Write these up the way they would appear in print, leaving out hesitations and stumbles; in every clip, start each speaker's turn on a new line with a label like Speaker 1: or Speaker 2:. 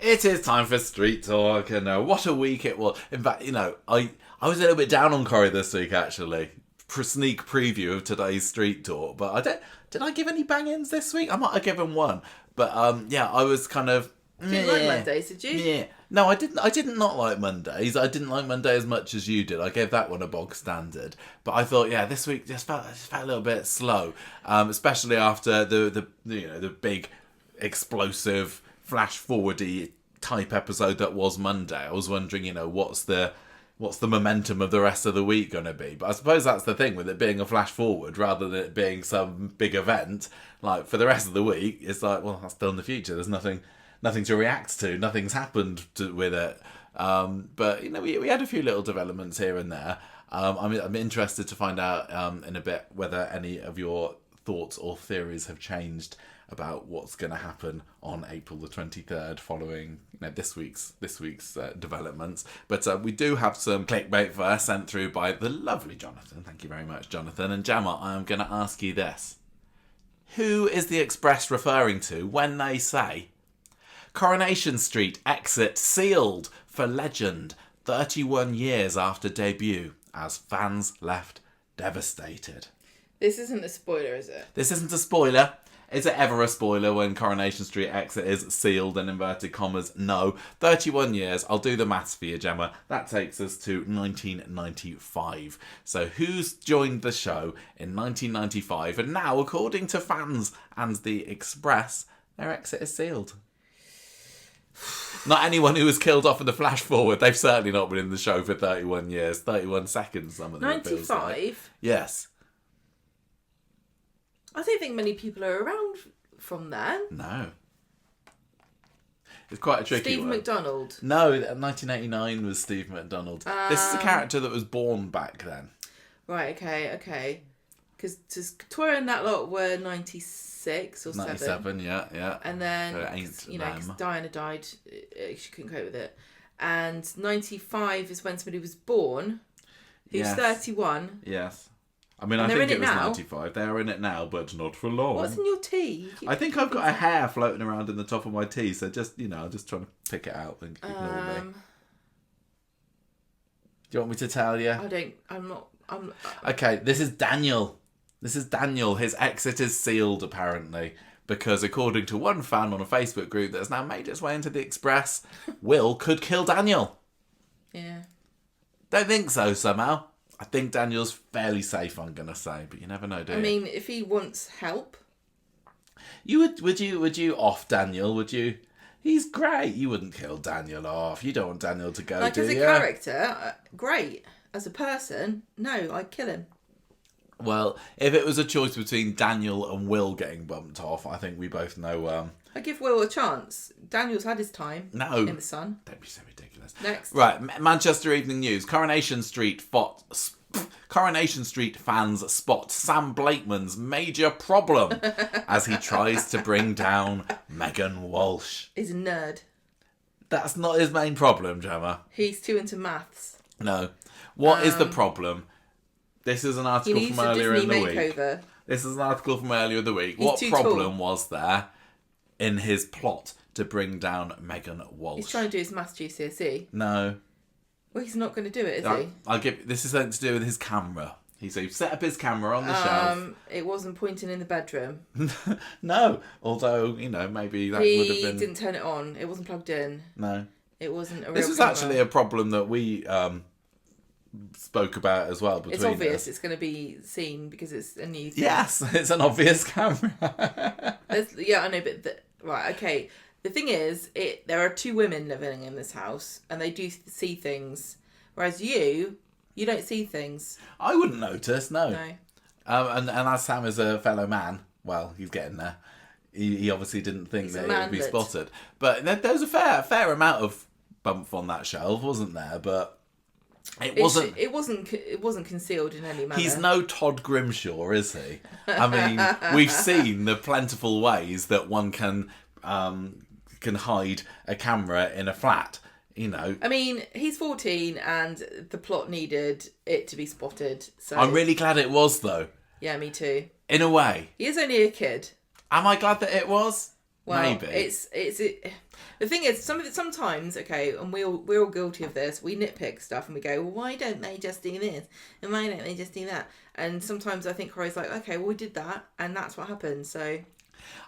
Speaker 1: It is time for Street Talk, and what a week it was. In fact, I was a little bit down on Corrie this week, actually. Sneak preview of today's Street Talk, but did I give any bang-ins this week? I might have given one, but I was kind of...
Speaker 2: Didn't like Mondays, did you?
Speaker 1: Yeah. No, I didn't. I did not like Mondays. I didn't like Monday as much as you did. I gave that one a bog standard. But I thought, this week just felt a little bit slow, especially after the big explosive flash forwardy type episode that was Monday. I was wondering, what's the momentum of the rest of the week going to be? But I suppose that's the thing with it being a flash forward rather than it being some big event. Like for the rest of the week, it's like, well, that's still in the future. There's nothing to react to. Nothing's happened with it. But we had a few little developments here and there. I'm interested to find out in a bit whether any of your thoughts or theories have changed about what's going to happen on April the 23rd following this week's developments. But we do have some clickbait first sent through by the lovely Jonathan. Thank you very much, Jonathan. And Gemma, I am going to ask you this. Who is the Express referring to when they say Coronation Street exit sealed for legend 31 years after debut as fans left devastated?
Speaker 2: This isn't a spoiler, is it?
Speaker 1: This isn't a spoiler. Is it ever a spoiler when Coronation Street exit is sealed in inverted commas? No. 31 years. I'll do the maths for you, Gemma. That takes us to 1995. So who's joined the show in 1995? And now, according to fans and the Express, their exit is sealed. Not anyone who was killed off in the flash forward. They've certainly not been in the show for 31 years. 31 seconds, some of them.
Speaker 2: 95?
Speaker 1: Yes.
Speaker 2: I don't think many people are around from then.
Speaker 1: No. It's quite a tricky
Speaker 2: Steve
Speaker 1: one.
Speaker 2: McDonald?
Speaker 1: No, 1989 was Steve McDonald. This is a character that was born back then.
Speaker 2: Right, okay. Because Tori and that lot were 96 or
Speaker 1: 97, yeah.
Speaker 2: And then, because Diana died, she couldn't cope with it. And 95 is when somebody was born, who's 31.
Speaker 1: Yes. I mean, I think it was 95. They are in it now, but not for long.
Speaker 2: What's in your tea?
Speaker 1: I think I've got a hair floating around in the top of my tea, so just, I'm just trying to pick it out and ignore me. Do you want me to tell you? Okay, this is Daniel. His exit is sealed, apparently, because according to one fan on a Facebook group that has now made its way into the Express, Will could kill Daniel.
Speaker 2: Yeah.
Speaker 1: Don't think so, somehow. I think Daniel's fairly safe, I'm going to say, but you never know, do you?
Speaker 2: I mean, if he wants help...
Speaker 1: Would you off Daniel? Would you? He's great. You wouldn't kill Daniel off. You don't want Daniel to go, do you?
Speaker 2: As a character, great. As a person, no, I'd kill him.
Speaker 1: Well, if it was a choice between Daniel and Will getting bumped off, I think we both know...
Speaker 2: I give Will a chance. Daniel's had his time in the sun.
Speaker 1: Don't be so ridiculous.
Speaker 2: Next.
Speaker 1: Right, Manchester Evening News. Coronation Street fans spot Sam Blakeman's major problem as he tries to bring down Megan Walsh.
Speaker 2: He's a nerd.
Speaker 1: That's not his main problem, Gemma.
Speaker 2: He's too into maths.
Speaker 1: No. What is the problem? This is an article from earlier in the week. This is an article from earlier in the week. What problem was there in his plot to bring down Megan Walsh?
Speaker 2: He's trying to do his maths GCSE.
Speaker 1: No.
Speaker 2: Well, he's not going to do it, is he?
Speaker 1: This is something to do with his camera. He set up his camera on the shelf.
Speaker 2: It wasn't pointing in the bedroom.
Speaker 1: No, although maybe that would have been.
Speaker 2: He didn't turn it on. It wasn't plugged in.
Speaker 1: No,
Speaker 2: it wasn't a real.
Speaker 1: This was
Speaker 2: camera.
Speaker 1: Actually a problem that we spoke about as well.
Speaker 2: It's obvious it's going to be seen because it's a new thing.
Speaker 1: Yes, it's an obvious camera.
Speaker 2: I know, but right, okay. The thing is, there are two women living in this house, and they do see things, whereas you don't see things.
Speaker 1: I wouldn't notice, no.
Speaker 2: No.
Speaker 1: And as Sam is a fellow man, well, he's getting there. He obviously didn't think that it would be spotted. But there was a fair amount of bump on that shelf, wasn't there? But it wasn't concealed in any manner. He's no Todd Grimshaw, is he? I mean, we've seen the plentiful ways that one can hide a camera in a flat. I mean, he's 14 and the plot needed it to be spotted. So I'm really glad it was, though. Yeah, me too. In a way. He is only a kid. Am I glad that it was?
Speaker 2: Well,
Speaker 1: Maybe.
Speaker 2: The thing is, sometimes, okay, and we're all guilty of this. We nitpick stuff and we go, well, why don't they just do this? And why don't they just do that? And sometimes I think Corrie's like, okay, well, we did that, and that's what happened. So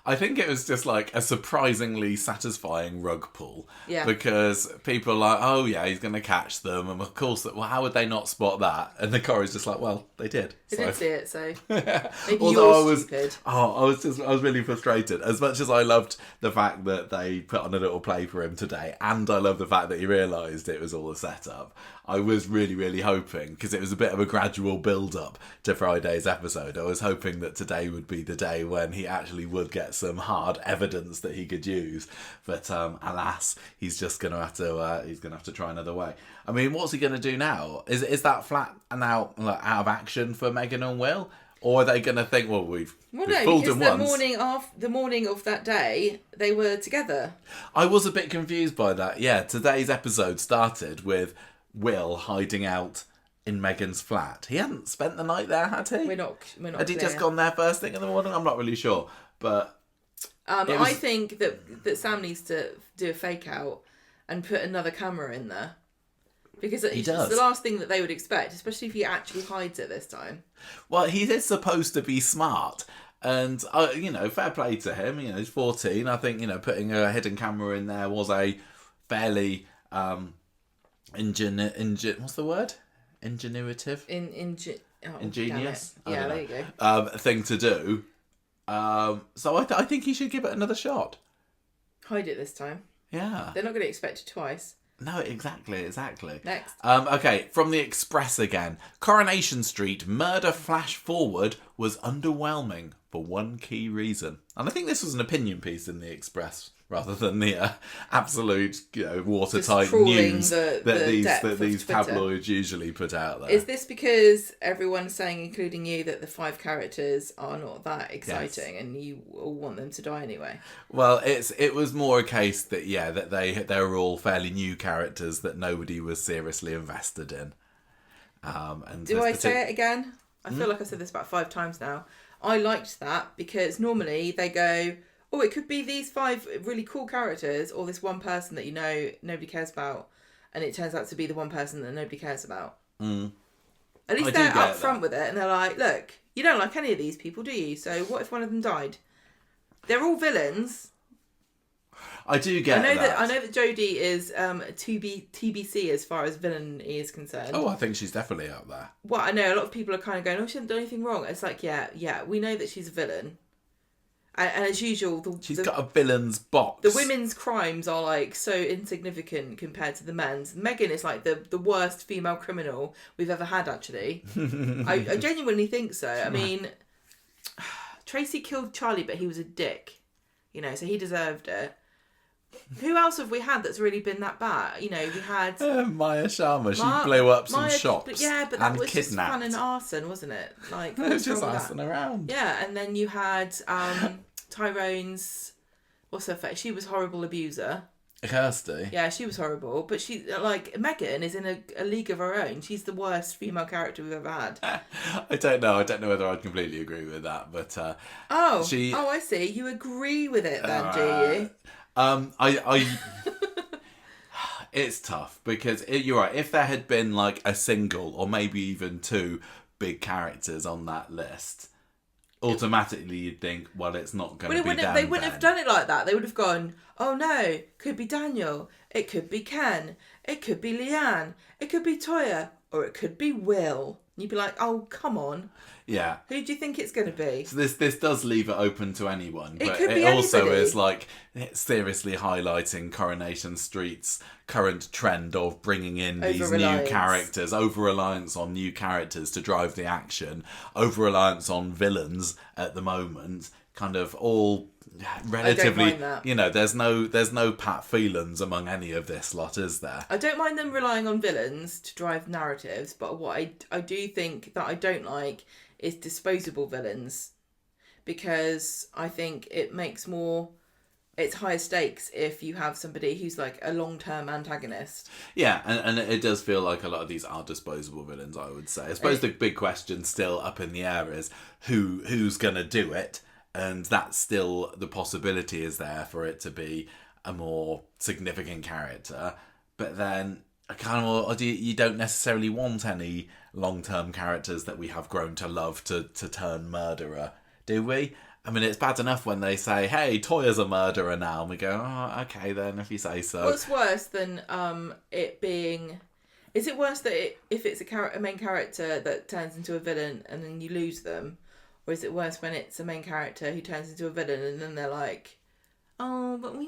Speaker 1: I think it was just like a surprisingly satisfying rug pull.
Speaker 2: Yeah.
Speaker 1: Because people are like, oh yeah, he's going to catch them. And of course, well, how would they not spot that? And the Corrie's just like, well, they did.
Speaker 2: they didn't see it, so maybe
Speaker 1: Although
Speaker 2: you're stupid.
Speaker 1: I was really frustrated. As much as I loved the fact that they put on a little play for him today, and I love the fact that he realised it was all a setup, I was really, really hoping, because it was a bit of a gradual build-up to Friday's episode, I was hoping that today would be the day when he actually would get some hard evidence that he could use. But alas, he's just going to have to try another way. I mean, what's he going to do now? Is that flat now out of action for Megan and Will? Or are they going to think, well, we've fooled him once?
Speaker 2: The morning of that day, they were together.
Speaker 1: I was a bit confused by that. Yeah, today's episode started with Will hiding out in Megan's flat. He hadn't spent the night there, had he?
Speaker 2: We're not.
Speaker 1: Had he just gone there first thing in the morning? I'm not really sure, but
Speaker 2: I think that Sam needs to do a fake out and put another camera in there. Because it's the last thing that they would expect, especially if he actually hides it this time.
Speaker 1: Well, he is supposed to be smart. And, fair play to him. He's 14. I think, putting a hidden camera in there was a fairly what's the word? Ingenuitive? Ingenious?
Speaker 2: Yeah, there you go.
Speaker 1: Thing to do. So I think he should give it another shot.
Speaker 2: Hide it this time.
Speaker 1: Yeah.
Speaker 2: They're not going to expect it twice.
Speaker 1: No, exactly.
Speaker 2: Next.
Speaker 1: Okay, from the Express again. Coronation Street murder flash forward was underwhelming for one key reason. And I think this was an opinion piece in the Express rather than the absolute watertight news that these tabloids usually put out there.
Speaker 2: Is this because everyone's saying, including you, that the 5 characters are not that exciting and you all want them to die anyway?
Speaker 1: Well, it was more a case that they were all fairly new characters that nobody was seriously invested in.
Speaker 2: Do I say it again? I feel like I've said this about 5 times now. I liked that because normally they go, oh, it could be these 5 really cool characters or this one person that nobody cares about, and it turns out to be the one person that nobody cares about. At least they're up front with it, and they're like, look, you don't like any of these people, do you? So what if one of them died? They're all villains.
Speaker 1: I do get that.
Speaker 2: I know that Jodie is TBC as far as villain is concerned.
Speaker 1: Oh, I think she's definitely up there.
Speaker 2: Well, I know a lot of people are kind of going, oh, she hasn't done anything wrong. It's like, yeah, we know that she's a villain. And as usual,
Speaker 1: she's got a villain's box.
Speaker 2: The women's crimes are like so insignificant compared to the men's. Megan is like the worst female criminal we've ever had, actually. I genuinely think so. I mean, Tracy killed Charlie, but he was a dick. So he deserved it. Who else have we had that's really been that bad? We had
Speaker 1: Maya Sharma. She blew up some shops.
Speaker 2: But that was just fun and arson, wasn't it? Like
Speaker 1: it was just arsing around.
Speaker 2: Yeah, and then you had Tyrone's. What's her face? She was horrible abuser.
Speaker 1: Kirsty.
Speaker 2: Yeah, she was horrible. But she Megan is in a league of her own. She's the worst female character we've ever had.
Speaker 1: I don't know whether I'd completely agree with that, but
Speaker 2: I see. You agree with it then, do you?
Speaker 1: It's tough because you're right. If there had been like a single or maybe even 2 big characters on that list, automatically you'd think, well, it's not going to be them.
Speaker 2: They wouldn't have done it like that. They would have gone, oh no, could be Daniel, it could be Ken, it could be Leanne, it could be Toya, or it could be Will. And you'd be like, oh, come on.
Speaker 1: Yeah.
Speaker 2: Who do you think it's going to be?
Speaker 1: So this does leave it open to anyone, but
Speaker 2: it
Speaker 1: also
Speaker 2: anybody.
Speaker 1: is like seriously highlighting Coronation Street's current trend of bringing in these new characters, over-reliance on new characters to drive the action, over-reliance on villains at the moment, kind of all relatively, there's no Pat Phelans among any of this lot, is there?
Speaker 2: I don't mind them relying on villains to drive narratives, but what I do think that I don't like is disposable villains, because I think it's higher stakes if you have somebody who's like a long-term antagonist.
Speaker 1: Yeah, and it does feel like a lot of these are disposable villains, I would say. I suppose the big question still up in the air is who's going to do it, and that's still the possibility is there for it to be a more significant character. But then you don't necessarily want any long-term characters that we have grown to love to turn murderer, do we? I mean, it's bad enough when they say, hey, Toya's a murderer now, and we go, oh, okay then, if you say so.
Speaker 2: What's worse than it being... Is it worse that if it's a main character that turns into a villain and then you lose them? Or is it worse when it's a main character who turns into a villain and then they're like, oh, but we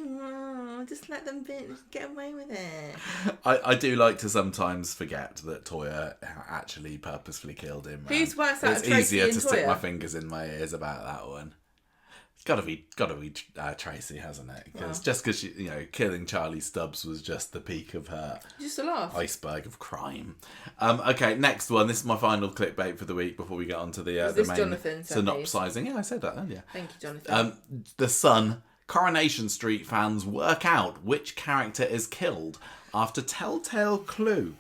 Speaker 2: just let them get away with it?
Speaker 1: I do like to sometimes forget that Toya actually purposefully killed him.
Speaker 2: Who's worse out of Tracy and Toya?
Speaker 1: It's easier to stick my fingers in my ears about that one. It's got to be Tracy, hasn't it? Because just because killing Charlie Stubbs was just the peak of her
Speaker 2: just a laugh
Speaker 1: iceberg of crime. Okay, next one. This is my final clickbait for the week before we get on to the main
Speaker 2: Jonathan
Speaker 1: synopsizing. Yeah, I said that earlier.
Speaker 2: Thank you, Jonathan.
Speaker 1: The Sun. Coronation Street fans work out which character is killed after telltale clue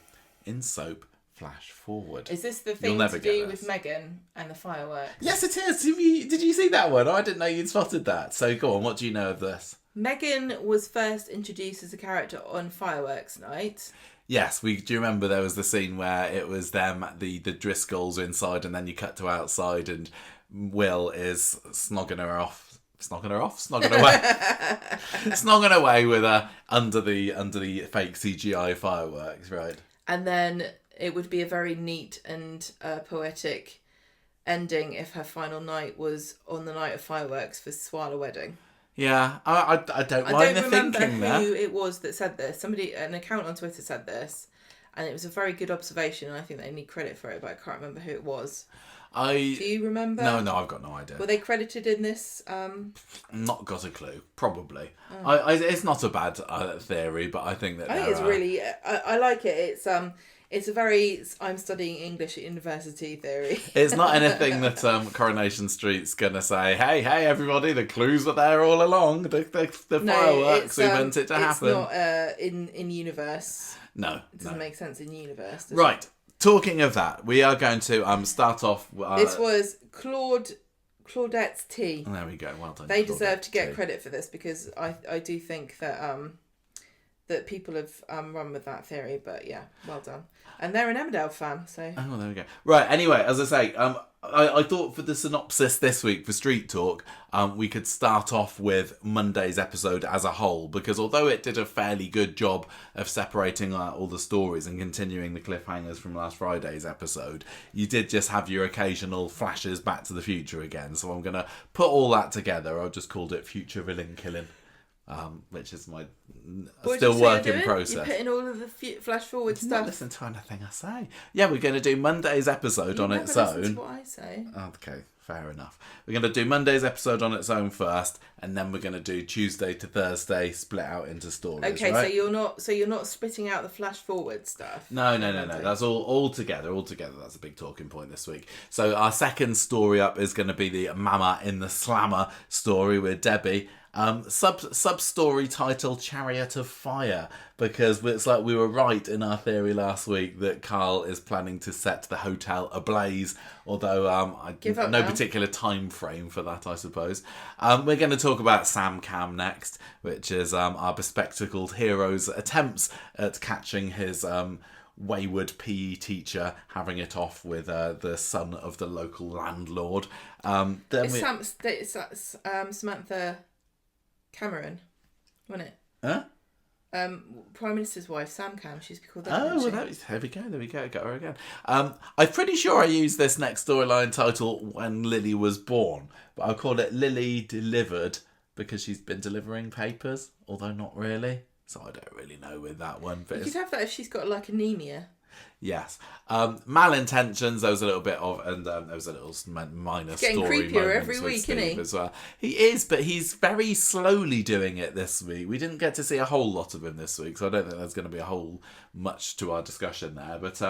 Speaker 1: in soap flash forward.
Speaker 2: Is this the thing to do with Megan and the fireworks?
Speaker 1: Yes, it is. Did you see that one? I didn't know you'd spotted that. So go on, what do you know of this?
Speaker 2: Megan was first introduced as a character on Fireworks Night.
Speaker 1: Yes, do you remember there was the scene where it was them, the Driscolls inside, and then you cut to outside and Will is snogging away. Snogging away with her under the fake CGI fireworks, right?
Speaker 2: And then it would be a very neat and poetic ending if her final night was on the night of fireworks for Swala Wedding.
Speaker 1: Yeah, I don't mind the thinking there.
Speaker 2: I don't remember who it was that said this. An account on Twitter said this, and it was a very good observation, and I think they need credit for it, but I can't remember who it was. Do you remember?
Speaker 1: No, I've got no idea.
Speaker 2: Were they credited in this?
Speaker 1: Not got a clue. Probably. Oh. It's not a bad theory, but I think that
Speaker 2: I think it's really. I like it. It's a very I'm studying English at university theory.
Speaker 1: It's not anything that Coronation Street's gonna say. Hey, everybody! The clues were there all along. The fireworks who meant it to happen.
Speaker 2: It's not in universe.
Speaker 1: No,
Speaker 2: it doesn't make sense in universe.
Speaker 1: Right. Talking of that, we are going to start off...
Speaker 2: this was Claudette's tea.
Speaker 1: There we go, well done.
Speaker 2: They deserve to get credit for this because I do think that that people have run with that theory, but yeah, well done. And they're an Emmerdale fan, so... Oh,
Speaker 1: there we go. Right, anyway, as I say, I thought for the synopsis this week for Street Talk, we could start off with Monday's episode as a whole, because although it did a fairly good job of separating all the stories and continuing the cliffhangers from last Friday's episode, you did just have your occasional flashes back to the future again. So I'm going to put all that together. I just called it Future Villain Killing. Which is my still work in process.
Speaker 2: You're putting all of the flash forward stuff.
Speaker 1: Not listen to anything I say. Yeah, we're going to do Monday's episode on its own.
Speaker 2: Listen to what I say.
Speaker 1: Okay, fair enough. We're going to do Monday's episode on its own first, and then we're going to do Tuesday to Thursday split out into stories.
Speaker 2: Okay,
Speaker 1: right?
Speaker 2: so you're not splitting out the flash forward stuff.
Speaker 1: No. That's all together. All together. That's a big talking point this week. So our second story up is going to be the Mama in the Slammer story with Debbie. Sub-story title Chariot of Fire, because it's like we were right in our theory last week that Carl is planning to set the hotel ablaze, although I give no particular time frame for that, I suppose. We're going to talk about Sam Cam next, which is our bespectacled hero's attempts at catching his wayward PE teacher having it off with the son of the local landlord.
Speaker 2: Samantha Cameron, wasn't it?
Speaker 1: Huh?
Speaker 2: Prime Minister's wife, Sam Cam. She's called that.
Speaker 1: Oh, well, there we go. Got her again. I'm pretty sure I used this next storyline title when Lily was born, but I'll call it Lily Delivered because she's been delivering papers, although not really. So I don't really know with that one. But
Speaker 2: you could have that if she's got like anemia.
Speaker 1: Yes. Malintentions, there was a little bit of, and there was a little minor story moment. Getting creepier every week, isn't he? As well. He is, but he's very slowly doing it this week. We didn't get to see a whole lot of him this week, so I don't think there's going to be a whole much to our discussion there. But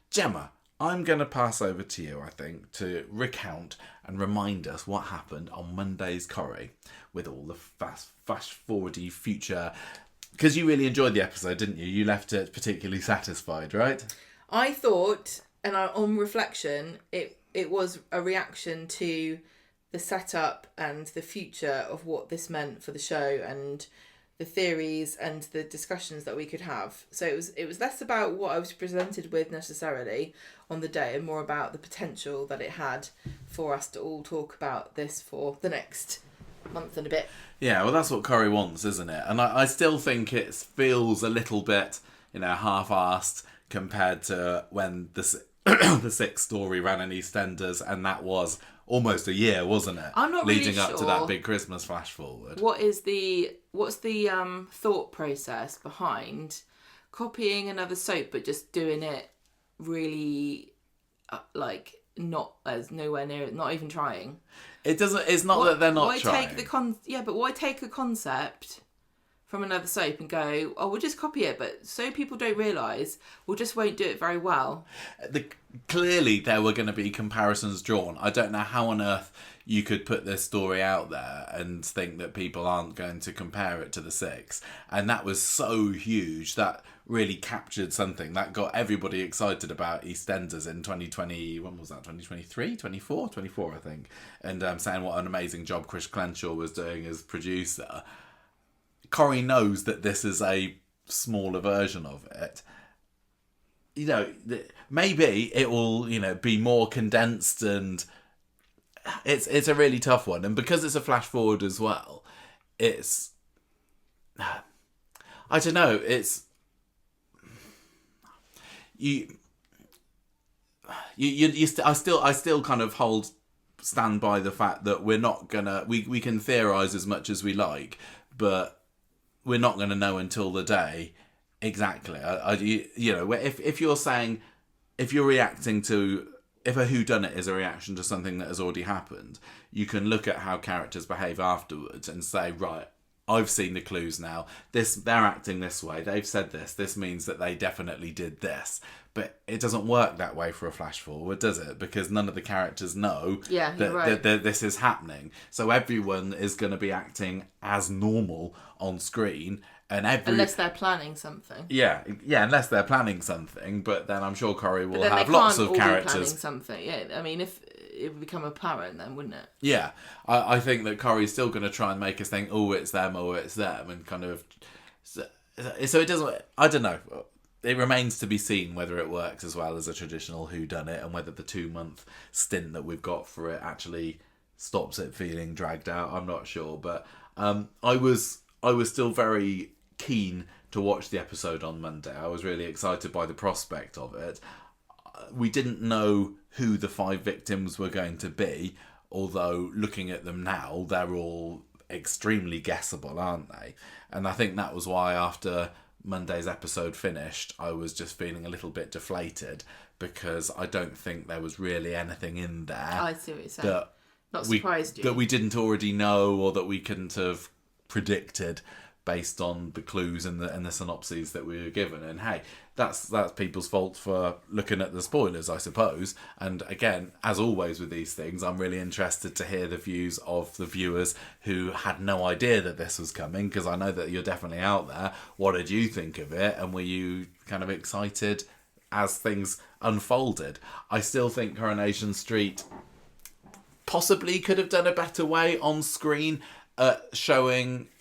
Speaker 1: Gemma, I'm going to pass over to you, I think, to recount and remind us what happened on Monday's Corrie with all the fast-forwardy future... Because you really enjoyed the episode, didn't you? You left it particularly satisfied, right?
Speaker 2: I thought, and on reflection, it was a reaction to the setup and the future of what this meant for the show and the theories and the discussions that we could have. So it was less about what I was presented with necessarily on the day and more about the potential that it had for us to all talk about this for the next month and a bit.
Speaker 1: Yeah, well, that's what Corrie wants, isn't it? And I still think it feels a little bit, half-assed compared to when the Six story ran in EastEnders, and that was almost a year, wasn't it?
Speaker 2: I'm not
Speaker 1: leading
Speaker 2: really
Speaker 1: up
Speaker 2: sure
Speaker 1: to that big Christmas flash forward.
Speaker 2: What's the thought process behind copying another soap but just doing it really not as nowhere near it, not even trying?
Speaker 1: It doesn't. It's not that they're not trying.
Speaker 2: But why take a concept from another soap and go, oh, we'll just copy it, but so people don't realise, we just won't do it very well.
Speaker 1: Clearly, there were going to be comparisons drawn. I don't know how on earth you could put this story out there and think that people aren't going to compare it to the Six. And that was so huge. That really captured something. That got everybody excited about EastEnders in 2020. When was that? 2023? 24? 24, I think. And saying what an amazing job Chris Crenshaw was doing as producer. Corrie knows that this is a smaller version of it. Maybe it will, be more condensed, and it's a really tough one. And because it's a flash forward as well, it's, I don't know, it's, I still kind of stand by the fact that we're not gonna, we can theorize as much as we like, but we're not going to know until the day exactly. If you're saying, if you're reacting to, if a whodunit is a reaction to something that has already happened, you can look at how characters behave afterwards and say, right, I've seen the clues now. They're acting this way. They've said this. This means that they definitely did this. But it doesn't work that way for a flash forward, does it? Because none of the characters know that this is happening. So everyone is going to be acting as normal on screen.
Speaker 2: Unless they're planning something.
Speaker 1: Yeah, unless they're planning something. But then I'm sure Corrie will have lots of characters.
Speaker 2: Planning something. Yeah, I mean, if it would become apparent then, wouldn't it?
Speaker 1: Yeah, I think that Corrie's still going to try and make us think, oh, it's them, and kind of. So it doesn't. I don't know. It remains to be seen whether it works as well as a traditional whodunit, and whether the 2-month stint that we've got for it actually stops it feeling dragged out. I'm not sure, but I was still very keen to watch the episode on Monday. I was really excited by the prospect of it. We didn't know who the 5 victims were going to be, although looking at them now, they're all extremely guessable, aren't they? And I think that was why after Monday's episode finished, I was just feeling a little bit deflated, because I don't think there was really anything in there.
Speaker 2: I see what you're saying. Not surprised you.
Speaker 1: That we didn't already know, or that we couldn't have predicted based on the clues and the synopses that we were given. And hey, that's people's fault for looking at the spoilers, I suppose. And again, as always with these things, I'm really interested to hear the views of the viewers who had no idea that this was coming, because I know that you're definitely out there. What did you think of it? And were you kind of excited as things unfolded? I still think Coronation Street possibly could have done a better way on screen at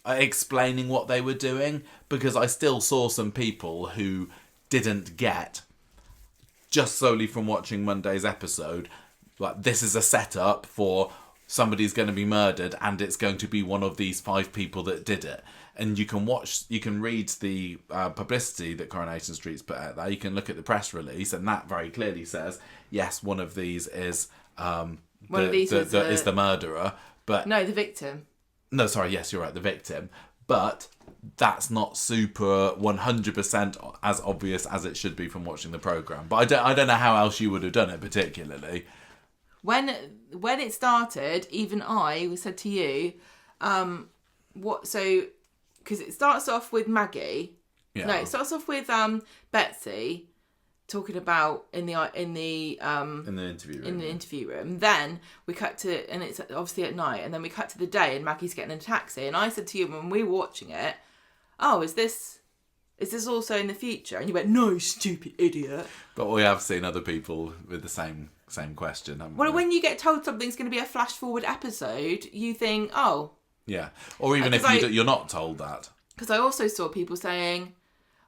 Speaker 1: explaining what they were doing, because I still saw some people who didn't get, just solely from watching Monday's episode, like, this is a setup for somebody's going to be murdered and it's going to be one of these 5 people that did it. And you can read the publicity that Coronation Street's put out there. You can look at the press release, and that very clearly says, yes, one of these is the murderer. But
Speaker 2: no, the victim.
Speaker 1: No, sorry, yes, you're right, the victim. But that's not super 100% as obvious as it should be from watching the programme. But I don't know how else you would have done it particularly.
Speaker 2: When it started, even I said to you, because it starts off with Maggie.
Speaker 1: Yeah.
Speaker 2: No, it starts off with Betsy talking about in the interview room. Then we cut to, and it's obviously at night, and then we cut to the day, and Maggie's getting in a taxi. And I said to you when we were watching it, "Oh, is this also in the future?" And you went, "No, stupid idiot."
Speaker 1: But we have seen other people with the same same question, haven't
Speaker 2: Well,
Speaker 1: we?
Speaker 2: when you get told something's going to be a flash forward episode, you think, oh.
Speaker 1: Yeah. Or even if you're not told that.
Speaker 2: Because I also saw people saying,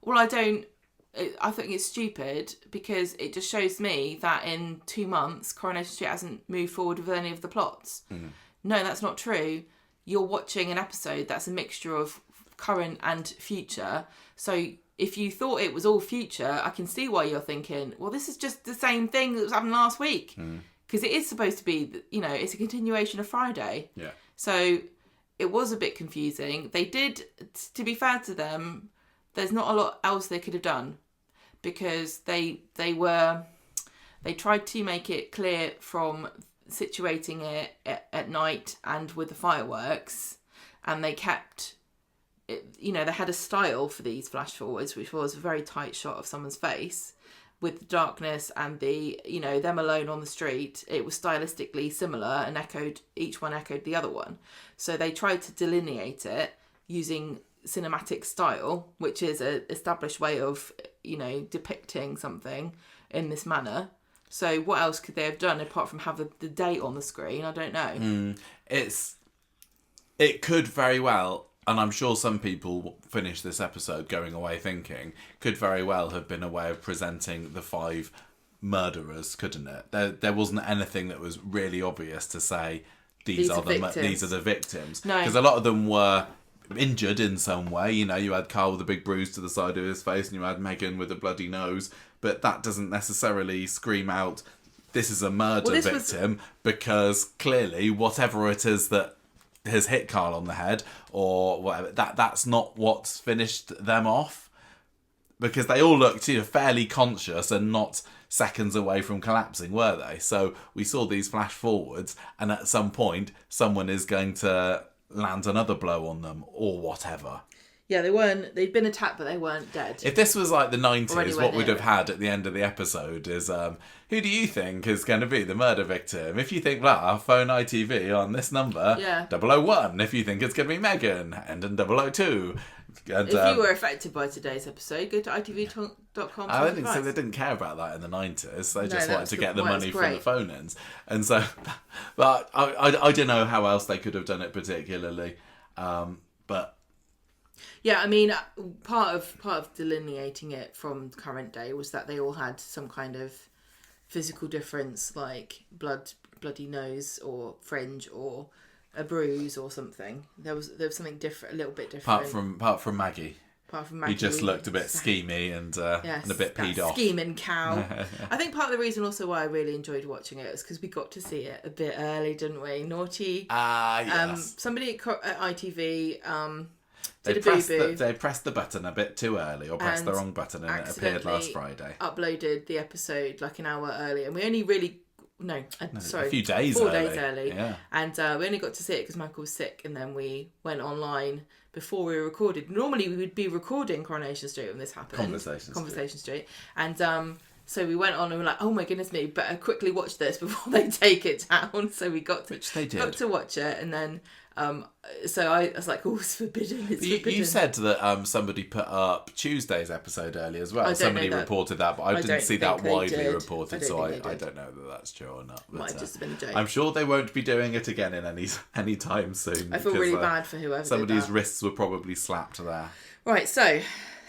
Speaker 2: well, I think it's stupid because it just shows me that in 2 months, Coronation Street hasn't moved forward with any of the plots. No, that's not true. You're watching an episode that's a mixture of current and future. So if you thought it was all future, I can see why you're thinking, well, this is just the same thing that was happening last week. Because it is supposed to be, it's a continuation of Friday.
Speaker 1: Yeah.
Speaker 2: So it was a bit confusing. They did, to be fair to them, there's not a lot else they could have done. Because they tried to make it clear from situating it at night and with the fireworks, and they kept it, they had a style for these flash forwards, which was a very tight shot of someone's face with the darkness and the them alone on the street. It was stylistically similar and each one echoed the other one, so they tried to delineate it using cinematic style, which is an established way of depicting something in this manner. So what else could they have done apart from have the date on the screen? I don't know. It
Speaker 1: could very well, and I'm sure some people finish this episode going away thinking, could very well have been a way of presenting the 5 murderers, couldn't it? There wasn't anything that was really obvious to say these are the victims.
Speaker 2: No,
Speaker 1: because a lot of them were injured in some way. You had Carl with a big bruise to the side of his face, and you had Megan with a bloody nose. But that doesn't necessarily scream out, this is a murder victim, because clearly whatever it is that has hit Carl on the head or whatever, that's not what's finished them off. Because they all looked fairly conscious and not seconds away from collapsing, were they? So we saw these flash forwards, and at some point someone is going to land another blow on them or whatever.
Speaker 2: Yeah, they'd been attacked, but they weren't dead.
Speaker 1: If this was like the 90s, what we'd have had at the end of the episode is, who do you think is going to be the murder victim? If you think, blah, phone ITV on this number, 001. If you think it's going to be Megan, end in 002. And,
Speaker 2: if you were affected by today's episode, go to itv.com.
Speaker 1: I don't think so. They didn't care about that in the 90s. They just wanted to get the money from the phone-ins. And so, but I don't know how else they could have done it particularly. But...
Speaker 2: Yeah, I mean, part of delineating it from current day was that they all had some kind of physical difference, like bloody nose or fringe or a bruise or something. There was something different, a little bit different.
Speaker 1: Apart from Maggie. He just looked a bit schemy and a bit peed off.
Speaker 2: Scheming cow. I think part of the reason also why I really enjoyed watching it is because we got to see it a bit early, didn't we? Naughty.
Speaker 1: Yes.
Speaker 2: Somebody at ITV
Speaker 1: They pressed the button a bit too early, or pressed the wrong button, and it appeared last Friday.
Speaker 2: Uploaded the episode like an hour early, and we only really
Speaker 1: a few days
Speaker 2: 4 days early.
Speaker 1: Yeah.
Speaker 2: And we only got to see it because Michael was sick, and then we went online before we recorded. Normally we would be recording Coronation Street when this happened. Conversation Street. And so we went on and we were like, oh my goodness me, better quickly watch this before they take it down. So we got to watch it, and then so I was like, oh, it's forbidden.
Speaker 1: You said that somebody put up Tuesday's episode early as well. Somebody reported that, but I didn't see that widely reported, so I don't know that that's true or not. But,
Speaker 2: might have just been a joke.
Speaker 1: I'm sure they won't be doing it again in any time soon.
Speaker 2: I feel really bad for whoever
Speaker 1: somebody's wrists were probably slapped there.
Speaker 2: Right, so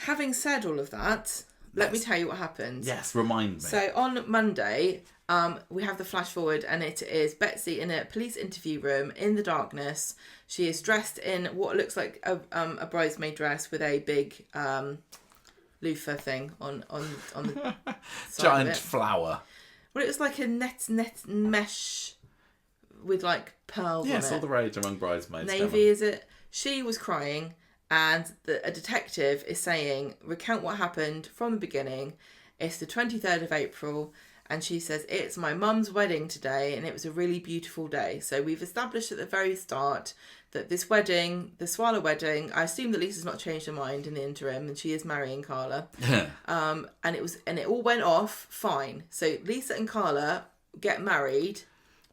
Speaker 2: having said all of that, let me tell you what happened.
Speaker 1: Yes, remind me.
Speaker 2: So on Monday, we have the flash forward, and it is Betsy in a police interview room in the darkness. She is dressed in what looks like a bridesmaid dress with a big loofah thing on the side
Speaker 1: giant
Speaker 2: of it.
Speaker 1: flower.
Speaker 2: Well, it was like a net mesh with like pearls on it.
Speaker 1: Yes, all the rage among bridesmaids.
Speaker 2: Navy, is it? She was crying, and a detective is saying, recount what happened from the beginning. It's the 23rd of April. And she says, it's my mum's wedding today, and it was a really beautiful day. So we've established at the very start that this wedding, the Swallow wedding, I assume that Lisa's not changed her mind in the interim, and she is marrying Carla. And it all went off fine. So Lisa and Carla get married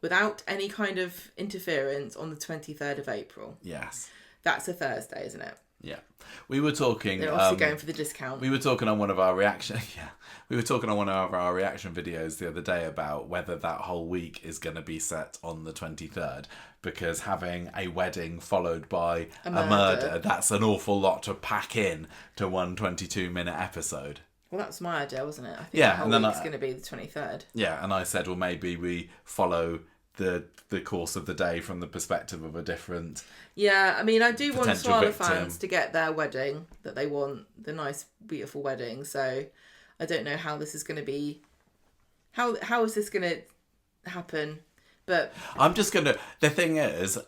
Speaker 2: without any kind of interference on the 23rd of April.
Speaker 1: Yes.
Speaker 2: That's a Thursday, isn't it?
Speaker 1: Yeah. We were talking...
Speaker 2: They're obviously going for the discount.
Speaker 1: We were talking on one of our reaction... Yeah. We were talking on one of our reaction videos the other day about whether that whole week is going to be set on the 23rd, because having a wedding followed by a murder, that's an awful lot to pack in to one 22-minute episode.
Speaker 2: Well, that's my idea, wasn't it? I think the whole week's going to be the 23rd.
Speaker 1: Yeah, and I said, well, maybe we follow the course of the day from the perspective of a different...
Speaker 2: Yeah, I mean, I do want Swallow fans to get their wedding that they want, the nice, beautiful wedding, so... I don't know how this is going to be. How is this going to happen? But
Speaker 1: I'm just going to... The thing is,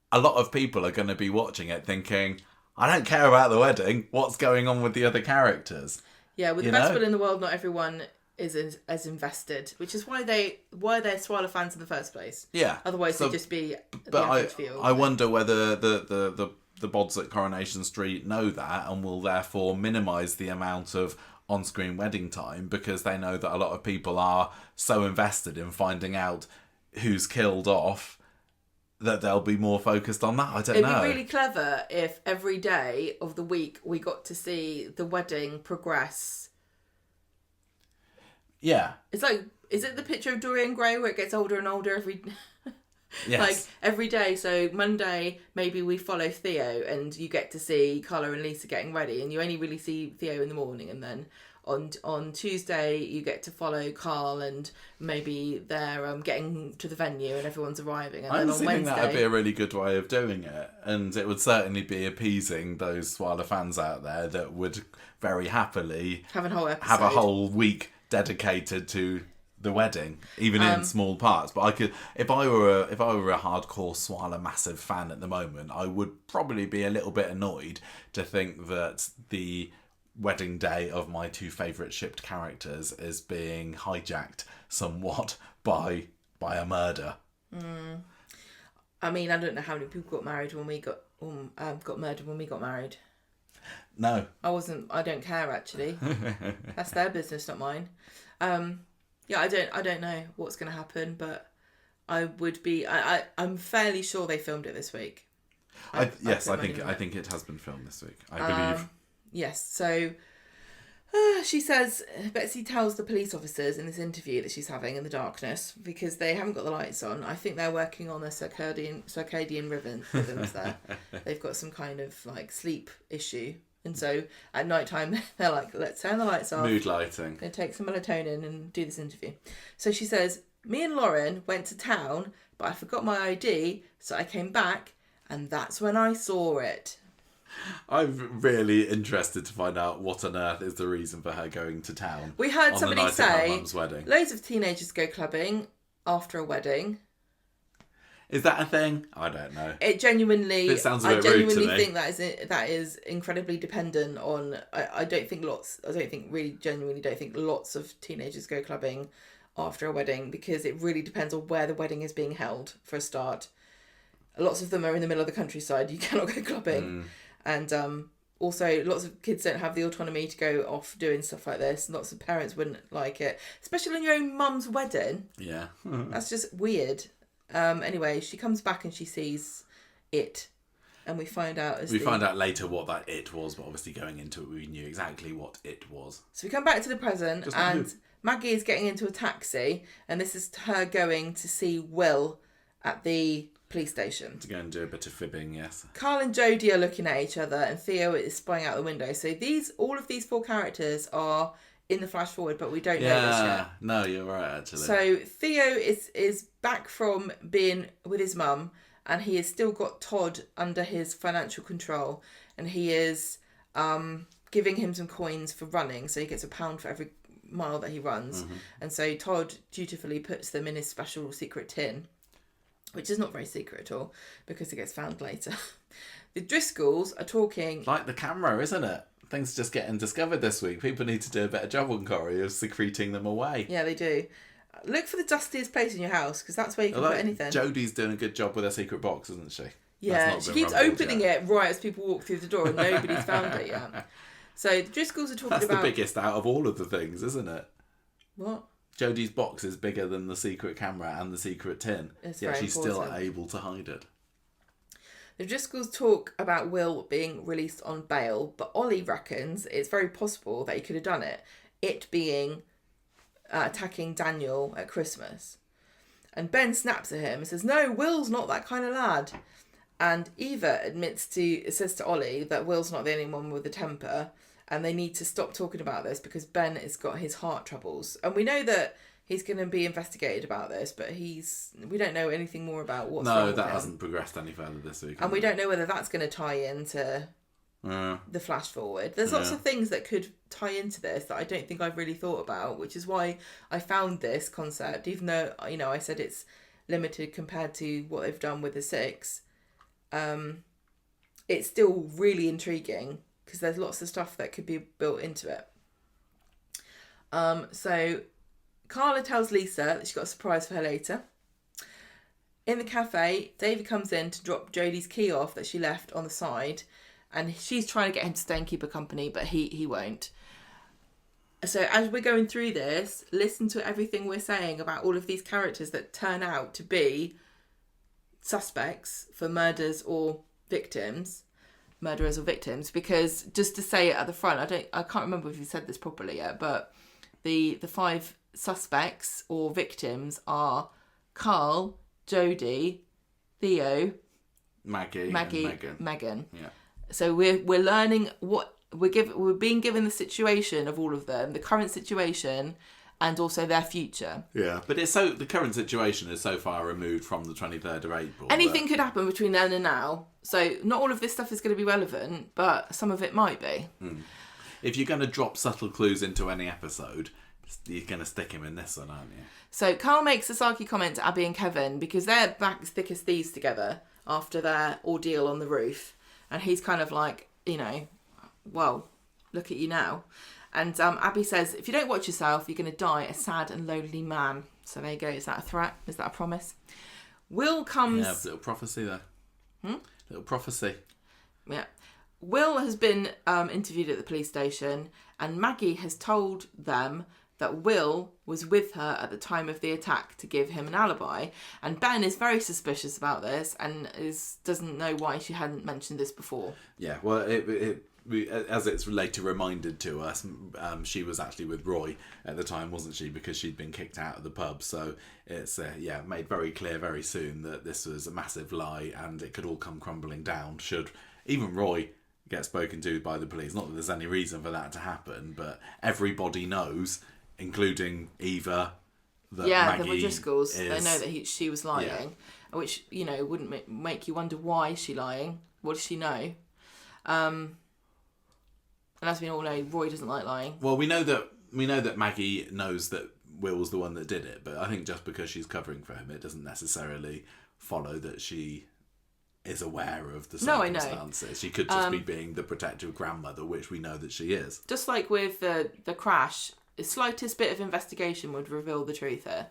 Speaker 1: a lot of people are going to be watching it thinking, I don't care about the wedding. What's going on with the other characters?
Speaker 2: Yeah, with the best will in the world, not everyone is as invested, which is why they're Swallow fans in the first place.
Speaker 1: Yeah.
Speaker 2: Otherwise, they'd just be
Speaker 1: the average field. I wonder whether the bods at Coronation Street know that and will therefore minimise the amount of on-screen wedding time, because they know that a lot of people are so invested in finding out who's killed off that they'll be more focused on that. I don't know.
Speaker 2: It'd be really clever if every day of the week we got to see the wedding progress.
Speaker 1: Yeah.
Speaker 2: It's like, is it the picture of Dorian Gray where it gets older and older every...
Speaker 1: Yes.
Speaker 2: Like every day, so Monday maybe we follow Theo and you get to see Carla and Lisa getting ready, and you only really see Theo in the morning, and then on Tuesday you get to follow Carl and maybe they're getting to the venue and everyone's arriving, and then on Wednesday... I think that would
Speaker 1: be a really good way of doing it, and it would certainly be appeasing those Swallow fans out there that would very happily
Speaker 2: have
Speaker 1: a whole week dedicated to the wedding, even in small parts. But I could, if I were a hardcore Swallow massive fan at the moment, I would probably be a little bit annoyed to think that the wedding day of my two favourite shipped characters is being hijacked somewhat by a murder.
Speaker 2: I mean, I don't know how many people got married when we got murdered when we got married.
Speaker 1: No,
Speaker 2: I don't care actually. That's their business, not mine. Yeah, I don't know what's going to happen, but I'm fairly sure they filmed it this week.
Speaker 1: I think it has been filmed this week. I believe.
Speaker 2: Yes. So she says, Betsy tells the police officers in this interview that she's having in the darkness, because they haven't got the lights on. I think they're working on their circadian rhythms there. They've got some kind of like sleep issue. And so at night time, they're like, let's turn the lights off.
Speaker 1: Mood lighting.
Speaker 2: They take some melatonin and do this interview. So she says, me and Lauren went to town, but I forgot my ID, so I came back, and that's when I saw it.
Speaker 1: I'm really interested to find out what on earth is the reason for her going to town.
Speaker 2: We heard somebody say,
Speaker 1: wedding.
Speaker 2: Loads of teenagers go clubbing after a wedding.
Speaker 1: Is that a thing? I don't know.
Speaker 2: It genuinely...
Speaker 1: It sounds a bit rude to me.
Speaker 2: I genuinely think that is incredibly dependent on... I don't think lots of teenagers go clubbing after a wedding, because it really depends on where the wedding is being held, for a start. Lots of them are in the middle of the countryside. You cannot go clubbing. And also, lots of kids don't have the autonomy to go off doing stuff like this. Lots of parents wouldn't like it. Especially on your own mum's wedding.
Speaker 1: Yeah.
Speaker 2: That's just weird. Anyway, she comes back and she sees it, and we find out
Speaker 1: find out later what that it was, but obviously going into it we knew exactly what it was.
Speaker 2: So we come back to the present, and Maggie is getting into a taxi, and this is her going to see Will at the police station.
Speaker 1: To go and do a bit of fibbing, yes.
Speaker 2: Carl and Jodie are looking at each other, and Theo is spying out the window. So all of these four characters are in the flash forward, but we don't know this yet.
Speaker 1: No, you're right, actually.
Speaker 2: So Theo is back from being with his mum, and he has still got Todd under his financial control, and he is giving him some coins for running, so he gets £1 for every mile that he runs. And so Todd dutifully puts them in his special secret tin, which is not very secret at all, because it gets found later. The Driscolls are talking...
Speaker 1: Like the camera, isn't it? Things just getting discovered this week. People need to do a better job on Corrie of secreting them away.
Speaker 2: Yeah, they do. Look for the dustiest place in your house, because that's where you can put anything.
Speaker 1: Jodie's doing a good job with her secret box, isn't she?
Speaker 2: Yeah, she keeps opening it right as people walk through the door, and nobody's found it yet. So the Driscolls are talking about...
Speaker 1: That's the biggest out of all of the things, isn't it?
Speaker 2: What?
Speaker 1: Jodie's box is bigger than the secret camera and the secret tin. Yet she's still able to hide it.
Speaker 2: The Driscolls talk about Will being released on bail, but Ollie reckons it's very possible that he could have done it. It being attacking Daniel at Christmas. And Ben snaps at him and says, no, Will's not that kind of lad. And Eva says to Ollie that Will's not the only one with a temper and they need to stop talking about this because Ben has got his heart troubles. And we know that he's going to be investigated about this, but we don't know anything more about what's wrong with him.
Speaker 1: No, that hasn't progressed any further this week.
Speaker 2: And we don't know whether that's going to tie into the flash forward. There's lots of things that could tie into this that I don't think I've really thought about, which is why I found this concept, even though, I said it's limited compared to what they've done with the 6. It's still really intriguing because there's lots of stuff that could be built into it. So Carla tells Lisa that she's got a surprise for her later. In the cafe, David comes in to drop Jodie's key off that she left on the side, and she's trying to get him to stay and keep her company, but he won't. So as we're going through this, listen to everything we're saying about all of these characters that turn out to be suspects for murderers or victims, because just to say it at the front, I can't remember if you said this properly yet, but the 5 suspects or victims are Carl, Jodie, Theo,
Speaker 1: Maggie, and
Speaker 2: Megan.
Speaker 1: Yeah.
Speaker 2: So we're learning what we're being given the situation of all of them, the current situation, and also their future.
Speaker 1: Yeah, but the current situation is so far removed from the 23rd of April.
Speaker 2: Anything could happen between then and now. So not all of this stuff is going to be relevant, but some of it might be.
Speaker 1: If you're going to drop subtle clues into any episode, you're going to stick him in this one, aren't you?
Speaker 2: So Carl makes a sarky comment to Abby and Kevin because they're back as thick as thieves together after their ordeal on the roof. And he's kind of like, well, look at you now. And Abby says, if you don't watch yourself, you're going to die a sad and lonely man. So there you go. Is that a threat? Is that a promise? Will comes...
Speaker 1: Yeah, little prophecy there. Little prophecy.
Speaker 2: Yeah. Will has been interviewed at the police station, and Maggie has told them that Will was with her at the time of the attack to give him an alibi. And Ben is very suspicious about this and doesn't know why she hadn't mentioned this before.
Speaker 1: Yeah, well, as it's later reminded to us, she was actually with Roy at the time, wasn't she? Because she'd been kicked out of the pub. So it's made very clear very soon that this was a massive lie and it could all come crumbling down should even Roy get spoken to by the police. Not that there's any reason for that to happen, but everybody knows, including Eva, that Maggie
Speaker 2: the Driscolls, they know that she was lying, which, wouldn't make you wonder why is she lying? What does she know? And as we all know, Roy doesn't like lying.
Speaker 1: Well, we know that Maggie knows that Will's the one that did it, but I think just because she's covering for him, it doesn't necessarily follow that she is aware of the circumstances.
Speaker 2: No, I know.
Speaker 1: She could just be being the protective grandmother, which we know that she is.
Speaker 2: Just like with the crash, the slightest bit of investigation would reveal the truth here.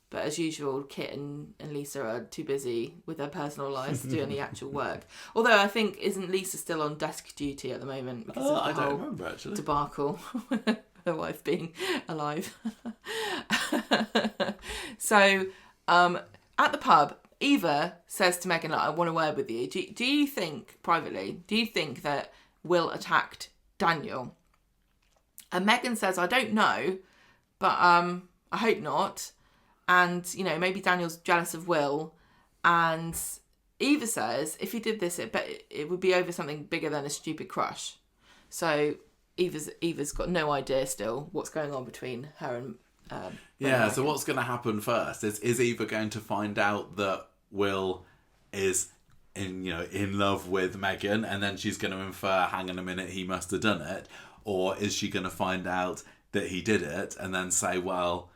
Speaker 2: But as usual, Kit and Lisa are too busy with their personal lives to do any actual work. Although I think, isn't Lisa still on desk duty at the moment? Because of the
Speaker 1: I don't
Speaker 2: whole
Speaker 1: remember, actually.
Speaker 2: debacle, her wife being alive. So, at the pub, Eva says to Megan, I want a word with you. Do you think, privately, that Will attacked Daniel? And Megan says, I don't know, but I hope not. And, maybe Daniel's jealous of Will. And Eva says, if he did this, it would be over something bigger than a stupid crush. So Eva's got no idea still what's going on between her and
Speaker 1: Yeah, so what's going to happen first? Is Eva going to find out that Will is in love with Megan, and then she's going to infer, hang on a minute, he must have done it? Or is she going to find out that he did it and then say, well,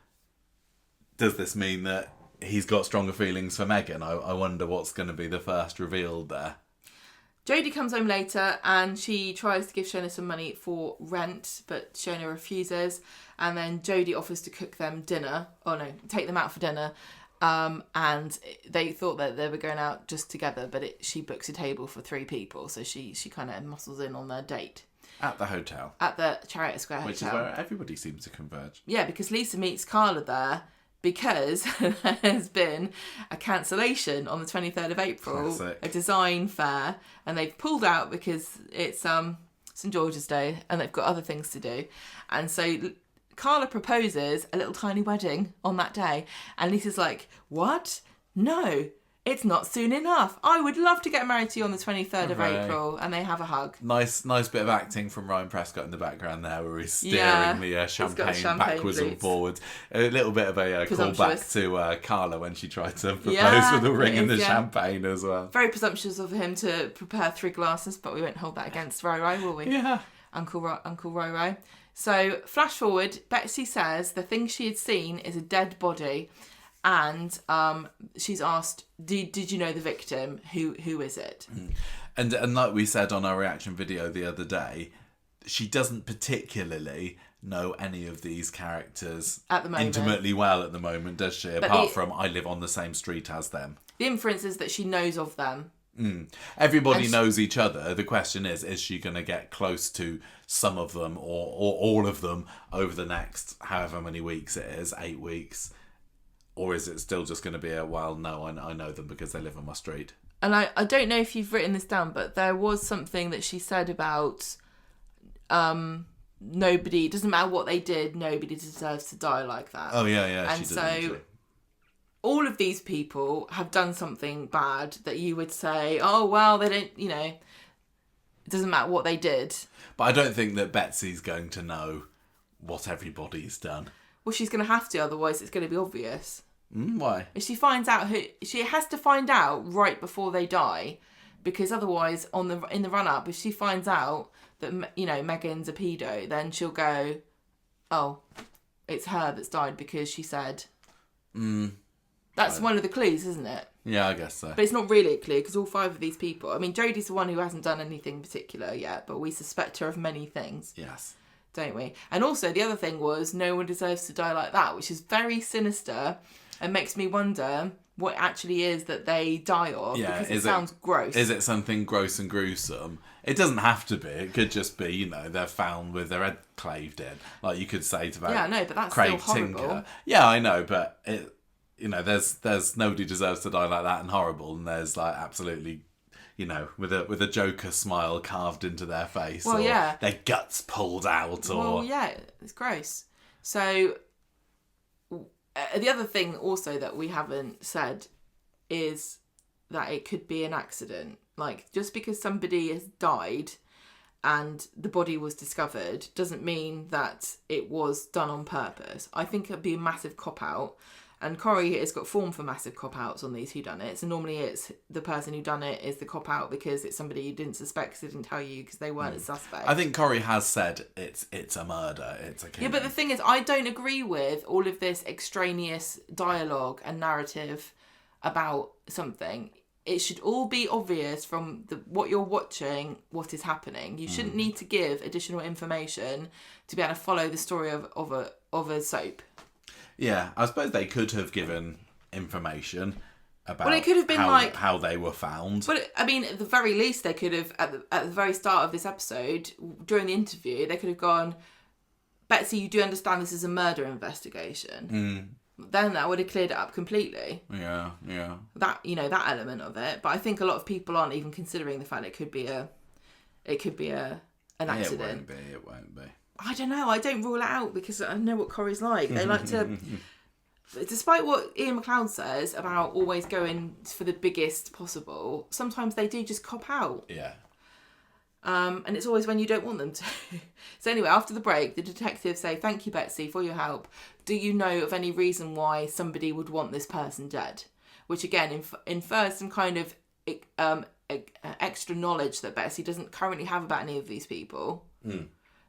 Speaker 1: does this mean that he's got stronger feelings for Megan? I wonder what's going to be the first reveal there.
Speaker 2: Jodie comes home later and she tries to give Shona some money for rent, but Shona refuses. And then Jodie offers to cook them dinner. Oh no, take them out for dinner. And they thought that they were going out just together, but she books a table for 3 people. So she kind of muscles in on their date.
Speaker 1: At the hotel.
Speaker 2: At the Chariot Square
Speaker 1: Which
Speaker 2: Hotel.
Speaker 1: Which is where everybody seems to converge.
Speaker 2: Yeah, because Lisa meets Carla there because there's been a cancellation on the 23rd of April,
Speaker 1: Classic.
Speaker 2: a design fair, and they've pulled out because it's St George's Day and they've got other things to do. And so Carla proposes a little tiny wedding on that day, and Lisa's like, what? No, it's not soon enough. I would love to get married to you on the 23rd of April. And they have a hug.
Speaker 1: Nice bit of acting from Ryan Prescott in the background there, where he's steering the champagne backwards and forwards. A little bit of a callback to Carla when she tried to propose with the ring and the champagne as well.
Speaker 2: Very presumptuous of him to prepare 3 glasses, but we won't hold that against Ro, will we?
Speaker 1: Yeah.
Speaker 2: Uncle Ro. So, flash forward, Betsy says the thing she had seen is a dead body. And she's asked, did you know the victim? Who is it?
Speaker 1: And like we said on our reaction video the other day, she doesn't particularly know any of these characters
Speaker 2: at the moment
Speaker 1: intimately well at the moment, does she? Apart from I live on the same street as them. The
Speaker 2: inference is that she knows of them.
Speaker 1: Everybody knows each other. The question is she going to get close to some of them or all of them over the next however many weeks it is, 8 weeks? Or is it still just going to be no, I know them because they live on my street?
Speaker 2: And I don't know if you've written this down, but there was something that she said about nobody, it doesn't matter what they did, nobody deserves to die like that.
Speaker 1: Oh, yeah.
Speaker 2: And so all of these people have done something bad that you would say, oh, well, they don't, it doesn't matter what they did.
Speaker 1: But I don't think that Betsy's going to know what everybody's done.
Speaker 2: Well, she's going to have to, otherwise it's going to be obvious.
Speaker 1: Why?
Speaker 2: If she finds out she has to find out right before they die, because otherwise, in the run up, if she finds out that Megan's a pedo, then she'll go, oh, it's her that's died because she said. That's one of the clues, isn't it?
Speaker 1: Yeah, I guess so.
Speaker 2: But it's not really a clue because all 5 of these people. I mean, Jodie's the one who hasn't done anything particular yet, but we suspect her of many things.
Speaker 1: Yes.
Speaker 2: Don't we? And also the other thing was no one deserves to die like that, which is very sinister and makes me wonder what it actually is that they die of, because it sounds gross.
Speaker 1: Is it something gross and gruesome? It doesn't have to be. It could just be, they're found with their head claved in. Like you could say about
Speaker 2: but that's
Speaker 1: Craig
Speaker 2: still horrible.
Speaker 1: Tinker. Yeah, I know, but it, there's nobody deserves to die like that and horrible, and there's like absolutely with a Joker smile carved into their face, or their guts pulled out, or...
Speaker 2: Well, yeah, it's gross. So, the other thing also that we haven't said is that it could be an accident. Like, just because somebody has died and the body was discovered doesn't mean that it was done on purpose. I think it'd be a massive cop-out. And Corrie has got form for massive cop-outs on these whodunits. And normally it's the person who done it is the cop-out because it's somebody you didn't suspect because they didn't tell you because they weren't a suspect.
Speaker 1: I think Corrie has said it's a murder. It's a killing.
Speaker 2: Yeah, but the thing is, I don't agree with all of this extraneous dialogue and narrative about something. It should all be obvious from what you're watching, what is happening. You shouldn't need to give additional information to be able to follow the story of a soap.
Speaker 1: Yeah, I suppose they could have given information about
Speaker 2: it could have been
Speaker 1: how they were found.
Speaker 2: But I mean, at the very least, they could have, at the very start of this episode, during the interview, they could have gone, Betsy, you do understand this is a murder investigation. Then that would have cleared it up completely.
Speaker 1: Yeah.
Speaker 2: That element of it. But I think a lot of people aren't even considering the fact it could be an accident.
Speaker 1: It won't be.
Speaker 2: I don't know. I don't rule it out because I know what Corrie's like. They like to, despite what Ian McLeod says about always going for the biggest possible, sometimes they do just cop out.
Speaker 1: Yeah.
Speaker 2: And it's always when you don't want them to. So anyway, after the break, the detectives say, "Thank you, Betsy, for your help. Do you know of any reason why somebody would want this person dead?" Which again infers some kind of extra knowledge that Betsy doesn't currently have about any of these people.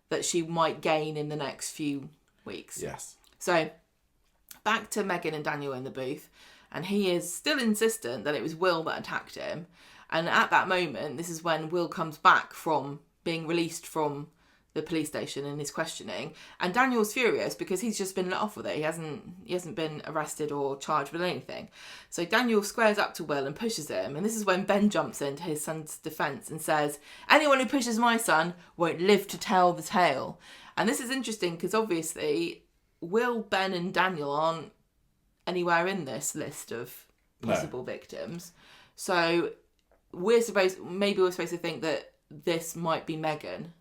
Speaker 2: That she might gain in the next few weeks.
Speaker 1: Yes.
Speaker 2: So, back to Megan and Daniel in the booth, and he is still insistent that it was Will that attacked him. And at that moment, this is when Will comes back from being released from the police station in his questioning, and Daniel's furious because he's just been let off with it. He hasn't been arrested or charged with anything. So Daniel squares up to Will and pushes him, and this is when Ben jumps into his son's defence and says, "Anyone who pushes my son won't live to tell the tale." And this is interesting because obviously Will, Ben and Daniel aren't anywhere in this list of possible victims. So we're supposed to think that this might be Megan.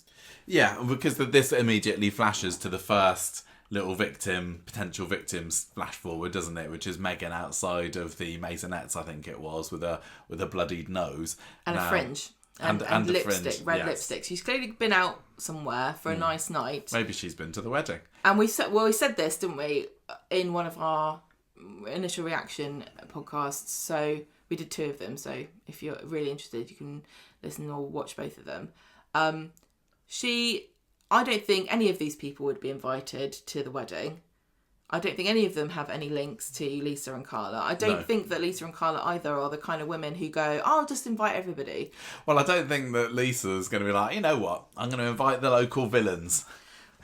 Speaker 1: Yeah, because this immediately flashes to the first little potential victims flash forward, doesn't it? Which is Megan outside of the Maisonettes, I think it was, with a bloodied nose
Speaker 2: and a fringe. And lipstick, red lipstick. She's clearly been out somewhere for a nice night.
Speaker 1: Maybe she's been to the wedding.
Speaker 2: And we said this, didn't we, in one of our initial reaction podcasts. So we did 2 of them. So if you're really interested, you can listen or watch both of them. I don't think any of these people would be invited to the wedding. I don't think any of them have any links to Lisa and Carla. I don't think that Lisa and Carla either are the kind of women who go, I'll just invite everybody.
Speaker 1: Well, I don't think that Lisa's going to be like, you know what, I'm going to invite the local villains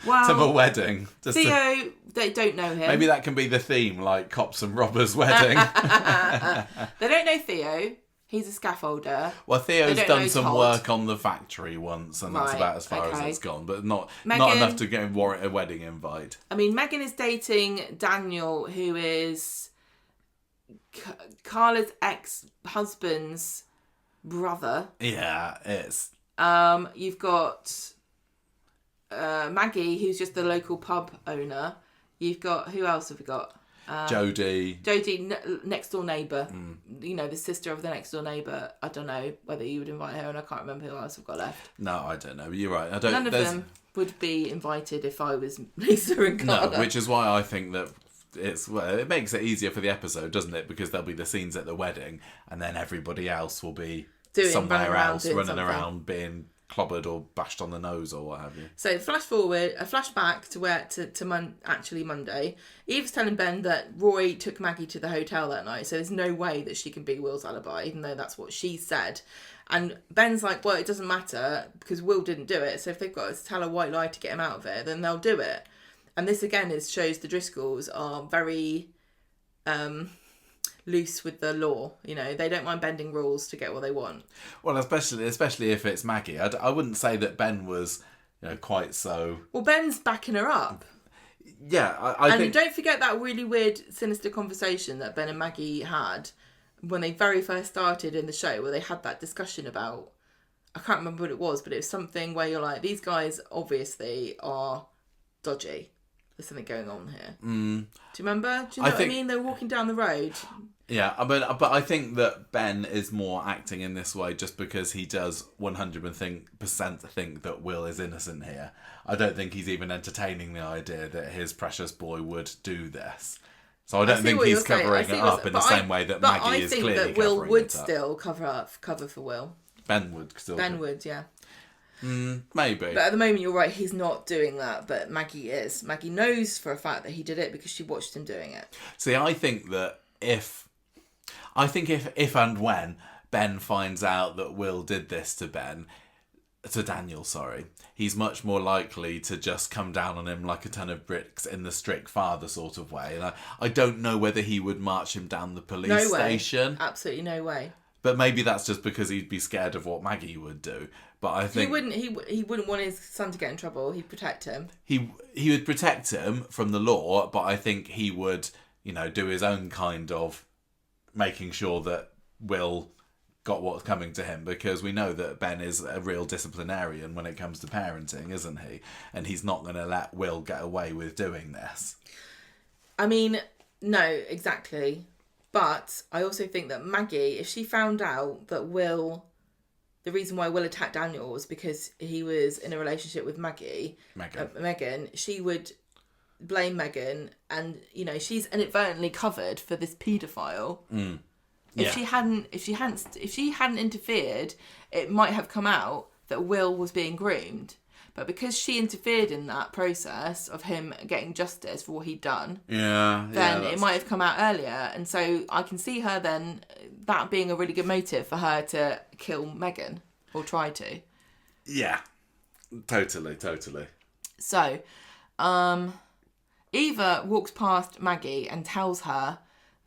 Speaker 1: to my wedding.
Speaker 2: Theo, they don't know him.
Speaker 1: Maybe that can be the theme, like Cops and Robbers' wedding.
Speaker 2: They don't know Theo. He's a scaffolder.
Speaker 1: Well, Theo's done some work on the factory once, and that's about as far as it's gone. But not enough to warrant a wedding invite. I
Speaker 2: mean, Megan is dating Daniel, who is Carla's ex-husband's brother.
Speaker 1: Yeah, it's.
Speaker 2: You've got Maggie, who's just the local pub owner. You've got, who else have we got?
Speaker 1: Jodie,
Speaker 2: next door neighbour. You know, the sister of the next door neighbour. I don't know whether you would invite her, and I can't remember who else I've got left.
Speaker 1: No, I don't know. You're right.
Speaker 2: None of them would be invited if I was Lisa and Carla.
Speaker 1: No, which is why I think that it makes it easier for the episode, doesn't it? Because there'll be the scenes at the wedding, and then everybody else will be somewhere else, running around being clobbered or bashed on the nose or what have you.
Speaker 2: So flashback to Monday. Eve's telling Ben that Roy took Maggie to the hotel that night, so there's no way that she can be Will's alibi, even though that's what she said. And Ben's like, well, it doesn't matter because Will didn't do it, so if they've got to tell a white lie to get him out of it, then they'll do it. And this again shows the Driscolls are very loose with the law. You know, they don't mind bending rules to get what they want.
Speaker 1: Well, especially if it's Maggie. I wouldn't say that Ben was, quite so.
Speaker 2: Well, Ben's backing her up.
Speaker 1: Yeah, I think.
Speaker 2: Don't forget that really weird, sinister conversation that Ben and Maggie had when they very first started in the show, where they had that discussion about, I can't remember what it was, but it was something where you're like, these guys obviously are dodgy. There's something going on here. Do you remember? Do you know what I mean? They were walking down the road.
Speaker 1: Yeah, but I think that Ben is more acting in this way just because he does 100% think that Will is innocent here. I don't think he's even entertaining the idea that his precious boy would do this. So I don't think he's covering it up in the same way that Maggie is clearly covering it up. But I think that Will
Speaker 2: would still cover for Will.
Speaker 1: Ben would still.
Speaker 2: Ben would, yeah.
Speaker 1: Maybe.
Speaker 2: But at the moment, you're right, he's not doing that, but Maggie is. Maggie knows for a fact that he did it because she watched him doing it.
Speaker 1: See, I think that if and when Ben finds out that Will did this to Daniel, he's much more likely to just come down on him like a ton of bricks in the strict father sort of way. And I don't know whether he would march him down the police station.
Speaker 2: Absolutely no way.
Speaker 1: But maybe that's just because he'd be scared of what Maggie would do. But I think
Speaker 2: he wouldn't want his son to get in trouble. He'd protect him.
Speaker 1: He would protect him from the law, but I think he would, do his own kind of making sure that Will got what's coming to him, because we know that Ben is a real disciplinarian when it comes to parenting, isn't he? And he's not going to let Will get away with doing this. I
Speaker 2: mean, no, exactly. But I also think that Maggie, if she found out that the reason why Will attacked Daniel was because he was in a relationship with Megan, she would blame Megan, and she's inadvertently covered for this paedophile. If she hadn't interfered, it might have come out that Will was being groomed. But because she interfered in that process of him getting justice for what he'd done, then it might have come out earlier. And so I can see her then, that being a really good motive for her to kill Megan, or try to.
Speaker 1: Yeah, totally.
Speaker 2: So, Eva walks past Maggie and tells her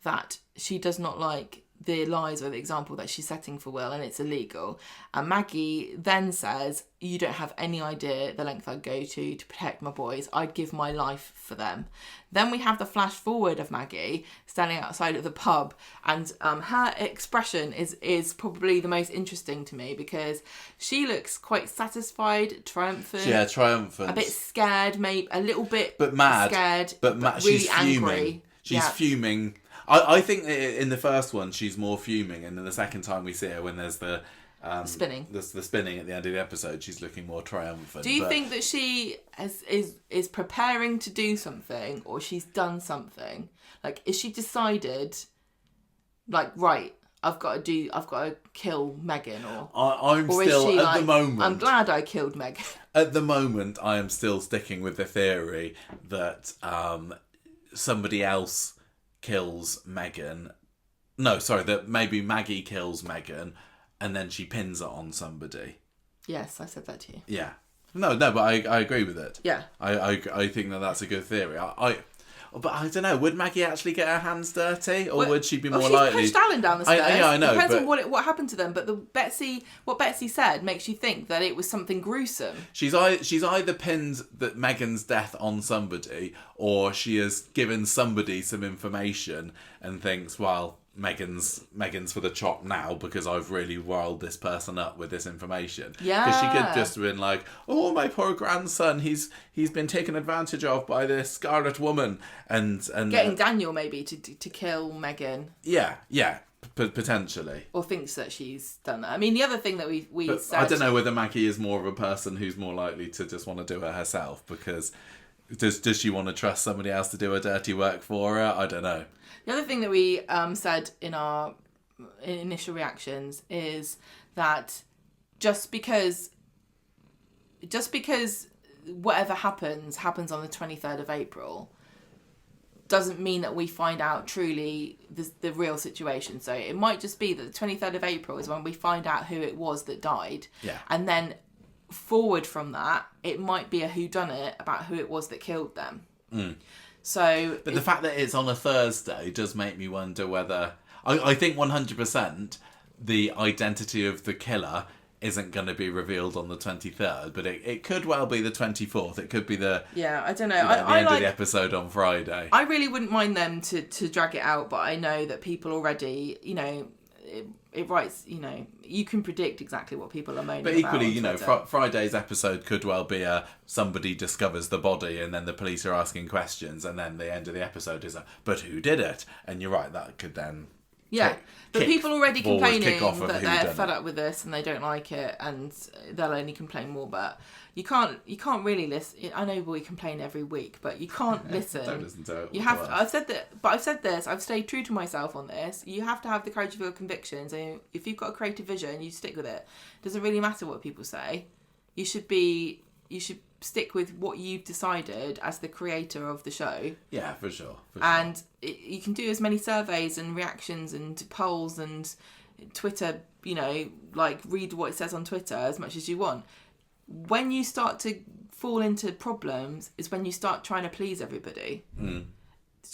Speaker 2: that she does not like the lies or the example that she's setting for Will, and it's illegal. And Maggie then says, you don't have any idea the length I'd go to protect my boys. I'd give my life for them. Then we have the flash forward of Maggie standing outside of the pub, and her expression is probably the most interesting to me, because she looks quite satisfied, triumphant.
Speaker 1: Yeah, triumphant.
Speaker 2: A bit scared, maybe a little bit
Speaker 1: but mad.
Speaker 2: Scared,
Speaker 1: but really
Speaker 2: she's
Speaker 1: angry. She's fuming. I think in the first one she's more fuming, and then the second time we see her, when there's the
Speaker 2: spinning,
Speaker 1: the spinning at the end of the episode, she's looking more triumphant.
Speaker 2: Do you think that she is preparing to do something, or she's done something? Like, is she decided, like, right, I've got to kill Megan, or
Speaker 1: I'm still at the moment.
Speaker 2: I'm glad I killed Megan.
Speaker 1: At the moment, I am still sticking with the theory that somebody else kills Megan. No, sorry, that maybe Maggie kills Megan and then she pins it on somebody.
Speaker 2: Yes, I said that to you.
Speaker 1: Yeah. No, but I agree with it.
Speaker 2: Yeah.
Speaker 1: I think that's a good theory. But I don't know, would Maggie actually get her hands dirty, or would she be more likely?
Speaker 2: She pushed Alan down the stairs.
Speaker 1: I know.
Speaker 2: Depends on what happened to them. But what Betsy said makes you think that it was something gruesome.
Speaker 1: She's either pinned Megan's death on somebody, or she has given somebody some information and thinks, well, Megan's for the chop now, because I've really riled this person up with this information.
Speaker 2: Yeah.
Speaker 1: Because she could just have been like, oh, my poor grandson, he's been taken advantage of by this Scarlet Woman, and
Speaker 2: getting Daniel maybe to kill Megan.
Speaker 1: Yeah, potentially.
Speaker 2: Or thinks that she's done that. I mean, the other thing that we said,
Speaker 1: I don't know whether Maggie is more of a person who's more likely to just want to do it herself, because does she want to trust somebody else to do her dirty work for her? I don't know.
Speaker 2: The other thing that we said in our initial reactions is that just because whatever happens on the 23rd of April doesn't mean that we find out truly the real situation. So it might just be that the 23rd of April is when we find out who it was that died.
Speaker 1: Yeah.
Speaker 2: And then forward from that, it might be a whodunit about who it was that killed them.
Speaker 1: Mm.
Speaker 2: But
Speaker 1: the fact that it's on a Thursday does make me wonder whether... I think 100% the identity of the killer isn't going to be revealed on the 23rd, but it could well be the 24th. It could be the...
Speaker 2: Yeah, I don't know.
Speaker 1: The end of the episode on Friday.
Speaker 2: I really wouldn't mind them to drag it out, but I know that people already, it writes, you can predict exactly what people are moaning about.
Speaker 1: But equally, Friday's episode could well be somebody discovers the body and then the police are asking questions, and then the end of the episode is but who did it? And you're right, that could then...
Speaker 2: Yeah, but people already complaining that they're fed
Speaker 1: it.
Speaker 2: up with this and they don't like it, and they'll only complain more. But you can't really listen. I know we complain every week, but you can't listen.
Speaker 1: Don't listen to it.
Speaker 2: You have. I've said that, but I've said this. I've stayed true to myself on this. You have to have the courage of your convictions, and if you've got a creative vision, you stick with it. It doesn't really matter what people say. You should stick with what you've decided as the creator of the show.
Speaker 1: Yeah, for sure.
Speaker 2: And you can do as many surveys and reactions and polls and Twitter, read what it says on Twitter as much as you want. When you start to fall into problems is when you start trying to please everybody.
Speaker 1: Mm.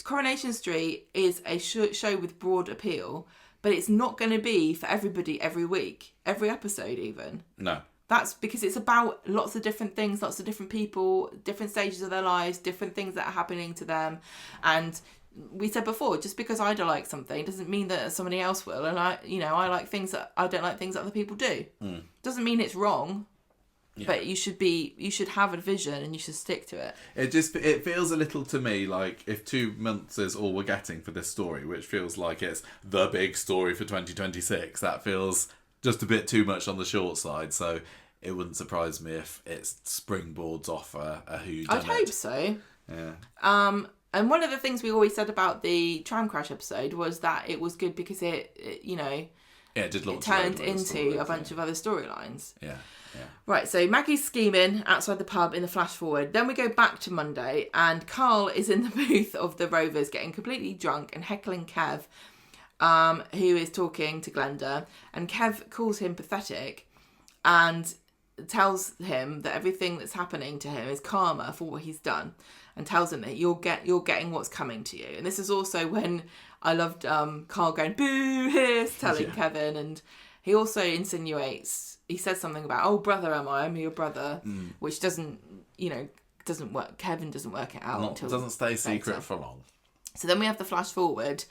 Speaker 2: Coronation Street is a show with broad appeal, but it's not going to be for everybody every week, every episode even.
Speaker 1: No.
Speaker 2: That's because it's about lots of different things, lots of different people, different stages of their lives, different things that are happening to them. And we said before, just because I don't like something doesn't mean that somebody else will. And I like things that I don't like things that other people do.
Speaker 1: Mm.
Speaker 2: Doesn't mean it's wrong.
Speaker 1: Yeah.
Speaker 2: But you should have a vision and you should stick to it.
Speaker 1: It feels a little to me like if 2 months is all we're getting for this story, which feels like it's the big story for 2026, that feels just a bit too much on the short side. So it wouldn't surprise me if it springboards off a whodunit.
Speaker 2: I'd hope so.
Speaker 1: Yeah.
Speaker 2: And one of the things we always said about the tram crash episode was that it was good because it turned into a bunch of other storylines.
Speaker 1: Yeah.
Speaker 2: Right, so Maggie's scheming outside the pub in the flash forward. Then we go back to Monday, and Carl is in the booth of the Rovers getting completely drunk and heckling Kev, who is talking to Glenda, and Kev calls him pathetic, and tells him that everything that's happening to him is karma for what he's done, and tells him that you're getting what's coming to you. And this is also when I loved Carl going boo hiss, telling Kevin, and he also insinuates, he says something about, oh brother am I, I'm your brother, which doesn't work. Kevin doesn't work it out until
Speaker 1: doesn't stay secret for long.
Speaker 2: So then we have the flash forward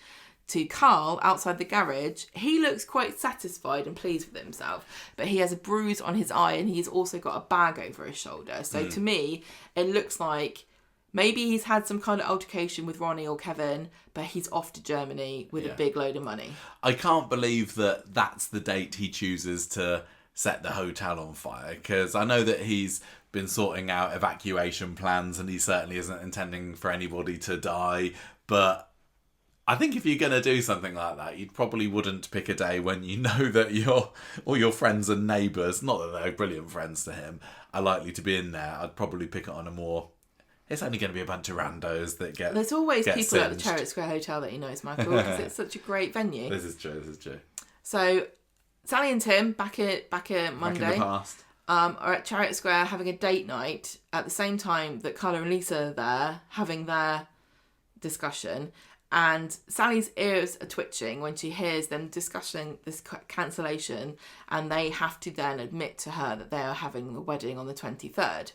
Speaker 2: to Carl outside the garage. He looks quite satisfied and pleased with himself, but he has a bruise on his eye and he's also got a bag over his shoulder. So to me, it looks like maybe he's had some kind of altercation with Ronnie or Kevin, but he's off to Germany with a big load of money.
Speaker 1: I can't believe that that's the date he chooses to set the hotel on fire, because I know that he's been sorting out evacuation plans and he certainly isn't intending for anybody to die, but I think if you're going to do something like that, you probably wouldn't pick a day when you know that all your friends and neighbours, not that they're brilliant friends to him, are likely to be in there. I'd probably pick it on a more... It's only going to be a bunch of randos that get...
Speaker 2: There's always people
Speaker 1: singed
Speaker 2: at the Chariot Square Hotel that he knows, Michael, because it's such a great venue.
Speaker 1: This is true.
Speaker 2: So, Sally and Tim, back at Monday...
Speaker 1: Back in the past.
Speaker 2: Are at Chariot Square having a date night at the same time that Carla and Lisa are there having their discussion. And Sally's ears are twitching when she hears them discussing this cancellation, and they have to then admit to her that they are having the wedding on the 23rd.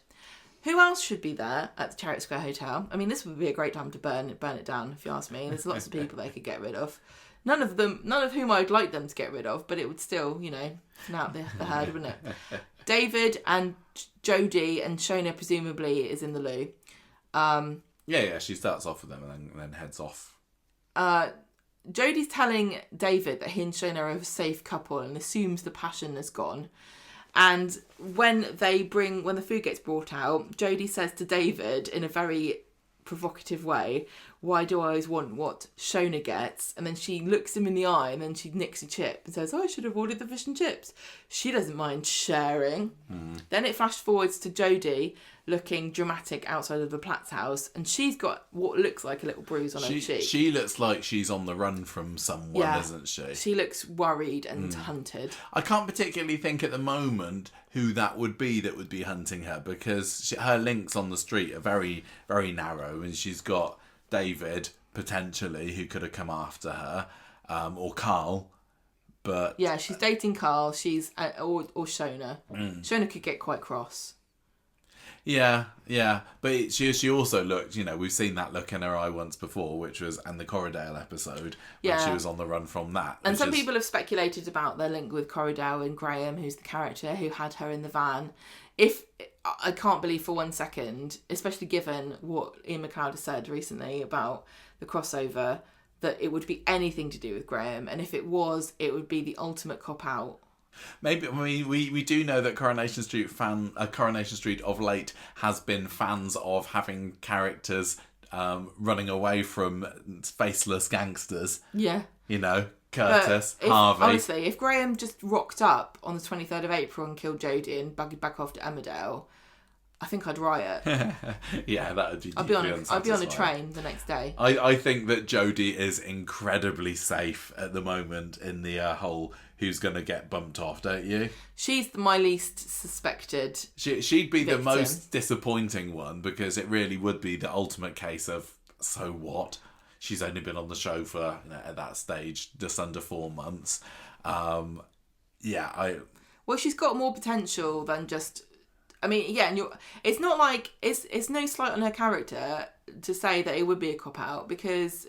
Speaker 2: Who else should be there at the Chariot Square Hotel? I mean, this would be a great time to burn it down, if you ask me. There's lots of people they could get rid of. None of whom I'd like them to get rid of, but it would still, out the herd, wouldn't it? David and Jodie and Shona presumably is in the loo.
Speaker 1: Yeah, she starts off with them and then heads off.
Speaker 2: Jodie's telling David that he and Shona are a safe couple and assumes the passion is gone. And when the food gets brought out, Jodie says to David in a very provocative way, why do I always want what Shona gets? And then she looks him in the eye and then she nicks a chip and says, I should have ordered the fish and chips. She doesn't mind sharing. Then it flash forwards to Jodie looking dramatic outside of the Platt's house, and she's got what looks like a little bruise on her cheek.
Speaker 1: She looks like she's on the run from someone, isn't she?
Speaker 2: She looks worried and hunted.
Speaker 1: I can't particularly think at the moment who that would be hunting her, because her links on the street are very, very narrow, and she's got David, potentially, who could have come after her, or Carl. But
Speaker 2: yeah, she's dating Carl. She's or Shona. Shona could get quite cross.
Speaker 1: Yeah, but she also looked, we've seen that look in her eye once before, which was in the Corriedale episode, when she was on the run from that.
Speaker 2: And some people have speculated about their link with Corriedale and Graham, who's the character who had her in the van. I can't believe for 1 second, especially given what Ian McLeod has said recently about the crossover, that it would be anything to do with Graham, and if it was, it would be the ultimate cop-out.
Speaker 1: Maybe we do know that Coronation Street of late has been fans of having characters running away from faceless gangsters.
Speaker 2: Yeah.
Speaker 1: Curtis, Harvey.
Speaker 2: Honestly, if Graham just rocked up on the 23rd of April and killed Jodie and buggied back off to Emmerdale, I think I'd riot.
Speaker 1: Yeah, that would be
Speaker 2: I'd be on a train the next day.
Speaker 1: I think that Jodie is incredibly safe at the moment in the whole who's going to get bumped off, don't you?
Speaker 2: She's my least suspected
Speaker 1: She'd be
Speaker 2: victim.
Speaker 1: The most disappointing one, because it really would be the ultimate case of, so what? She's only been on the show for, at that stage, just under 4 months. Well,
Speaker 2: she's got more potential than just... I mean, yeah, and it's not like... It's no slight on her character to say that it would be a cop-out, because...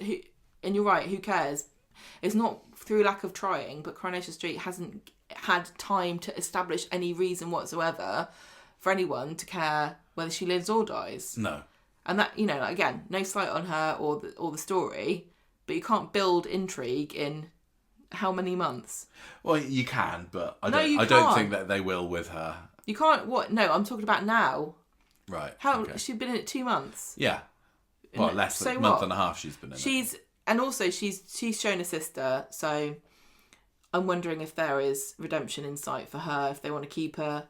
Speaker 2: And you're right, who cares? It's not through lack of trying, but Coronation Street hasn't had time to establish any reason whatsoever for anyone to care whether she lives or dies.
Speaker 1: No.
Speaker 2: And that, again, no slight on her or the story, but you can't build intrigue in how many months?
Speaker 1: Well, you can, but I don't think that they will with her.
Speaker 2: You can't, what? No, I'm talking about now.
Speaker 1: Right.
Speaker 2: Okay. She's been in it 2 months.
Speaker 1: Yeah. Well, less than a month and a half she's been in it. And also, she's shown a sister, so I'm wondering if there is redemption in sight for her, if they want to keep her.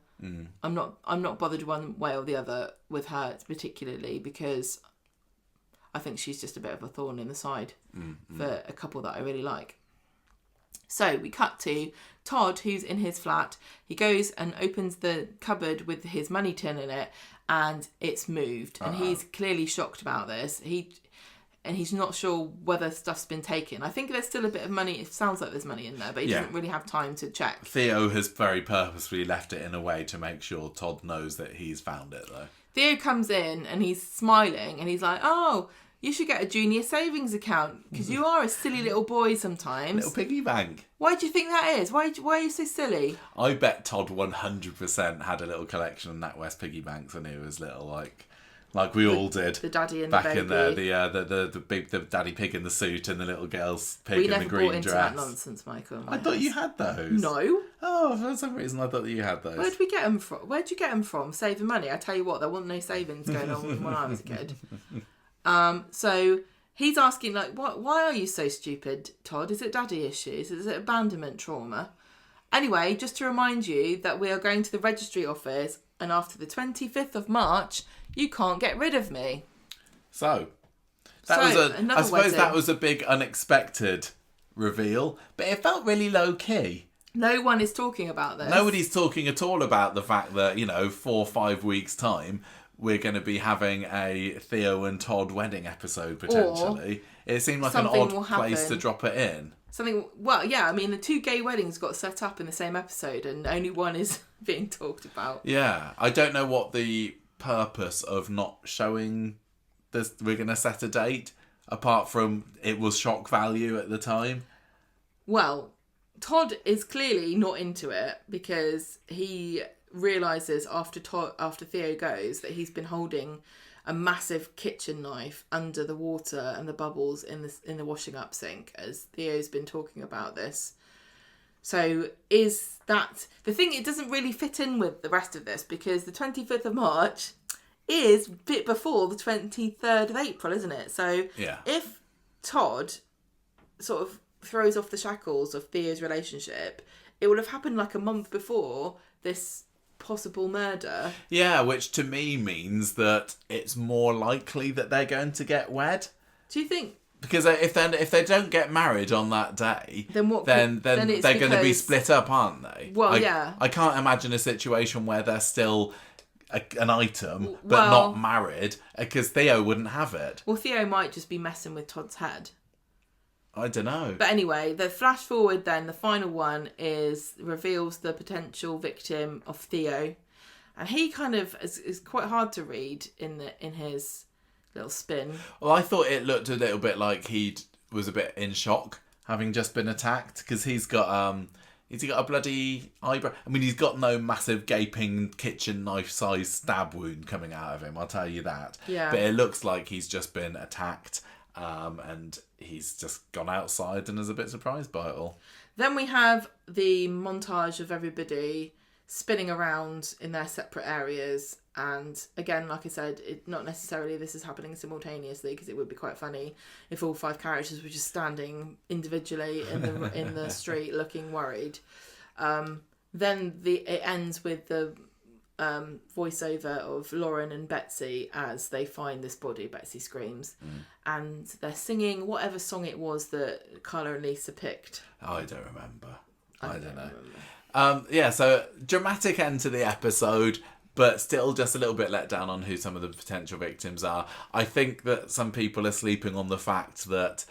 Speaker 1: I'm not bothered one way or the other with her particularly, because I think she's just a bit of a thorn in the side for a couple that I really like.
Speaker 2: So we cut to Todd, who's in his flat. He goes and opens the cupboard with his money tin in it, and it's moved. And he's clearly shocked about this. He's not sure whether stuff's been taken. I think there's still a bit of money. It sounds like there's money in there, but he doesn't really have time to check.
Speaker 1: Theo has very purposefully left it in a way to make sure Todd knows that he's found it, though.
Speaker 2: Theo comes in and he's smiling and he's like, "Oh, you should get a junior savings account because you are a silly little boy sometimes."
Speaker 1: Little piggy bank.
Speaker 2: Why do you think that is? Why are you so silly?
Speaker 1: I bet Todd 100% had a little collection of NatWest piggy banks when he was little, like we all did.
Speaker 2: The daddy and
Speaker 1: back
Speaker 2: the baby.
Speaker 1: in there, the daddy pig in the suit and the little girl's pig in the green dress.
Speaker 2: We never bought into that nonsense, Michael.
Speaker 1: I thought you had those.
Speaker 2: No.
Speaker 1: Oh, for some reason I thought that you had those.
Speaker 2: Where'd we get them from? Where'd you get them from? Saving money. I tell you what, there wasn't no savings going on when I was a kid. So he's asking, like, why are you so stupid, Todd? Is it daddy issues? Is it abandonment trauma? Anyway, just to remind you that we are going to the registry office, and after the 25th of March, you can't get rid of me.
Speaker 1: I suppose that was a big unexpected reveal, but it felt really low key.
Speaker 2: No one is talking about this.
Speaker 1: Nobody's talking at all about the fact that, 4 or 5 weeks' time, we're going to be having a Theo and Todd wedding episode, potentially. It seemed like an odd place to drop it in.
Speaker 2: The 2 gay weddings got set up in the same episode and only one is being talked about.
Speaker 1: Yeah, I don't know what the purpose of not showing this, we're going to set a date, apart from it was shock value at the time.
Speaker 2: Well, Todd is clearly not into it because he realises after Theo goes that he's been holding a massive kitchen knife under the water and the bubbles in the washing up sink, as Theo's been talking about this. So is that the thing? It doesn't really fit in with the rest of this because the 25th of March is a bit before the 23rd of April, isn't it? So if Todd sort of throws off the shackles of Theo's relationship, it would have happened like a month before this possible murder.
Speaker 1: Yeah, which to me means that it's more likely that they're going to get wed.
Speaker 2: Do you think?
Speaker 1: Because if they don't get married on that day, then they're going to be split up, aren't they?
Speaker 2: Well, yeah.
Speaker 1: I can't imagine a situation where they're still an item but not married, because Theo wouldn't have it.
Speaker 2: Well, Theo might just be messing with Todd's head.
Speaker 1: I don't know.
Speaker 2: But anyway, the flash forward then, the final one reveals the potential victim of Theo. And he kind of is quite hard to read in his little spin.
Speaker 1: Well, I thought it looked a little bit like he was a bit in shock, having just been attacked, because he's got a bloody eyebrow. I mean, he's got no massive gaping kitchen knife-sized stab wound coming out of him, I'll tell you that.
Speaker 2: Yeah.
Speaker 1: But it looks like he's just been attacked. And he's just gone outside and is a bit surprised by it all.
Speaker 2: Then we have the montage of everybody spinning around in their separate areas. And again, like I said, not necessarily this is happening simultaneously, because it would be quite funny if all 5 characters were just standing individually in the street looking worried. Then it ends with the voiceover of Lauren and Betsy as they find this body. Betsy screams, and they're singing whatever song it was that Carla and Lisa picked.
Speaker 1: I don't remember. I don't know. So dramatic end to the episode, but still just a little bit let down on who some of the potential victims are. I think that some people are sleeping on the fact that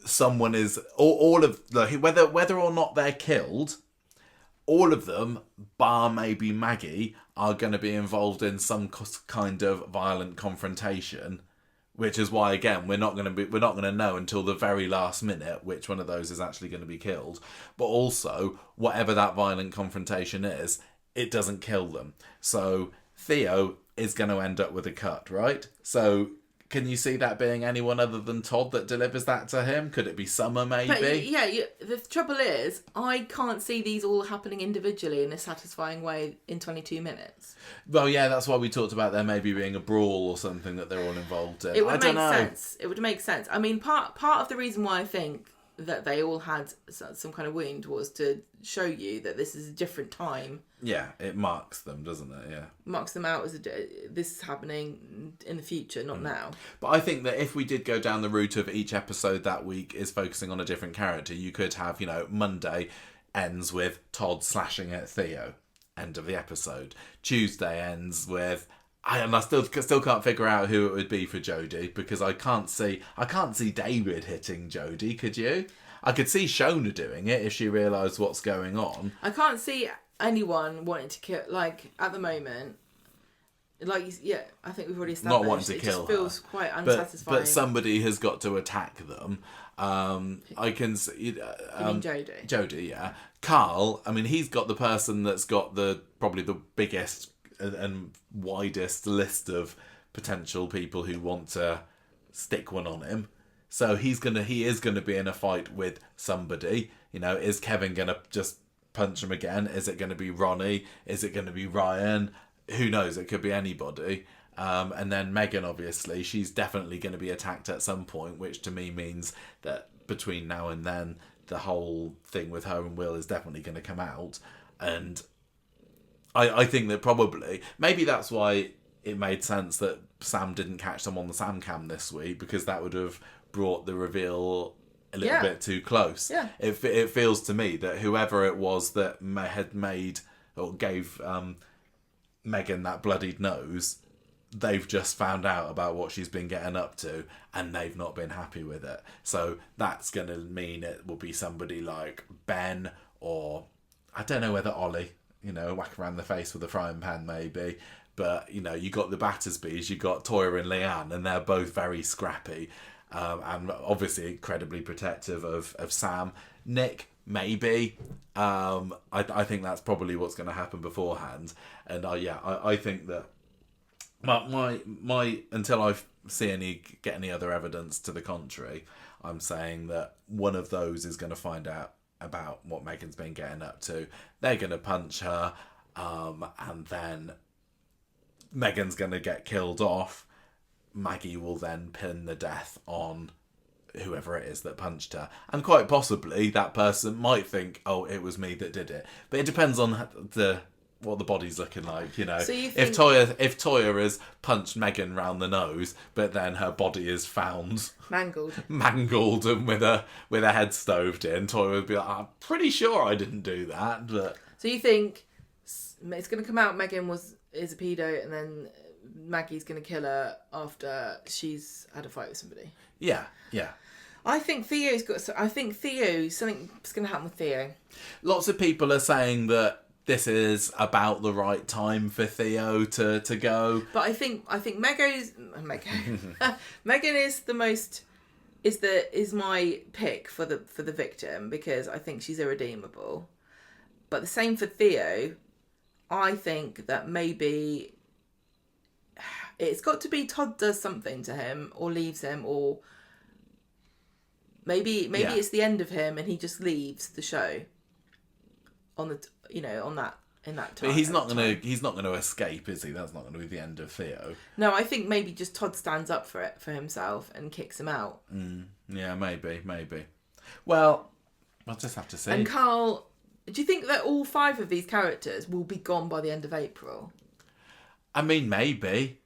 Speaker 1: someone is whether or not they're killed, all of them, bar maybe Maggie, are going to be involved in some kind of violent confrontation, which is why, again, we're not going to know until the very last minute which one of those is actually going to be killed. But also, whatever that violent confrontation is, it doesn't kill them. So Theo is going to end up with a cut, right? So can you see that being anyone other than Todd that delivers that to him? Could it be Summer, maybe?
Speaker 2: But the trouble is, I can't see these all happening individually in a satisfying way in 22 minutes.
Speaker 1: Well, yeah, that's why we talked about there maybe being a brawl or something that they're all involved in.
Speaker 2: It would make sense. It would make sense. I mean, part of the reason why I think that they all had some kind of wound was to show you that this is a different time.
Speaker 1: Yeah, it marks them, doesn't it? Yeah.
Speaker 2: Marks them out as this is happening in the future, not now.
Speaker 1: But I think that if we did go down the route of each episode that week is focusing on a different character, you could have, Monday ends with Todd slashing at Theo. End of the episode. Tuesday ends with... I still can't figure out who it would be for Jodie, because I can't see David hitting Jodie, could you? I could see Shona doing it if she realised what's going on.
Speaker 2: I can't see anyone wanting to kill, at the moment, I think we've already established
Speaker 1: not wanting to kill her.
Speaker 2: It just feels quite unsatisfying.
Speaker 1: But somebody has got to attack them. I can see...
Speaker 2: you mean Jodie?
Speaker 1: Jodie, yeah. Carl, he's got the person that's got probably the biggest and widest list of potential people who want to stick one on him. So he is gonna be in a fight with somebody. Is Kevin gonna just punch him again? Is it gonna be Ronnie? Is it gonna be Ryan? Who knows? It could be anybody. And then Megan, obviously, she's definitely going to be attacked at some point, which to me means that between now and then, the whole thing with her and Will is definitely going to come out. And I think that probably, maybe that's why it made sense that Sam didn't catch them on the Sam cam this week, because that would have brought the reveal a little bit too close.
Speaker 2: Yeah.
Speaker 1: It feels to me that whoever it was that had made or gave Megan that bloodied nose, they've just found out about what she's been getting up to and they've not been happy with it. So that's going to mean it will be somebody like Ben, or I don't know whether Ollie, whack around the face with a frying pan maybe. But, you got the Battersbys, you got Toya and Leanne, and they're both very scrappy. And obviously incredibly protective of Sam. Nick, maybe. I think that's probably what's going to happen beforehand. And I think that my until I get any other evidence to the contrary, I'm saying that one of those is going to find out about what Megan's been getting up to. They're going to punch her, and then Megan's going to get killed off. Maggie will then pin the death on whoever it is that punched her. And quite possibly that person might think, oh, it was me that did it. But it depends on what the body's looking like,
Speaker 2: So you think...
Speaker 1: If Toya has punched Megan round the nose, but then her body is found mangled and with a head stoved in, Toya would be like, I'm pretty sure I didn't do that. But
Speaker 2: so you think it's going to come out Megan is a pedo, and then Maggie's going to kill her after she's had a fight with somebody?
Speaker 1: Yeah.
Speaker 2: I think something's going to happen with Theo. Lots
Speaker 1: of people are saying that this is about the right time for Theo to go.
Speaker 2: But I think Megan is my pick for the victim, because I think she's irredeemable. But the same for Theo. I think that maybe it's got to be Todd does something to him or leaves him, or maybe it's the end of him and he just leaves the show in that time.
Speaker 1: But he's not gonna escape, is he? That's not gonna be the end of Theo.
Speaker 2: No, I think maybe just Todd stands up for himself and kicks him out.
Speaker 1: Yeah, maybe. Well, I'll just have to see.
Speaker 2: And Carl, do you think that all 5 of these characters will be gone by the end of April?
Speaker 1: Maybe.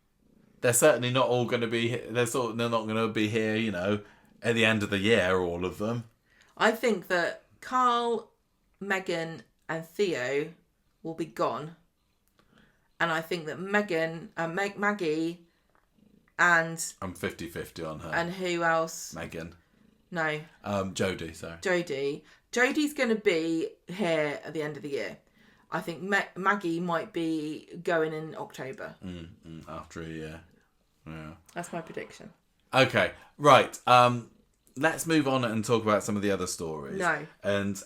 Speaker 1: They're certainly not all going to be. They're not going to be here, at the end of the year. All of them.
Speaker 2: I think that Carl, Megan, and Theo will be gone, and I think that Megan, Maggie, and
Speaker 1: I'm 50-50 on her.
Speaker 2: And who else?
Speaker 1: Megan.
Speaker 2: No.
Speaker 1: Jodie. Sorry.
Speaker 2: Jodie's going to be here at the end of the year. I think Maggie might be going in October.
Speaker 1: After a year. Yeah.
Speaker 2: That's my prediction.
Speaker 1: Okay, right. Let's move on and talk about some of the other stories.
Speaker 2: No.
Speaker 1: And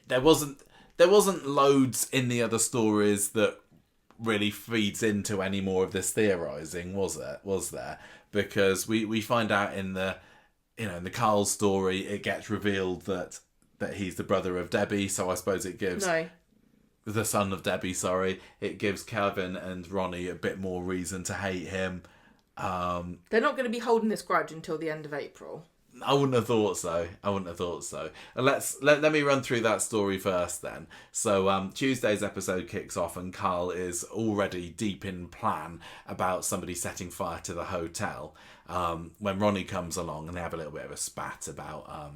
Speaker 1: there wasn't loads in the other stories that really feeds into any more of this theorising, was there? Because we find out in the Carl story, it gets revealed that he's the brother of Debbie, so I suppose it gives...
Speaker 2: No.
Speaker 1: The son of Debbie, sorry. It gives Kabin and Ronnie a bit more reason to hate him.
Speaker 2: They're not going to be holding this grudge until the end of April.
Speaker 1: I wouldn't have thought so. And let me run through that story first then. So Tuesday's episode kicks off and Carl is already deep in plan about somebody setting fire to the hotel. When Ronnie comes along and they have a little bit of a spat about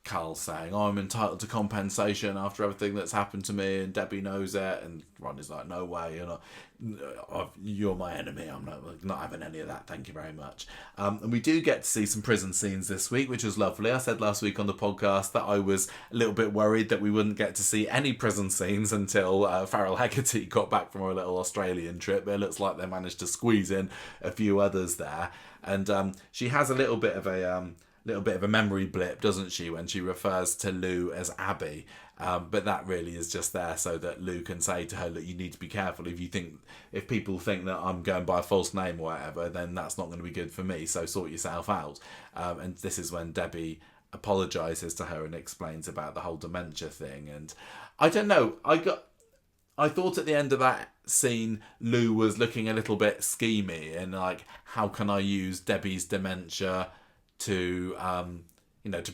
Speaker 1: Carl saying, I'm entitled to compensation after everything that's happened to me, and Debbie knows it, and Ronnie's like, no way, you're my enemy, I'm not having any of that, thank you very much. And we do get to see some prison scenes this week, which was lovely. I said last week on the podcast that I was a little bit worried that we wouldn't get to see any prison scenes until Farrell Hegarty got back from her little Australian trip, but it looks like they managed to squeeze in a few others there. And she has a little bit of a memory blip, doesn't she, when she refers to Lou as Abby. But that really is just there so that Lou can say to her, look, you need to be careful. If people think that I'm going by a false name or whatever, then that's not going to be good for me. So sort yourself out. And this is when Debbie apologises to her and explains about the whole dementia thing. And I don't know, I thought at the end of that scene, Lou was looking a little bit schemy and like, how can I use Debbie's dementia to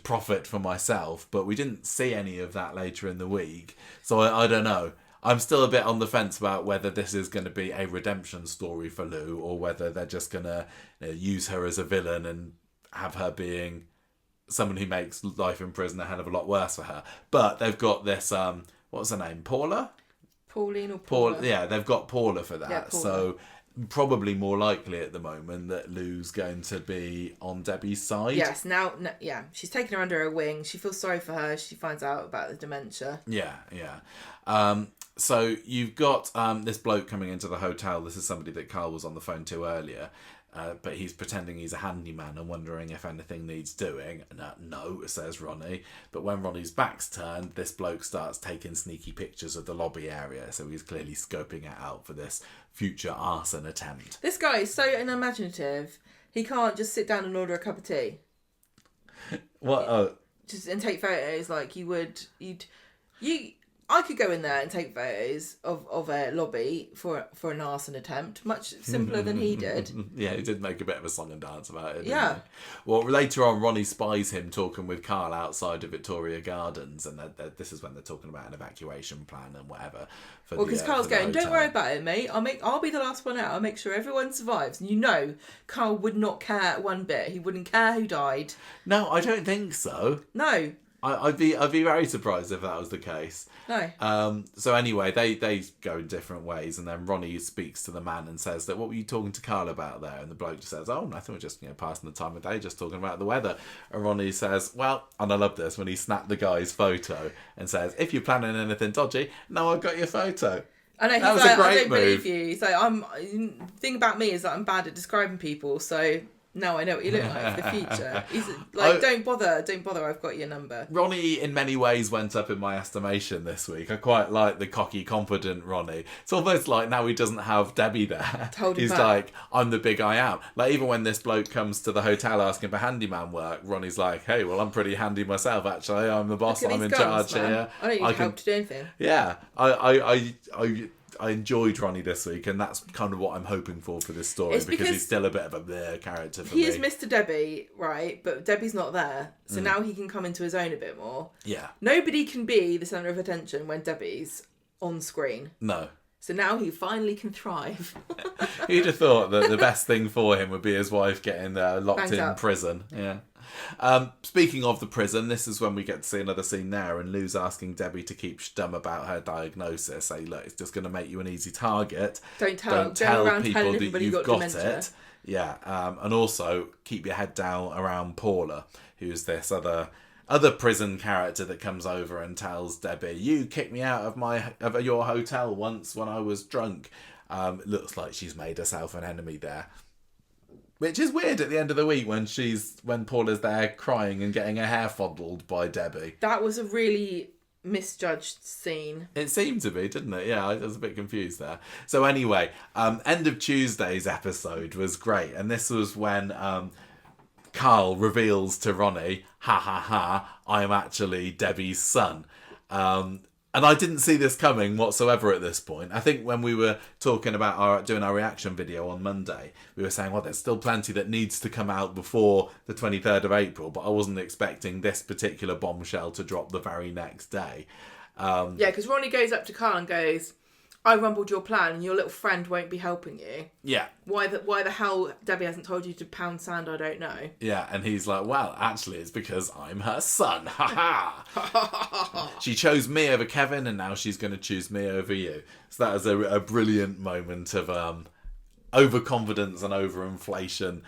Speaker 1: profit for myself? But we didn't see any of that later in the week. So I don't know. I'm still a bit on the fence about whether this is going to be a redemption story for Lou or whether they're just going to use her as a villain and have her being someone who makes life in prison a hell of a lot worse for her. But they've got this, what's her name? Paula?
Speaker 2: Pauline or Paula?
Speaker 1: Yeah, they've got Paula for that.
Speaker 2: Yeah, Paula.
Speaker 1: So probably more likely at the moment that Lou's going to be on Debbie's side.
Speaker 2: Yes, yeah. She's taken her under her wing. She feels sorry for her. She finds out about the dementia.
Speaker 1: Yeah. So you've got this bloke coming into the hotel. This is somebody that Carl was on the phone to earlier. But he's pretending he's a handyman and wondering if anything needs doing. No, says Ronnie. But when Ronnie's back's turned, this bloke starts taking sneaky pictures of the lobby area. So he's clearly scoping it out for this future arson attempt.
Speaker 2: This guy is so unimaginative. He can't just sit down and order a cup of tea.
Speaker 1: What?
Speaker 2: And take photos like you would. I could go in there and take photos of a lobby for an arson attempt. Much simpler than he did.
Speaker 1: Yeah, he did make a bit of a song and dance about it.
Speaker 2: Yeah.
Speaker 1: He? Well, later on, Ronnie spies him talking with Carl outside of Victoria Gardens, and this is when they're talking about an evacuation plan and whatever.
Speaker 2: Because Carl's going, don't worry about it, mate. I'll be the last one out. I'll make sure everyone survives. And Carl would not care one bit. He wouldn't care who died.
Speaker 1: No, I don't think so.
Speaker 2: No.
Speaker 1: I'd be very surprised if that was the case.
Speaker 2: No.
Speaker 1: So anyway, they go in different ways, and then Ronnie speaks to the man and says that, what were you talking to Carl about there? And the bloke just says, oh, nothing, we're just passing the time of day, just talking about the weather. And Ronnie says, well, and I love this when he snapped the guy's photo and says, if you're planning anything dodgy, no, I've got your photo.
Speaker 2: I know,
Speaker 1: that was a great
Speaker 2: I don't
Speaker 1: move.
Speaker 2: believe you. He's like, the thing about me is that I'm bad at describing people, so no, I know what you look like for the future. He's like, don't bother, I've got your number.
Speaker 1: Ronnie, in many ways, went up in my estimation this week. I quite like the cocky, confident Ronnie. It's almost like now he doesn't have Debbie there. He's like, I'm the big I am. Like, even when this bloke comes to the hotel asking for handyman work, Ronnie's like, hey, well, I'm pretty handy myself, actually. I'm the boss, I'm in charge here.
Speaker 2: I don't need help to do anything.
Speaker 1: Yeah, I enjoyed Ronnie this week, and that's kind of what I'm hoping for this story, because he's still a bit of a bleh character for me.
Speaker 2: He is Mr. Debbie, right? But Debbie's not there, so now he can come into his own a bit more.
Speaker 1: Yeah.
Speaker 2: Nobody can be the centre of attention when Debbie's on screen.
Speaker 1: No.
Speaker 2: So now he finally can thrive.
Speaker 1: You'd have thought that the best thing for him would be his wife getting locked
Speaker 2: Banked
Speaker 1: in
Speaker 2: up.
Speaker 1: prison. Yeah. Speaking of the prison, this is when we get to see another scene there, and Lou's asking Debbie to keep stum about her diagnosis. Say, look, it's just going to make you an easy target.
Speaker 2: Don't tell people that you've got dementia.
Speaker 1: it. Yeah, and also keep your head down around Paula, who's this other prison character that comes over and tells Debbie, you kicked me out of your hotel once when I was drunk. Looks like she's made herself an enemy there. Which is weird at the end of the week when Paula's there crying and getting her hair fondled by Debbie.
Speaker 2: That was a really misjudged scene.
Speaker 1: It seemed to be, didn't it? Yeah, I was a bit confused there. So anyway, end of Tuesday's episode was great. And this was when Carl reveals to Ronnie, ha ha ha, I'm actually Debbie's son. And I didn't see this coming whatsoever at this point. I think when we were talking about doing our reaction video on Monday, we were saying, well, there's still plenty that needs to come out before the 23rd of April, but I wasn't expecting this particular bombshell to drop the very next day.
Speaker 2: Yeah, because Ronnie goes up to Carl and goes, I rumbled your plan and your little friend won't be helping you. Yeah. Why the hell Debbie hasn't told you to pound sand, I don't know.
Speaker 1: Yeah, and he's like, well, actually it's because I'm her son. Ha ha! She chose me over Kevin and now she's going to choose me over you. So that is a brilliant moment of overconfidence and overinflation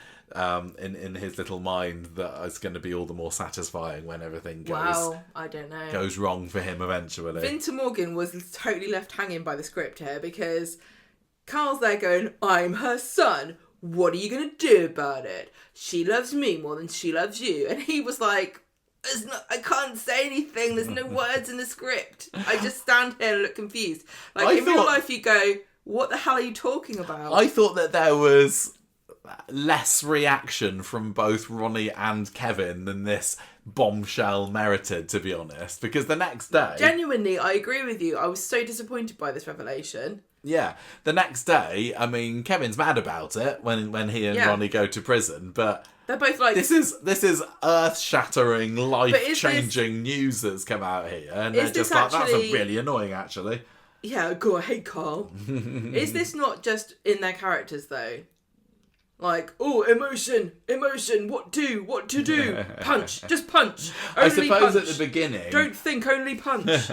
Speaker 1: in his little mind that is going to be all the more satisfying when everything goes wrong for him eventually.
Speaker 2: Vinter Morgan was totally left hanging by the script here because Carl's there going, I'm her son. What are you going to do about it? She loves me more than she loves you. And he was like, I can't say anything. There's no words in the script. I just stand here and look confused. Like, in real life you go, what the hell are you talking about?
Speaker 1: I thought that there was less reaction from both Ronnie and Kevin than this bombshell merited, to be honest, because the next day...
Speaker 2: Genuinely, I agree with you. I was so disappointed by this revelation.
Speaker 1: Yeah. The next day, I mean, Kevin's mad about it when he and Ronnie go to prison, but...
Speaker 2: They're both like...
Speaker 1: This is earth-shattering, life-changing news that's come out here, and they're just like, that's really annoying, actually.
Speaker 2: Yeah, go ahead, Carl. Is this not just in their characters, though? Like, oh, emotion, what to do? Punch, just punch.
Speaker 1: I suppose punch. At the beginning...
Speaker 2: Don't think, only punch.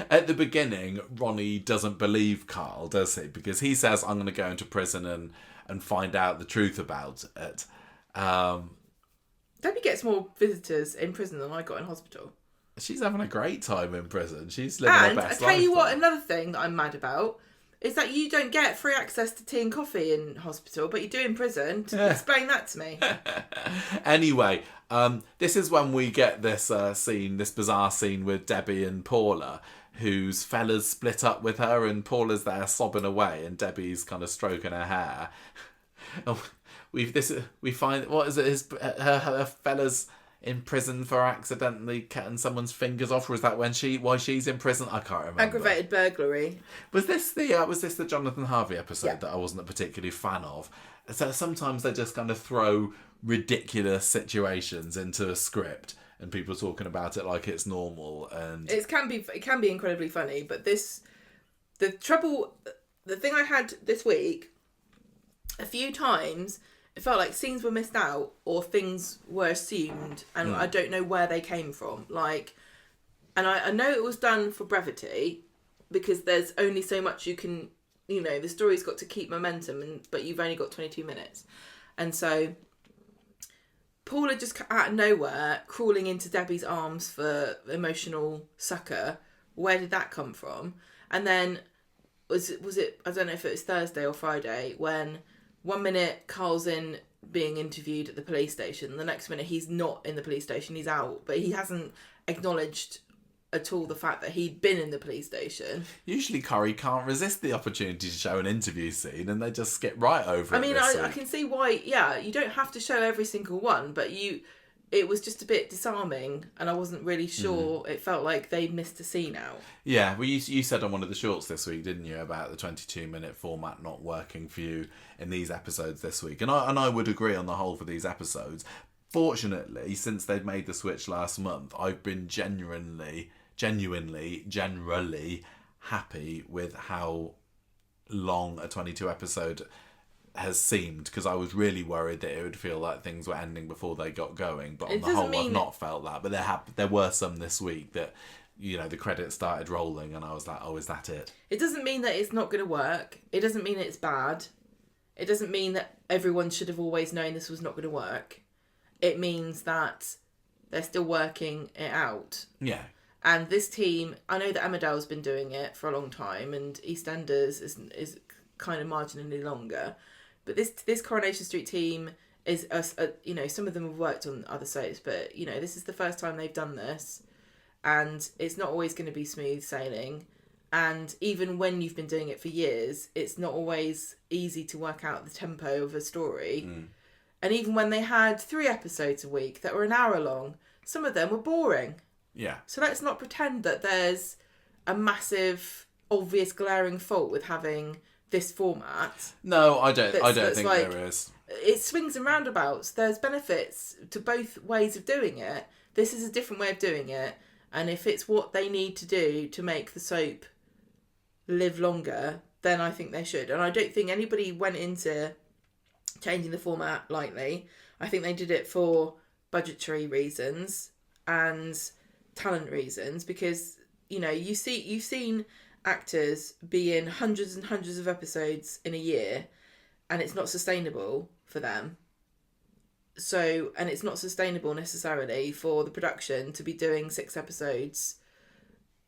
Speaker 1: At the beginning, Ronnie doesn't believe Carl, does he? Because he says, I'm going to go into prison and find out the truth about it.
Speaker 2: Debbie gets more visitors in prison than I got in hospital.
Speaker 1: She's having a great time in prison. She's living her best life.
Speaker 2: And I tell you what, another thing that I'm mad about is that you don't get free access to tea and coffee in hospital, but you do in prison. Explain that to me.
Speaker 1: Anyway, this is when we get this this bizarre scene with Debbie and Paula, whose fella's split up with her, and Paula's there sobbing away, and Debbie's kind of stroking her hair. We find, what is it? Her fella's in prison for accidentally cutting someone's fingers off, or is that why she's in prison? I can't remember.
Speaker 2: Aggravated burglary.
Speaker 1: Was this the Jonathan Harvey episode that I wasn't a particularly fan of? So sometimes they just kind of throw ridiculous situations into a script, and people talking about it like it's normal, and
Speaker 2: it can be incredibly funny. But the thing I had this week, a few times, it felt like scenes were missed out or things were assumed, and I don't know where they came from. Like, and I know it was done for brevity because there's only so much you can, the story's got to keep momentum, but you've only got 22 minutes. And so Paula just out of nowhere crawling into Debbie's arms for emotional succour. Where did that come from? And then was it I don't know if it was Thursday or Friday when 1 minute Carl's in being interviewed at the police station, the next minute he's not in the police station, he's out, but he hasn't acknowledged at all the fact that he'd been in the police station.
Speaker 1: Usually Corrie can't resist the opportunity to show an interview scene, and they just skip right over it.
Speaker 2: I mean, I can see why, you don't have to show every single one, but it was just a bit disarming, and I wasn't really sure. It felt like they missed a scene out.
Speaker 1: Yeah, well, you said on one of the shorts this week, didn't you, about the 22-minute format not working for you in these episodes this week, and I would agree on the whole for these episodes. Fortunately, since they'd made the switch last month, I've been generally happy with how long a 22 episode has seemed, because I was really worried that it would feel like things were ending before they got going, but on the whole I've not felt that. But there were some this week that the credits started rolling and I was like, oh, is that it?
Speaker 2: It doesn't mean that it's not going to work. It doesn't mean it's bad. It doesn't mean that everyone should have always known this was not going to work. It means that they're still working it out.
Speaker 1: Yeah.
Speaker 2: And this team, I know that Emmerdale's been doing it for a long time, and EastEnders is kind of marginally longer. But this Coronation Street team is, some of them have worked on other soaps, but, this is the first time they've done this. And it's not always going to be smooth sailing. And even when you've been doing it for years, it's not always easy to work out the tempo of a story. And even when they had 3 episodes a week that were an hour long, some of them were boring.
Speaker 1: Yeah.
Speaker 2: So let's not pretend that there's a massive, obvious, glaring fault with having this format.
Speaker 1: No, I don't think
Speaker 2: like,
Speaker 1: there is.
Speaker 2: It swings and roundabouts. There's benefits to both ways of doing it. This is a different way of doing it. And if it's what they need to do to make the soap live longer, then I think they should. And I don't think anybody went into changing the format lightly. I think they did it for budgetary reasons and talent reasons, because, you know, you've seen actors be in hundreds and hundreds of episodes in a year, and it's not sustainable for them. So, and it's not sustainable necessarily for the production to be doing 6 episodes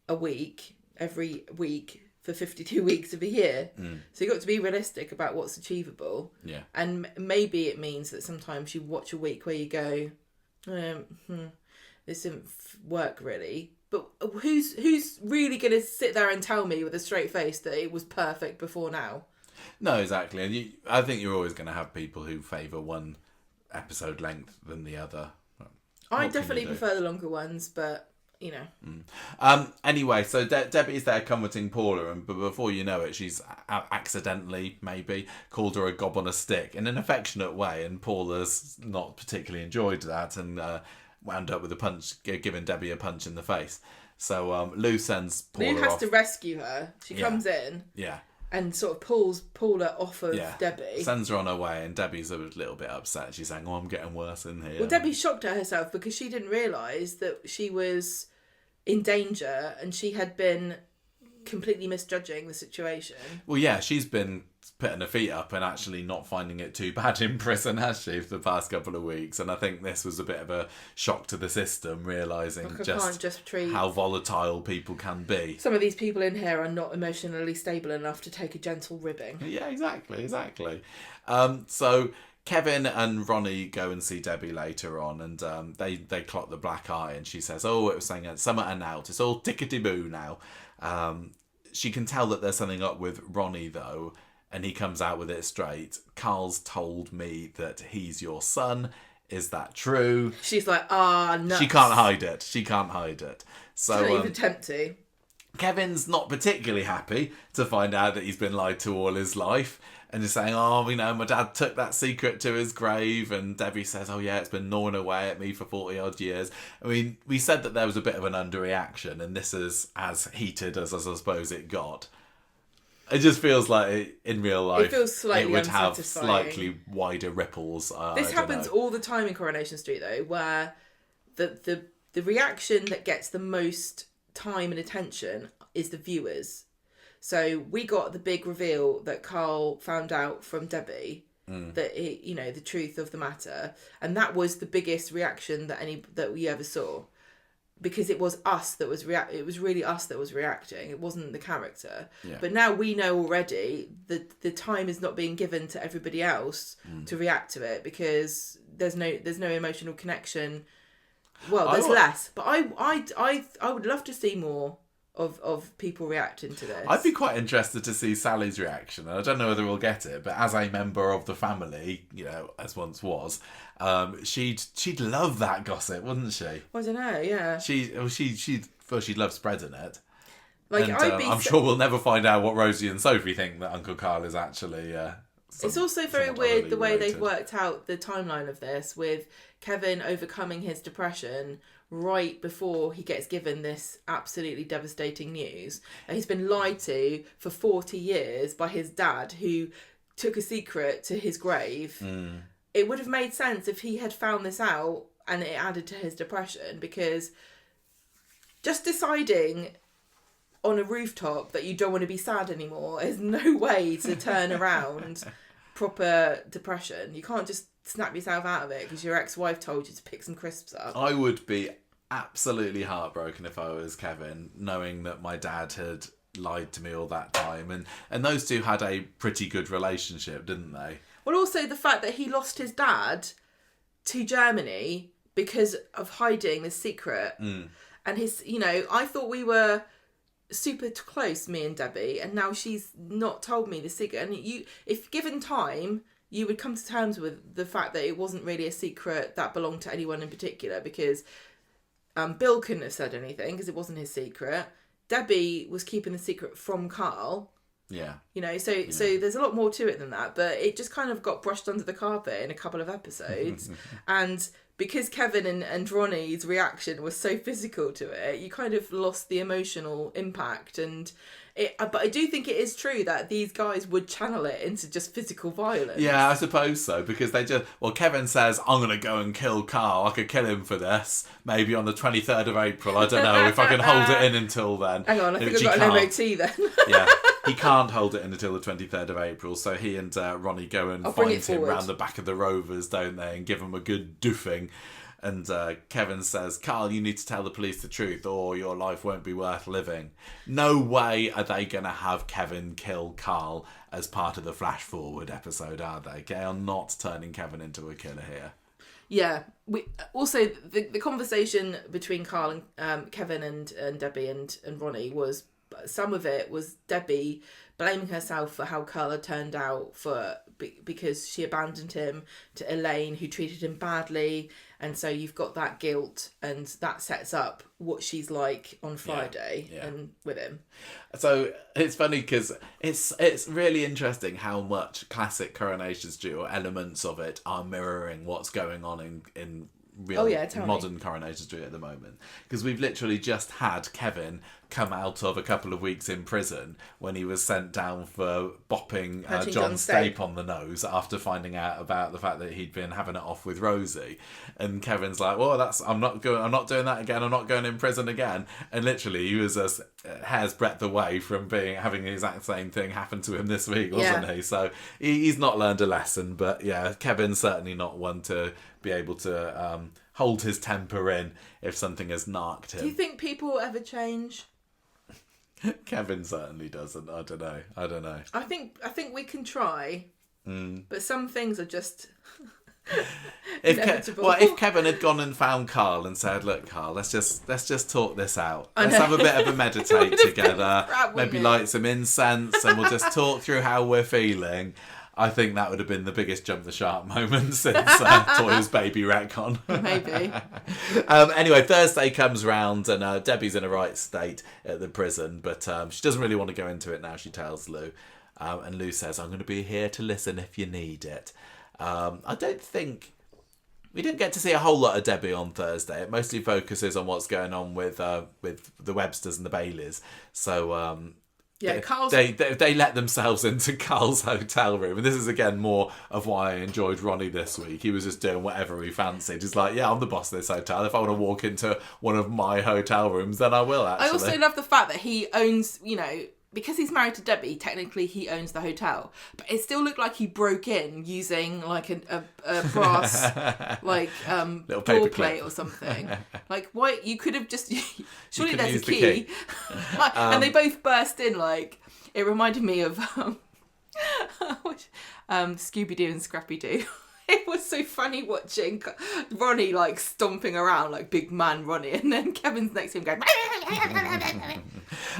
Speaker 2: a week, every week, for 52 weeks of a year. So you've got to be realistic about what's achievable.
Speaker 1: Yeah.
Speaker 2: And maybe it means that sometimes you watch a week where you go, this didn't work really. But who's really going to sit there and tell me with a straight face that it was perfect before now?
Speaker 1: No, exactly. And I think you're always going to have people who favour one episode length than the other.
Speaker 2: I definitely prefer the longer ones, but, you know.
Speaker 1: Anyway, so Debbie's there comforting Paula, and before you know it, she's accidentally, maybe, called her a gob on a stick in an affectionate way, and Paula's not particularly enjoyed that, and wound up with a punch, giving Debbie a punch in the face. So Lou sends Paula off.
Speaker 2: Lou has to rescue her. She comes in.
Speaker 1: Yeah.
Speaker 2: And sort of pulls Paula off of Debbie.
Speaker 1: Sends her on her way, and Debbie's a little bit upset. She's saying, I'm getting worse in here.
Speaker 2: Well, Debbie's shocked at herself because she didn't realise that she was in danger and she had been completely misjudging the situation.
Speaker 1: Well, yeah, she's been putting her feet up and actually not finding it too bad in prison, has she, for the past couple of weeks? And I think this was a bit of a shock to the system, realising how volatile people can be.
Speaker 2: Some of these people in here are not emotionally stable enough to take a gentle ribbing.
Speaker 1: Yeah, exactly. So Kevin and Ronnie go and see Debbie later on, and they clock the black eye, and she says, it was saying summer and out. It's all tickety-boo now. She can tell that there's something up with Ronnie, though, and he comes out with it straight. Carl's told me that he's your son. Is that true?
Speaker 2: She's like, nuts.
Speaker 1: She can't hide it. So
Speaker 2: she doesn't even attempt to.
Speaker 1: Kevin's not particularly happy to find out that he's been lied to all his life, and is saying, my dad took that secret to his grave. And Debbie says, it's been gnawing away at me for 40 odd years. I mean, we said that there was a bit of an underreaction, and this is as heated as I suppose it got. It just feels like in real life it would have slightly wider ripples.
Speaker 2: This happens all the time in Coronation Street, though, where the reaction that gets the most time and attention is the viewers. So we got the big reveal that Carl found out from Debbie that the truth of the matter, and that was the biggest reaction that we ever saw. Because it was us that was it was really us that was reacting. It wasn't the character. Yeah. But now we know already that the time is not being given to everybody else to react to it, because there's no emotional connection. Well, there's less. But I would love to see more of people reacting to this.
Speaker 1: I'd be quite interested to see Sally's reaction. I don't know whether we'll get it, but as a member of the family, as once was, she'd love that gossip, wouldn't she?
Speaker 2: I don't know. Yeah.
Speaker 1: She'd love spreading it.
Speaker 2: Like,
Speaker 1: I'm sure we'll never find out what Rosie and Sophie think that Uncle Carl is actually.
Speaker 2: It's also very weird the way they've worked out the timeline of this, with Kevin overcoming his depression right before he gets given this absolutely devastating news. He's been lied to for 40 years by his dad, who took a secret to his grave. It would have made sense if he had found this out and it added to his depression, because just deciding on a rooftop that you don't want to be sad anymore is no way to turn around proper depression. You can't just snap yourself out of it because your ex-wife told you to pick some crisps up.
Speaker 1: I would be absolutely heartbroken if I was Kevin, knowing that my dad had lied to me all that time, and those two had a pretty good relationship, didn't they?
Speaker 2: Well, also the fact that he lost his dad to Germany because of hiding the secret. And his, I thought we were super close, me and Debbie, and now she's not told me the secret. And if given time, you would come to terms with the fact that it wasn't really a secret that belonged to anyone in particular, because Bill couldn't have said anything because it wasn't his secret. Debbie was keeping the secret from Carl.
Speaker 1: Yeah.
Speaker 2: You know, so there's a lot more to it than that, but it just kind of got brushed under the carpet in a couple of episodes. And because Kevin and Ronnie's reaction was so physical to it, you kind of lost the emotional impact. But I do think it is true that these guys would channel it into just physical violence.
Speaker 1: Yeah, I suppose so, because Kevin says, I'm going to go and kill Carl. I could kill him for this. Maybe on the 23rd of April. I don't know if I can hold it in until then.
Speaker 2: Hang on, I think I've got an MOT then.
Speaker 1: Yeah, he can't hold it in until the 23rd of April, so he and Ronnie go and find him round the back of the Rovers, don't they, and give him a good doofing. And Kevin says, Carl, you need to tell the police the truth or your life won't be worth living. No way are they going to have Kevin kill Carl as part of the Flash Forward episode, are they? They are not turning Kevin into a killer here.
Speaker 2: Yeah. Also, the conversation between Carl and Kevin and Debbie and Ronnie was, some of it was Debbie blaming herself for how Carl had turned out because she abandoned him to Elaine, who treated him badly. And so you've got that guilt, and that sets up what she's like on Friday and with him.
Speaker 1: So it's funny because it's really interesting how much classic Coronation Street or elements of it are mirroring what's going on in real modern Coronation Street at the moment. Because we've literally just had Kevin come out of a couple of weeks in prison when he was sent down for bopping John Stape on the nose after finding out about the fact that he'd been having it off with Rosie. And Kevin's like, well, I'm not doing that again. I'm not going in prison again. And literally he was a hair's breadth away from having the exact same thing happen to him this week, wasn't he? So he's not learned a lesson. But yeah, Kevin's certainly not one to be able to hold his temper in if something has narked him.
Speaker 2: Do you think people ever change?
Speaker 1: Kevin certainly doesn't. I don't know.
Speaker 2: I think we can try, but some things are just inevitable.
Speaker 1: If Kevin had gone and found Carl and said, "Look, Carl, let's just talk this out. Let's have a bit of a meditate together. Maybe light some incense, and we'll just talk through how we're feeling." I think that would have been the biggest jump the shark moment since Toya's baby retcon.
Speaker 2: Maybe.
Speaker 1: Anyway, Thursday comes round and Debbie's in a right state at the prison, but she doesn't really want to go into it now, she tells Lou. And Lou says, I'm going to be here to listen if you need it. I don't think... We didn't get to see a whole lot of Debbie on Thursday. It mostly focuses on what's going on with the Websters and the Baileys. So...
Speaker 2: Yeah,
Speaker 1: they let themselves into Carl's hotel room. And this is, again, more of why I enjoyed Ronnie this week. He was just doing whatever he fancied. He's like, yeah, I'm the boss of this hotel. If I want to walk into one of my hotel rooms, then I will, actually.
Speaker 2: I also love the fact that he owns, because he's married to Debbie, technically he owns the hotel. But it still looked like he broke in using like a brass
Speaker 1: little
Speaker 2: door plate or something. Like, why you could have just surely there's a key. And they both burst in like it reminded me of Scooby-Doo and Scrappy-Doo. It was so funny watching Ronnie like stomping around like big man Ronnie, and then Kevin's next to him going.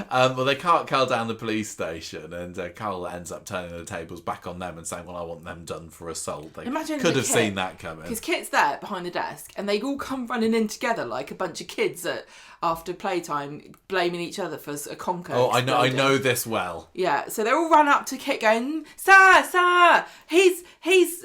Speaker 1: Well, they can't Carl down the police station, and Carl ends up turning the tables back on them and saying, well, I want them done for assault. They could have seen that coming.
Speaker 2: Because Kit's there behind the desk, and they all come running in together like a bunch of kids after playtime, blaming each other for a conker.
Speaker 1: Oh, I know this well.
Speaker 2: Yeah, so they're all run up to Kit going, Sir, he's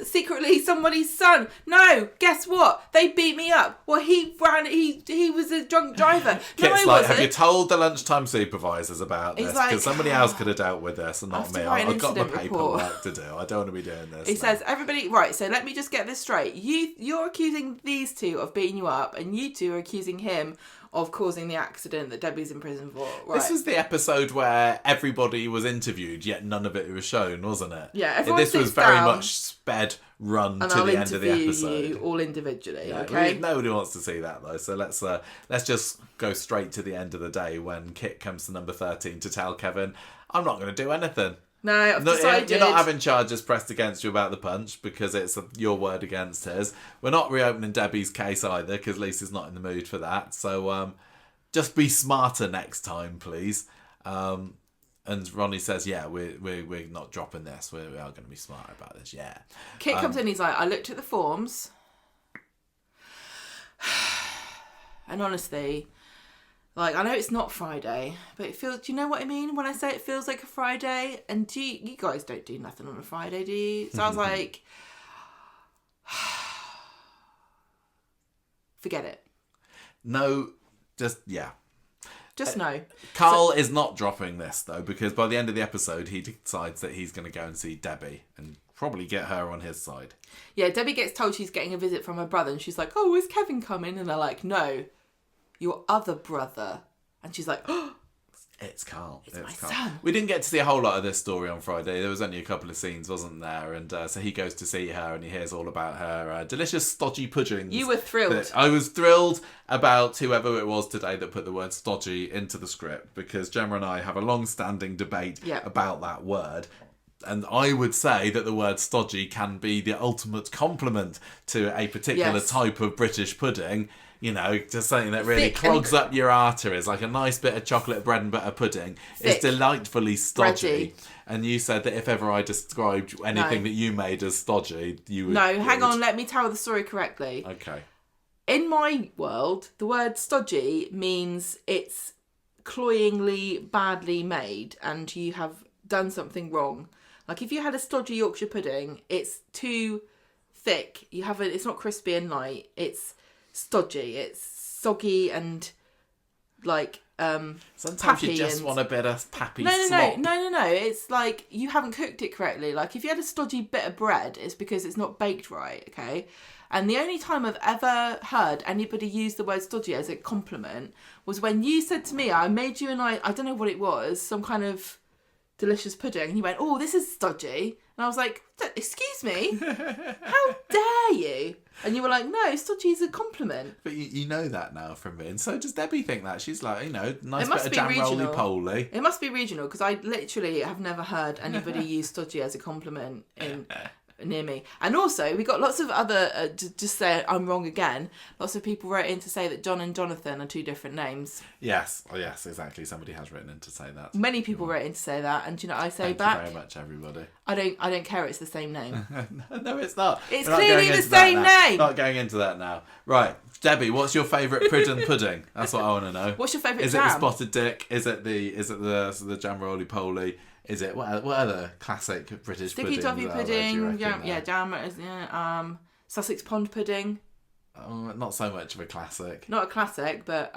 Speaker 2: secretly somebody's son. No, guess what? They beat me up. Well, he was a drunk driver.
Speaker 1: Kit's like, have you told the lunchtime supervisors about this? Because somebody else could have dealt with this and not me. I've got my paperwork to do. I don't want to be doing this.
Speaker 2: He says, everybody, right, so let me just get this straight. You're accusing these two of beating you up, and you two are accusing him of causing the accident that Debbie's in prison for. Right.
Speaker 1: This was the episode where everybody was interviewed, yet none of it was shown, wasn't it?
Speaker 2: Yeah, everyone
Speaker 1: this was very much sped run to the end of the episode.
Speaker 2: You all individually,
Speaker 1: yeah,
Speaker 2: okay?
Speaker 1: Nobody wants to see that though, so let's just go straight to the end of the day when Kit comes to number 13 to tell Kevin, I'm not going to do anything.
Speaker 2: No, I've decided.
Speaker 1: You're not having charges pressed against you about the punch because it's your word against his. We're not reopening Debbie's case either because Lisa's not in the mood for that. So just be smarter next time, please. And Ronnie says, yeah, we're not dropping this. We are going to be smart about this, yeah.
Speaker 2: Kit comes in, he's like, I looked at the forms. And honestly, Like, I know it's not Friday, but it feels... Do you know what I mean when I say it feels like a Friday? And you guys don't do nothing on a Friday, do you? So I was like... Forget it.
Speaker 1: No, just, yeah.
Speaker 2: Just no.
Speaker 1: Carl is not dropping this, though, because by the end of the episode, he decides that he's going to go and see Debbie and probably get her on his side.
Speaker 2: Yeah, Debbie gets told she's getting a visit from her brother, and she's like, oh, is Kevin coming? And they're like, no, your other brother. And she's like, oh,
Speaker 1: it's Carl.
Speaker 2: It's my son.
Speaker 1: We didn't get to see a whole lot of this story on Friday. There was only a couple of scenes, wasn't there? And so he goes to see her and he hears all about her delicious stodgy puddings.
Speaker 2: You were thrilled.
Speaker 1: I was thrilled about whoever it was today that put the word stodgy into the script, because Gemma and I have a long-standing debate about that word. And I would say that the word stodgy can be the ultimate compliment to a particular type of British pudding. You know, just something that really clogs up your arteries, like a nice bit of chocolate bread and butter pudding. It's delightfully stodgy. Bready. And you said that if ever I described anything that you made as stodgy, you would...
Speaker 2: No, hang on, let me tell the story correctly.
Speaker 1: Okay.
Speaker 2: In my world, the word stodgy means it's cloyingly badly made and you have done something wrong. Like, if you had a stodgy Yorkshire pudding, it's too thick. It's not crispy and light. It's stodgy. It's soggy and like
Speaker 1: sometimes you just want a bit of pappy slop.
Speaker 2: No. It's like you haven't cooked it correctly. Like, if you had a stodgy bit of bread, it's because it's not baked right, okay? And the only time I've ever heard anybody use the word stodgy as a compliment was when you said to me, I made you and I don't know what it was, some kind of delicious pudding, and you went, oh, this is stodgy. And I was like, excuse me? How dare you? And you were like, no, stodgy is a compliment.
Speaker 1: But you know that now from me. And so does Debbie think that. She's like, nice bit of jam roly-poly.
Speaker 2: It must be regional, because I literally have never heard anybody use stodgy as a compliment near me. And also, we got lots of other, just say I'm wrong again, lots of people wrote in to say that John and Jonathan are two different names.
Speaker 1: Yes, exactly. Somebody has written in to say that.
Speaker 2: Many people wrote in to say that, and I say
Speaker 1: Thank
Speaker 2: back,
Speaker 1: you very much, everybody.
Speaker 2: I don't care, it's the same name.
Speaker 1: No, it's not.
Speaker 2: It's clearly the same name.
Speaker 1: Not going into that now. Right, Debbie, what's your favourite Pridden pudding? That's what I want to know.
Speaker 2: What's your favourite
Speaker 1: jam? Is it the spotted dick? Is it the jam roly-poly? Is it what other classic British
Speaker 2: sticky toffee pudding? Jam. Sussex pond pudding.
Speaker 1: Oh, not so much of a classic.
Speaker 2: Not a classic, but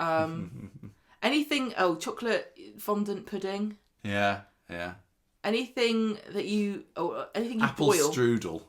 Speaker 2: anything. Oh, chocolate fondant pudding.
Speaker 1: Yeah.
Speaker 2: Anything that anything you
Speaker 1: apple
Speaker 2: boil.
Speaker 1: Strudel.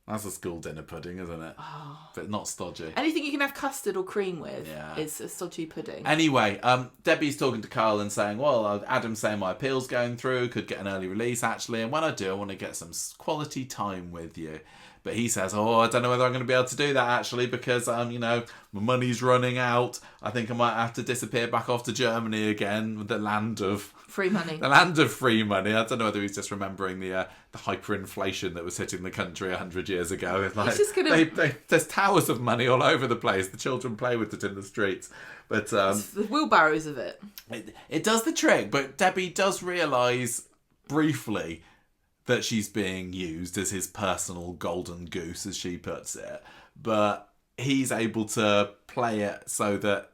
Speaker 1: That's a school dinner pudding, isn't it? Oh. But not stodgy.
Speaker 2: Anything you can have custard or cream with is a stodgy pudding.
Speaker 1: Anyway, Debbie's talking to Carl and saying, well, Adam's saying my appeal's going through, could get an early release, actually, and when I do, I want to get some quality time with you. But he says, I don't know whether I'm going to be able to do that, actually, because, my money's running out. I think I might have to disappear back off to Germany again, the land of...
Speaker 2: free money.
Speaker 1: The land of free money. I don't know whether he's just remembering the hyperinflation that was hitting the country 100 years ago. It's like, there's towers of money all over the place. The children play with it in the streets. But
Speaker 2: it's the wheelbarrows of it.
Speaker 1: It does the trick, but Debbie does realise briefly that she's being used as his personal golden goose, as she puts it. But he's able to play it so that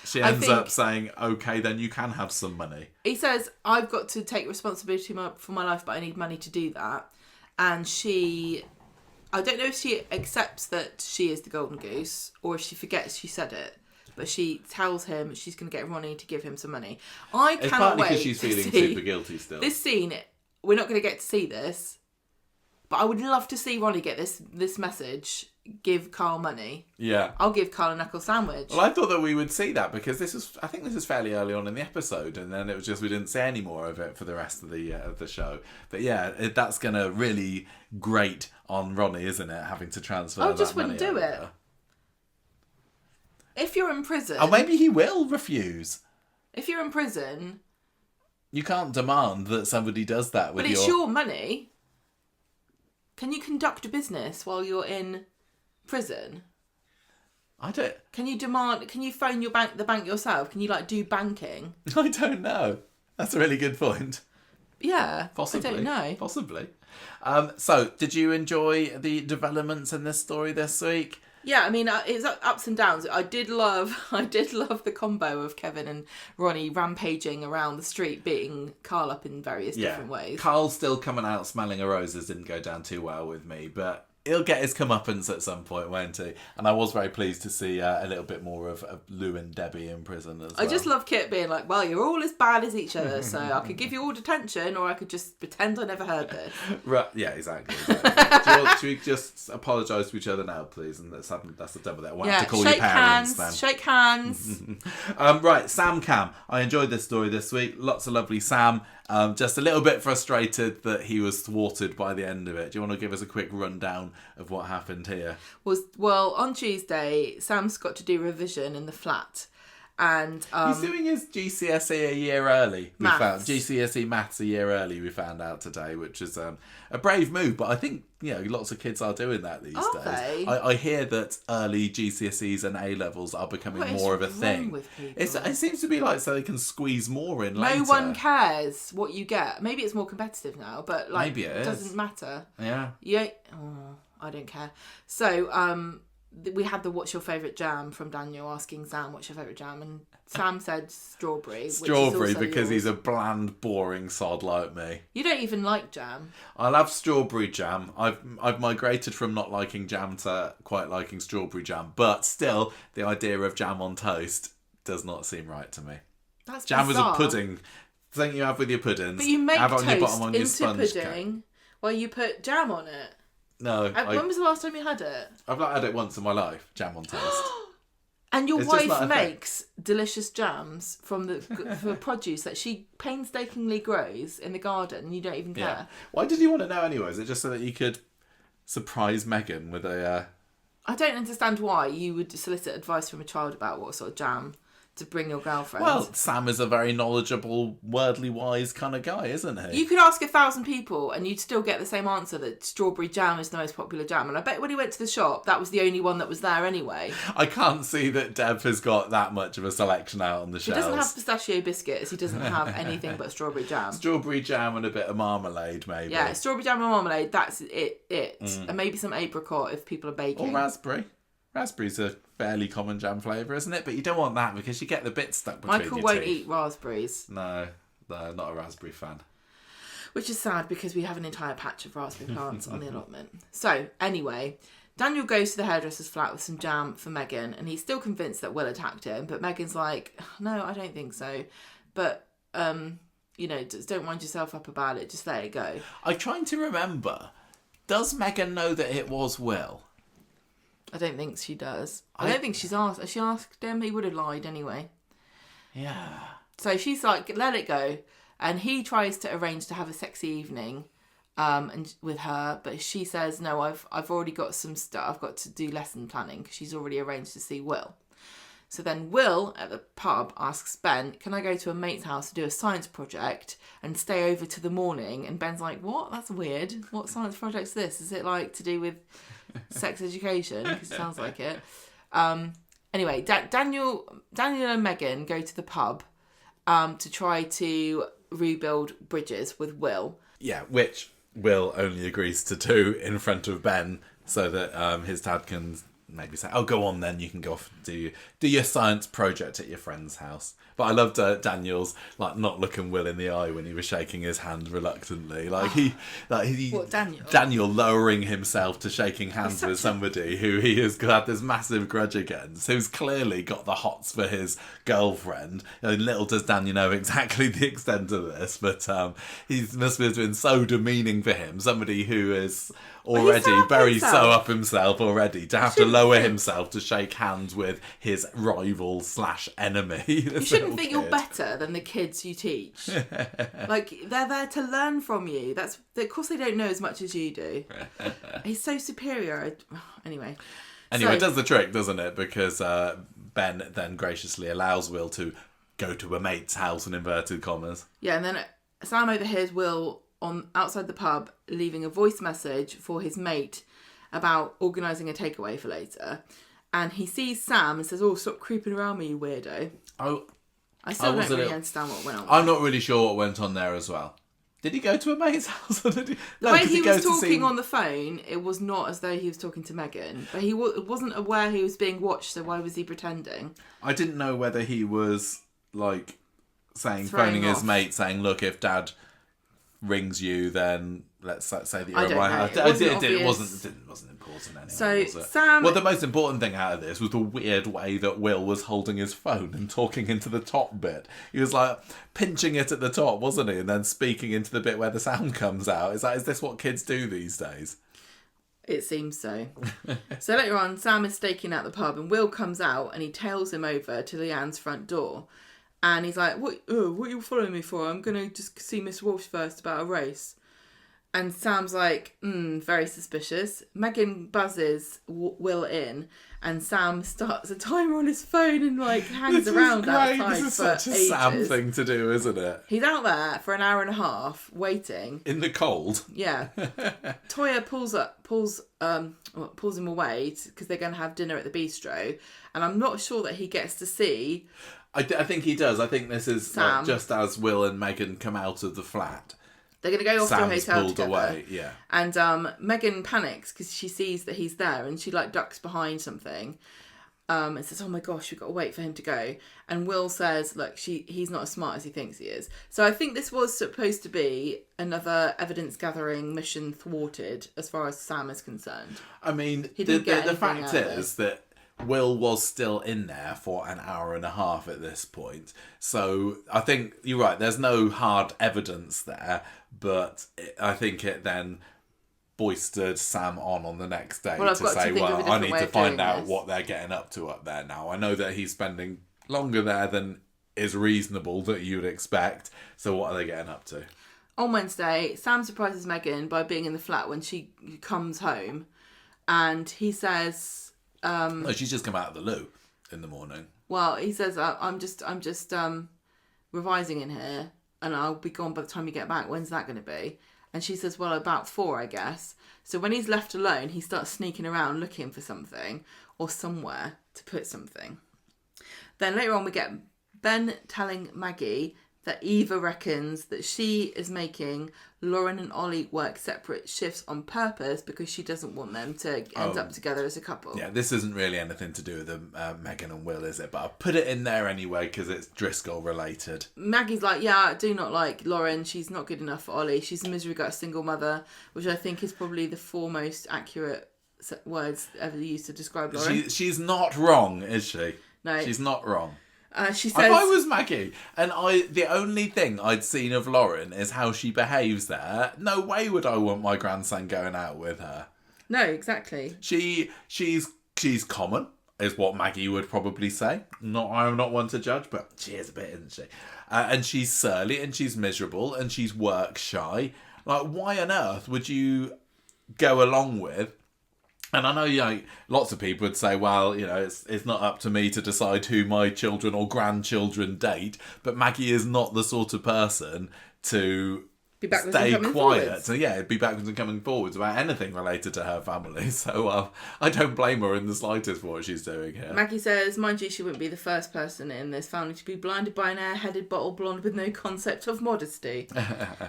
Speaker 1: she ends up saying, okay, then you can have some money.
Speaker 2: He says, I've got to take responsibility for my life, but I need money to do that. And I don't know if she accepts that she is the golden goose or if she forgets she said it. But she tells him she's going to get Ronnie to give him some money.
Speaker 1: It's partly because she's feeling super guilty still.
Speaker 2: This scene, we're not going to get to see this, but I would love to see Ronnie get this message, give Carl money.
Speaker 1: Yeah.
Speaker 2: I'll give Carl a knuckle sandwich.
Speaker 1: Well, I thought that we would see that because I think this is fairly early on in the episode, and then it was just we didn't see any more of it for the rest of the show. But yeah, that's going to really grate on Ronnie, isn't it? Having to transfer that money. I just wouldn't do it.
Speaker 2: If you're in prison...
Speaker 1: Oh, maybe he will refuse.
Speaker 2: If you're in prison...
Speaker 1: You can't demand that somebody does that with
Speaker 2: But it's your money. Can you conduct a business while you're in prison?
Speaker 1: I don't...
Speaker 2: Can you phone the bank yourself? Can you, do banking?
Speaker 1: I don't know. That's a really good point.
Speaker 2: Yeah.
Speaker 1: Possibly.
Speaker 2: I don't know.
Speaker 1: Possibly. So, did you enjoy the developments in this story this week?
Speaker 2: Yeah, I mean, it's ups and downs. I did love the combo of Kevin and Ronnie rampaging around the street, beating Carl up in various different ways.
Speaker 1: Carl still coming out smelling of roses didn't go down too well with me, but he'll get his comeuppance at some point, won't he? And I was very pleased to see a little bit more of Lou and Debbie in prison as well. I
Speaker 2: just love Kit being like, well, you're all as bad as each other, so I could give you all detention, or I could just pretend I never heard this.
Speaker 1: Right, yeah, exactly. Should we just apologise to each other now, please? And that's the done with it. I won't have to call your parents then.
Speaker 2: Shake hands.
Speaker 1: Right, Sam Cam. I enjoyed this story this week. Lots of lovely Sam. Just a little bit frustrated that he was thwarted by the end of it. Do you want to give us a quick rundown of what happened here?
Speaker 2: Well, on Tuesday, Sam's got to do revision in the flat. And
Speaker 1: he's doing his GCSE a year early.
Speaker 2: Maths.
Speaker 1: GCSE maths a year early, we found out today, which is a brave move. But I think, lots of kids are doing that these days.
Speaker 2: They?
Speaker 1: I hear that early GCSEs and A-levels are becoming more of a thing.
Speaker 2: With people?
Speaker 1: It seems to be like so they can squeeze more in later.
Speaker 2: No one cares what you get. Maybe it's more competitive now, but
Speaker 1: maybe it
Speaker 2: doesn't matter.
Speaker 1: Yeah.
Speaker 2: I don't care. So, we had the "What's your favourite jam?" from Daniel asking Sam what's your favourite jam, and Sam said strawberry.
Speaker 1: Strawberry,
Speaker 2: which is
Speaker 1: because he's a bland, boring sod like me.
Speaker 2: You don't even like jam.
Speaker 1: I love strawberry jam. I've migrated from not liking jam to quite liking strawberry jam, but still, the idea of jam on toast does not seem right to me.
Speaker 2: That's
Speaker 1: jam
Speaker 2: bizarre.
Speaker 1: is a pudding thing you have with your puddings.
Speaker 2: But you make
Speaker 1: have it
Speaker 2: toast
Speaker 1: on your bottom on your
Speaker 2: into
Speaker 1: sponge
Speaker 2: pudding
Speaker 1: cake.
Speaker 2: while you put jam on it.
Speaker 1: No.
Speaker 2: When was the last time you had it?
Speaker 1: I've not had it once in my life, jam on toast.
Speaker 2: And your wife makes delicious jams from for produce that she painstakingly grows in the garden, and you don't even care.
Speaker 1: Yeah. Why did you want to know anyway? Is it just so that you could surprise Megan with a...
Speaker 2: I don't understand why you would solicit advice from a child about what sort of jam to bring your girlfriend.
Speaker 1: Well, Sam is a very knowledgeable, worldly wise kind of guy, isn't he?
Speaker 2: You could ask 1,000 people and you'd still get the same answer, that strawberry jam is the most popular jam. And I bet when he went to the shop, that was the only one that was there anyway.
Speaker 1: I can't see that Deb has got that much of a selection out on the shelves.
Speaker 2: He doesn't have pistachio biscuits. He doesn't have anything but strawberry jam.
Speaker 1: Strawberry jam and a bit of marmalade, maybe.
Speaker 2: Yeah, strawberry jam and marmalade, that's it. And maybe some apricot if people are baking.
Speaker 1: Or raspberry. Raspberry's a fairly common jam flavour, isn't it? But you don't want that because you get the bits stuck between your teeth.
Speaker 2: Michael won't eat raspberries.
Speaker 1: No, not a raspberry fan.
Speaker 2: Which is sad because we have an entire patch of raspberry plants on the allotment. So, anyway, Daniel goes to the hairdresser's flat with some jam for Megan, and he's still convinced that Will attacked him, but Megan's like, no, I don't think so. But, just don't wind yourself up about it, just let it go.
Speaker 1: I'm trying to remember, does Megan know that it was Will?
Speaker 2: I don't think she does. I don't think she's asked. Has she asked him? He would have lied anyway.
Speaker 1: Yeah.
Speaker 2: So she's like, let it go. And he tries to arrange to have a sexy evening and with her. But she says, no, I've already got some stuff. I've got to do lesson planning because she's already arranged to see Will. So then Will at the pub asks Ben, can I go to a mate's house to do a science project and stay over to the morning? And Ben's like, what? That's weird. What science project's this? Is it like to do with sex education? Because it sounds like it. Anyway, Daniel and Megan go to the pub to try to rebuild bridges with Will.
Speaker 1: Yeah, which Will only agrees to do in front of Ben so that his dad can maybe say, oh, go on then, you can go off and do your science project at your friend's house. But I loved Daniel's not looking Will in the eye when he was shaking his hand reluctantly.
Speaker 2: What, Daniel?
Speaker 1: Daniel lowering himself to shaking hands with somebody who he has had this massive grudge against, who's clearly got the hots for his girlfriend. Little does Daniel know exactly the extent of this, but he must have been so demeaning for him. Somebody who is already very so up himself already, to have to lower himself to shake hands with his rival / enemy.
Speaker 2: You shouldn't think you're better than the kids you teach. They're there to learn from you. Of course they don't know as much as you do. He's so superior. Anyway,
Speaker 1: it does the trick, doesn't it? Because Ben then graciously allows Will to go to a mate's house, in inverted commas.
Speaker 2: Yeah, and then Sam overhears Will outside the pub leaving a voice message for his mate about organising a takeaway for later, and he sees Sam and says, oh, stop creeping around me, you weirdo. I still don't really understand what went on.
Speaker 1: I'm not really sure what went on there as well. Did he go to a mate's house? Or did he...
Speaker 2: The way he was talking on the phone, it was not as though he was talking to Megan. But he wasn't aware he was being watched, so why was he pretending?
Speaker 1: I didn't know whether he was, like, phoning his mate, saying, look, if Dad rings you, then let's say that you're at my house. It wasn't important anyway.
Speaker 2: So Sam...
Speaker 1: Well, the most important thing out of this was the weird way that Will was holding his phone and talking into the top bit. He was like pinching it at the top, wasn't he? And then speaking into the bit where the sound comes out. Is this what kids do these days?
Speaker 2: It seems so. So later on, Sam is staking out the pub and Will comes out and he tails him over to Leanne's front door. And he's like, what are you following me for? I'm going to just see Miss Walsh first about a race. And Sam's like, very suspicious. Megan buzzes Will in, and Sam starts a timer on his phone and hangs around outside.
Speaker 1: This is such a Sam thing to do, isn't it?
Speaker 2: He's out there for an hour and a half waiting
Speaker 1: in the cold.
Speaker 2: Yeah. Toya pulls him away because they're going to have dinner at the bistro, and I'm not sure that he gets to see.
Speaker 1: I think he does. I think this is just as Will and Megan come out of the flat.
Speaker 2: They're going to go off to a hotel
Speaker 1: pulled
Speaker 2: together.
Speaker 1: Away, yeah.
Speaker 2: And Megan panics because she sees that he's there and she ducks behind something and says, oh my gosh, we've got to wait for him to go. And Will says, look, he's not as smart as he thinks he is. So I think this was supposed to be another evidence gathering mission thwarted as far as Sam is concerned.
Speaker 1: I mean, the fact is that Will was still in there for an hour and a half at this point. So I think you're right. There's no hard evidence there, but I think it then boistered Sam on the next day to say, well, I need to find out what they're getting up to up there now. I know that he's spending longer there than is reasonable that you'd expect. So what are they getting up to?
Speaker 2: On Wednesday, Sam surprises Megan by being in the flat when she comes home, and he says...
Speaker 1: she's just come out of the loo in the morning.
Speaker 2: Well, he says, I'm just revising in here and I'll be gone by the time you get back. When's that going to be? And she says, well, about 4, I guess. So when he's left alone, he starts sneaking around looking for something or somewhere to put something. Then later on, we get Ben telling Maggie that Eva reckons that she is making Lauren and Ollie work separate shifts on purpose because she doesn't want them to end up together as a couple.
Speaker 1: Yeah, this isn't really anything to do with Megan and Will, is it? But I'll put it in there anyway because it's Driscoll related.
Speaker 2: Maggie's like, yeah, I do not like Lauren. She's not good enough for Ollie. She's a misery got a single mother, which I think is probably the 4 most accurate words ever used to describe Lauren.
Speaker 1: She's not wrong, is she?
Speaker 2: No.
Speaker 1: She's not wrong.
Speaker 2: She says,
Speaker 1: if I was Maggie and the only thing I'd seen of Lauren is how she behaves there, no way would I want my grandson going out with her.
Speaker 2: No, exactly.
Speaker 1: She's common, is what Maggie would probably say. I'm not one to judge, but she is a bit, isn't she? And she's surly and she's miserable and she's work shy. Why on earth would you go along with? And I know, lots of people would say, well, it's not up to me to decide who my children or grandchildren date, but Maggie is not the sort of person to stay quiet. So, be backwards and coming forwards about anything related to her family. So, I don't blame her in the slightest for what she's doing here.
Speaker 2: Maggie says, mind you, she wouldn't be the first person in this family to be blinded by an air-headed bottle blonde with no concept of modesty.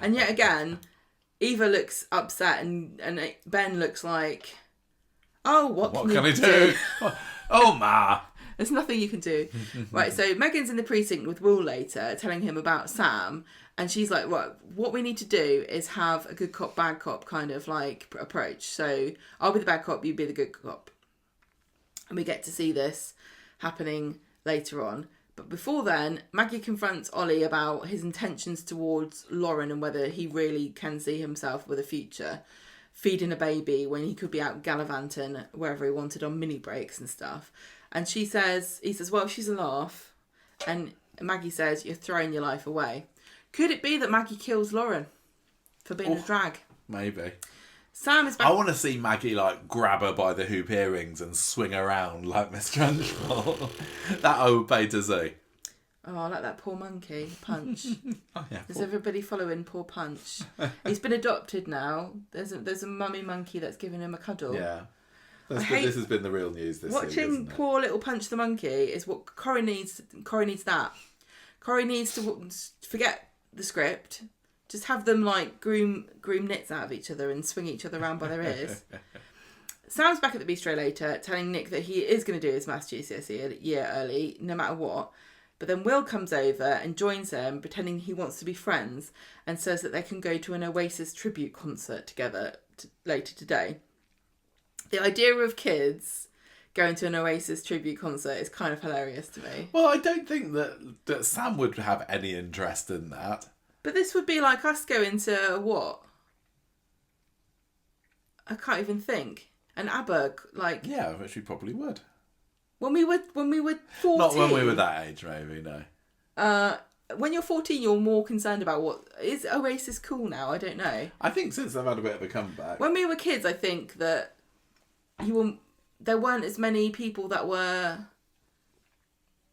Speaker 2: And yet again, Eva looks upset and Ben looks like... Oh, what can I do?
Speaker 1: Oh, Ma.
Speaker 2: There's nothing you can do. Right, so Megan's in the precinct with Will later, telling him about Sam, and she's like, right, what we need to do is have a good cop, bad cop kind of approach. So I'll be the bad cop, you be the good cop. And we get to see this happening later on. But before then, Maggie confronts Ollie about his intentions towards Lauren and whether he really can see himself with a future. Feeding a baby when he could be out gallivanting wherever he wanted on mini breaks and stuff. And he says, well, she's a laugh. And Maggie says, you're throwing your life away. Could it be that Maggie kills Lauren for being a drag?
Speaker 1: Maybe.
Speaker 2: Sam is back.
Speaker 1: I want to see Maggie grab her by the hoop earrings and swing around like Miss Trunchbull. That I would pay to see.
Speaker 2: Oh, I like that poor monkey, Punch.
Speaker 1: Oh, yeah,
Speaker 2: Is everybody following poor Punch? He's been adopted now. There's a mummy monkey that's giving him a cuddle.
Speaker 1: Yeah. This has been the real news this week,
Speaker 2: watching poor little Punch the monkey is what Corrie needs. Corrie needs that. Corrie needs to forget the script, Just have them like groom nits out of each other and swing each other around by their ears. Sam's back at the bistro later, telling Nick that he is going to do his maths GCSE a year early, no matter what. But then Will comes over and joins them, pretending he wants to be friends, and says that they can go to an Oasis tribute concert together later today. The idea of kids going to an Oasis tribute concert is kind of hilarious to me.
Speaker 1: Well, I don't think that Sam would have any interest in that.
Speaker 2: But this would be like us going to what? I can't even think. An ABBA, like...
Speaker 1: Yeah, which we probably would.
Speaker 2: When we were 14...
Speaker 1: Not when we were that age, maybe, no.
Speaker 2: When you're 14, you're more concerned about what... Is Oasis cool now? I don't know.
Speaker 1: I think since they've had a bit of a comeback.
Speaker 2: When we were kids, I think that there weren't as many people that were...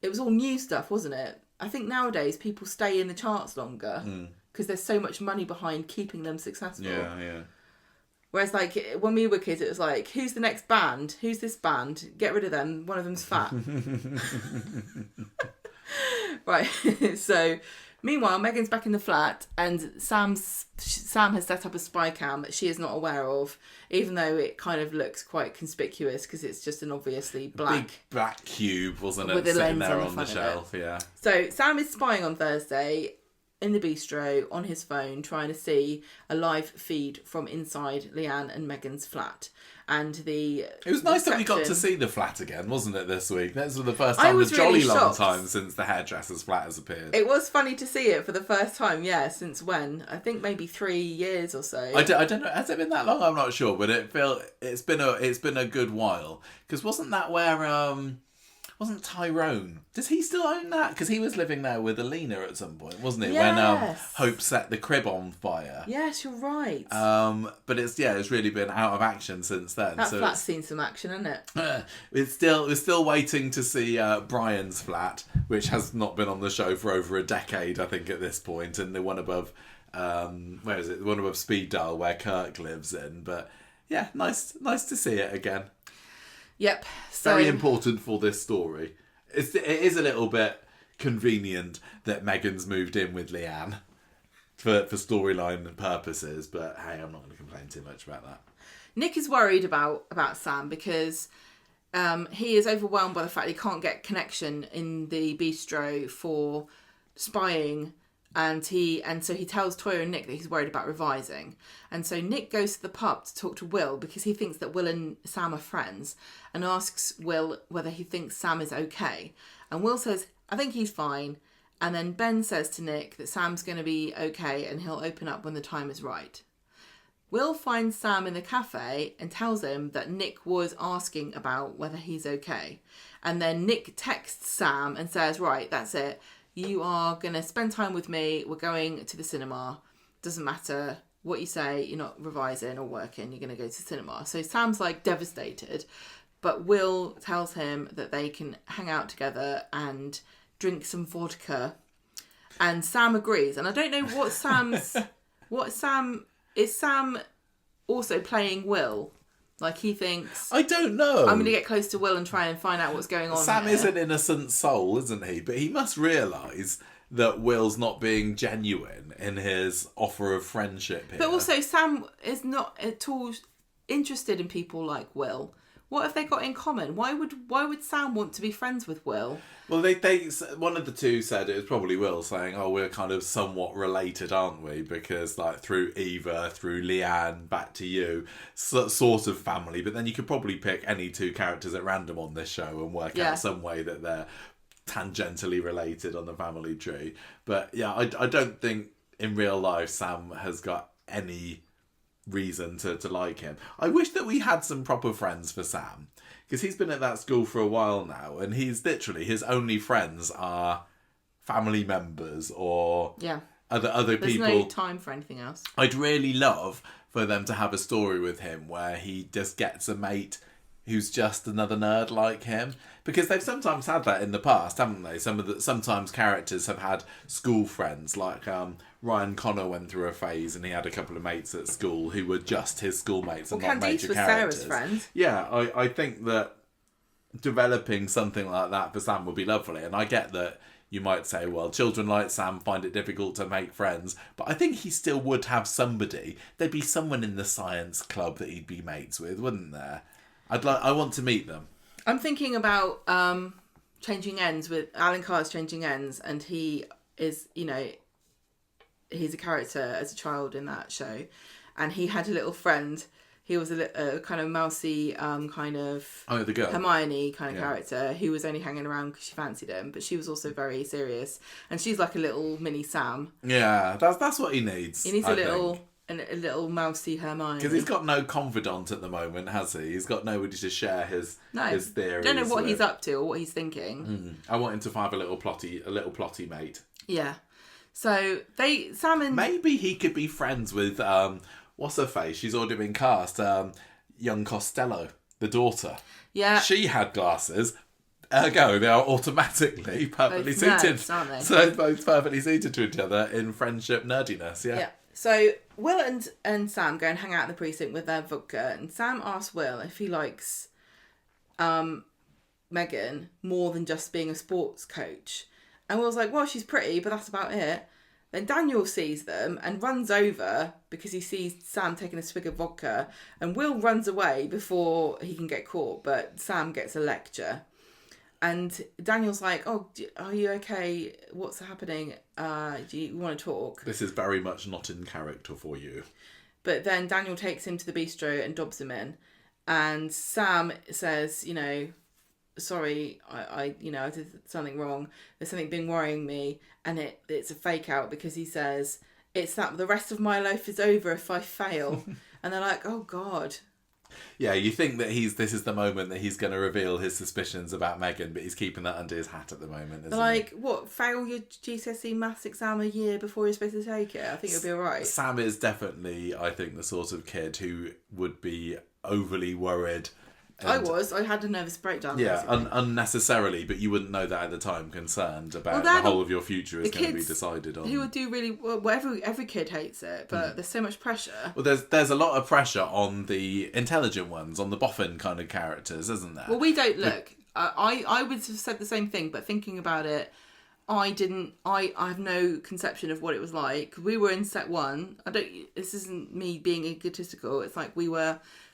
Speaker 2: It was all new stuff, wasn't it? I think nowadays people stay in the charts longer because there's so much money behind keeping them successful.
Speaker 1: Yeah.
Speaker 2: Whereas, like, when we were kids, it was like, who's the next band? Who's this band? Get rid of them. One of them's fat. Right. So, meanwhile, Megan's back in the flat and Sam has set up a spy cam that she is not aware of, even though it kind of looks quite conspicuous because it's just an obviously
Speaker 1: big black cube, wasn't it?
Speaker 2: With a
Speaker 1: sitting
Speaker 2: lens
Speaker 1: there
Speaker 2: on
Speaker 1: on
Speaker 2: the
Speaker 1: the shelf, yeah.
Speaker 2: So, Sam is spying on Thursday in the bistro on his phone, trying to see a live feed from inside Leanne and Megan's flat. And it
Speaker 1: was nice that we got to see the flat again, wasn't it, this week? That's the first time in a jolly long time since the hairdresser's flat has appeared.
Speaker 2: It was funny to see it for the first time, yeah, since when? I think maybe 3 years or so.
Speaker 1: I don't know, has it been that long? I'm not sure, but it's been a good while. Because wasn't that where wasn't Tyrone? Does he still own that? Because he was living there with Alina at some point, wasn't it?
Speaker 2: Yes.
Speaker 1: When Hope set the crib on fire.
Speaker 2: Yes, you're right.
Speaker 1: But it's really been out of action since then.
Speaker 2: That flat's seen some action, hasn't it?
Speaker 1: We're still waiting to see Brian's flat, which has not been on the show for over a decade, I think, at this point, and the one above, where is it? The one above Speed Dial, where Kirk lives in. But yeah, nice to see it again.
Speaker 2: Yep.
Speaker 1: Very important for this story. It is a little bit convenient that Megan's moved in with Leanne for storyline purposes, but hey, I'm not going to complain too much about that.
Speaker 2: Nick is worried about Sam because he is overwhelmed by the fact he can't get connection in the bistro for spying. And so he tells Toya and Nick that he's worried about revising. And so Nick goes to the pub to talk to Will because he thinks that Will and Sam are friends and asks Will whether he thinks Sam is okay. And Will says, I think he's fine. And then Ben says to Nick that Sam's going to be okay and he'll open up when the time is right. Will finds Sam in the cafe and tells him that Nick was asking about whether he's okay. And then Nick texts Sam and says, right, that's it. You are going to spend time with me. We're going to the cinema. Doesn't matter what you say. You're not revising or working. You're going to go to the cinema. So Sam's like devastated. But Will tells him that they can hang out together and drink some vodka. And Sam agrees. And I don't know what is Sam also playing Will? Like he thinks...
Speaker 1: I don't know.
Speaker 2: I'm going to get close to Will and try and find out what's going on
Speaker 1: Sam
Speaker 2: here.
Speaker 1: is an innocent soul, isn't he? But he must realise that Will's not being genuine in his offer of friendship here.
Speaker 2: But also Sam is not at all interested in people like Will. What have they got in common? Why would Sam want to be friends with Will?
Speaker 1: Well, they one of the two said it was probably Will saying, "Oh, we're kind of somewhat related, aren't we? Because like through Eva, through Leanne, back to you, sort of family." But then you could probably pick any two characters at random on this show and work out some way that they're tangentially related on the family tree. But yeah, I don't think in real life Sam has got any reason to like him. I wish that we had some proper friends for Sam, because he's been at that school for a while now and he's literally, his only friends are family members or other people.
Speaker 2: There's no time for anything else.
Speaker 1: I'd really love for them to have a story with him where he just gets a mate who's just another nerd like him, because they've sometimes had that in the past, haven't they? Sometimes characters have had school friends, like Ryan Connor went through a phase and he had a couple of mates at school who were just his schoolmates and not major characters.
Speaker 2: Sarah's friend.
Speaker 1: Yeah, I think that developing something like that for Sam would be lovely, and I get that you might say, well, children like Sam find it difficult to make friends, but I think he still would have somebody. There'd be someone in the science club that he'd be mates with, wouldn't there? I want to meet them.
Speaker 2: I'm thinking about changing ends with Alan Carr's Changing Ends, and he is, he's a character as a child in that show, and he had a little friend. He was a kind of mousy, kind of
Speaker 1: the girl.
Speaker 2: Hermione kind of character who was only hanging around because she fancied him, but she was also very serious, and she's like a little mini Sam.
Speaker 1: Yeah, that's what he needs.
Speaker 2: He needs a little mousy Hermione.
Speaker 1: Because he's got no confidant at the moment, has he? He's got nobody to share his theories.
Speaker 2: I don't know what he's up to or what he's thinking.
Speaker 1: I want him to have a little plotty mate.
Speaker 2: Yeah. So Sam and
Speaker 1: maybe he could be friends with what's her face? She's already been cast. Young Costello, the daughter.
Speaker 2: Yeah.
Speaker 1: She had glasses. Ergo, they are automatically perfectly
Speaker 2: both
Speaker 1: suited.
Speaker 2: Nerds, aren't they?
Speaker 1: So both perfectly suited to each other in friendship nerdiness. Yeah.
Speaker 2: So Will and Sam go and hang out in the precinct with their vodka, and Sam asks Will if he likes Megan more than just being a sports coach. And Will's like, well, she's pretty, but that's about it. Then Daniel sees them and runs over because he sees Sam taking a swig of vodka, and Will runs away before he can get caught, but Sam gets a lecture. And Daniel's like, oh, are you okay? What's happening? Do you want to talk?
Speaker 1: This is very much not in character for you.
Speaker 2: But then Daniel takes him to the bistro and dobs him in. And Sam says, sorry, I did something wrong. There's something been worrying me. And it's a fake out because he says, it's that the rest of my life is over if I fail. And they're like, oh, God.
Speaker 1: Yeah, you think that this is the moment that he's going to reveal his suspicions about Megan, but he's keeping that under his hat at the moment, isn't
Speaker 2: he? What, fail your GCSE maths exam a year before you're supposed to take it? I think it'll be all right.
Speaker 1: Sam is definitely, I think, the sort of kid who would be overly worried.
Speaker 2: I had a nervous breakdown.
Speaker 1: Yeah, unnecessarily, but you wouldn't know that at the time, concerned about the whole of your future is going to be decided on.
Speaker 2: He would do really well. Every kid hates it, but there's so much pressure.
Speaker 1: Well, there's a lot of pressure on the intelligent ones, on the boffin kind of characters, isn't there?
Speaker 2: Well, we don't look. I would have said the same thing, but thinking about it, I have no conception of what it was like. We were in set one. This isn't me being egotistical. It's like we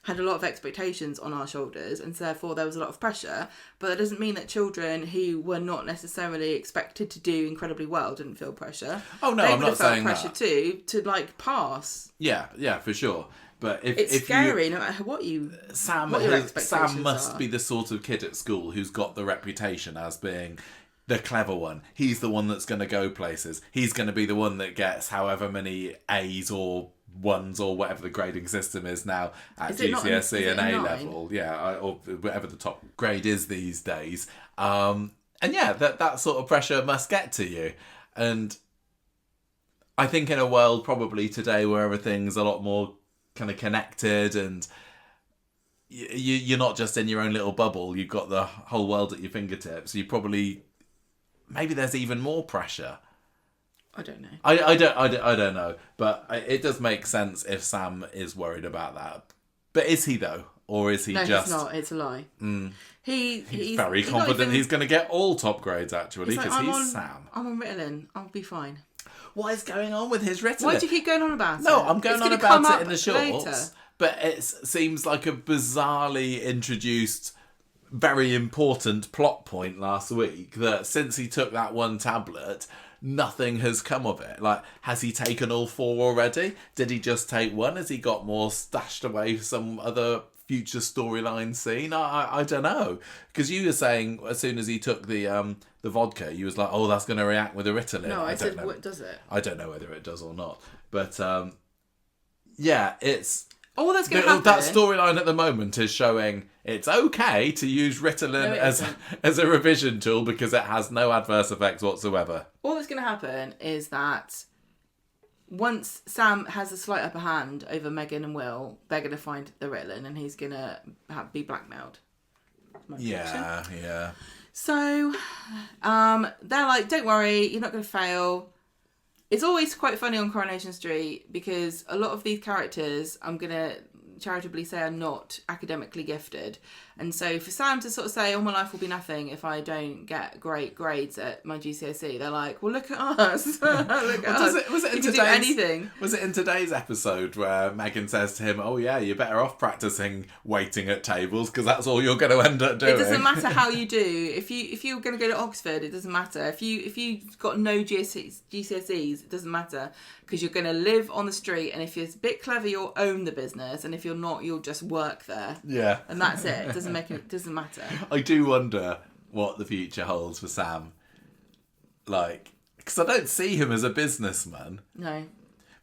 Speaker 2: had a lot of expectations on our shoulders, and so therefore there was a lot of pressure. But that doesn't mean that children who were not necessarily expected to do incredibly well didn't feel pressure.
Speaker 1: Oh no, I'm not saying that.
Speaker 2: They would have felt pressure too to pass.
Speaker 1: Yeah, for sure. But if
Speaker 2: scary, no matter what your expectations
Speaker 1: Sam must
Speaker 2: are.
Speaker 1: be the sort of kid at school who's got the reputation as being the clever one. He's the one that's going to go places. He's going to be the one that gets however many A's or ones or whatever the grading system is now at GCSE and A level. Yeah, or whatever the top grade is these days. And yeah, that sort of pressure must get to you. And I think in a world probably today where everything's a lot more kind of connected and you're not just in your own little bubble, you've got the whole world at your fingertips. Maybe there's even more pressure.
Speaker 2: I don't know.
Speaker 1: I don't know, but it does make sense if Sam is worried about that. But is he though, or is he just?
Speaker 2: No, he's not. It's a lie.
Speaker 1: He's very confident he's going to get all top grades actually because he's Sam.
Speaker 2: I'm on Ritalin. I'll be fine.
Speaker 1: What is going on with his Ritalin?
Speaker 2: Why do you keep going on about it?
Speaker 1: No, I'm going on about it in the shorts.
Speaker 2: Later.
Speaker 1: But it seems like a bizarrely introduced, very important plot point last week that since he took that one tablet, nothing has come of it. Like, has he taken all 4 already? Did he just take 1? Has he got more stashed away for some other future storyline scene? I don't know. Because you were saying as soon as he took the vodka, you was like, oh, that's going to react with the Ritalin.
Speaker 2: No, I said, what does it?
Speaker 1: I don't know whether it does or not. But, yeah, it's...
Speaker 2: All that's going to happen...
Speaker 1: That storyline at the moment is showing it's okay to use Ritalin as a revision tool because it has no adverse effects whatsoever.
Speaker 2: All that's going to happen is that once Sam has a slight upper hand over Megan and Will, they're going to find the Ritalin and he's going to be blackmailed.
Speaker 1: Yeah.
Speaker 2: So they're like, don't worry, you're not going to fail. It's always quite funny on Coronation Street because a lot of these characters, I'm going to charitably say are not academically gifted. And so for Sam to sort of say, oh, my life will be nothing if I don't get great grades at my GCSE, they're like, well, look at us. Look at us.
Speaker 1: Was it in
Speaker 2: today's, anything.
Speaker 1: Was it in today's episode where Megan says to him, oh yeah, you're better off practising waiting at tables because that's all you're going to end up doing.
Speaker 2: It doesn't matter how you do. If you're going to go to Oxford, it doesn't matter. If you've got no GCSEs, it doesn't matter, because you're going to live on the street, and if you're a bit clever, you'll own the business, and if you're not, you'll just work there.
Speaker 1: Yeah.
Speaker 2: And that's it. It doesn't matter.
Speaker 1: I do wonder what the future holds for Sam. Like, because I don't see him as a businessman.
Speaker 2: No.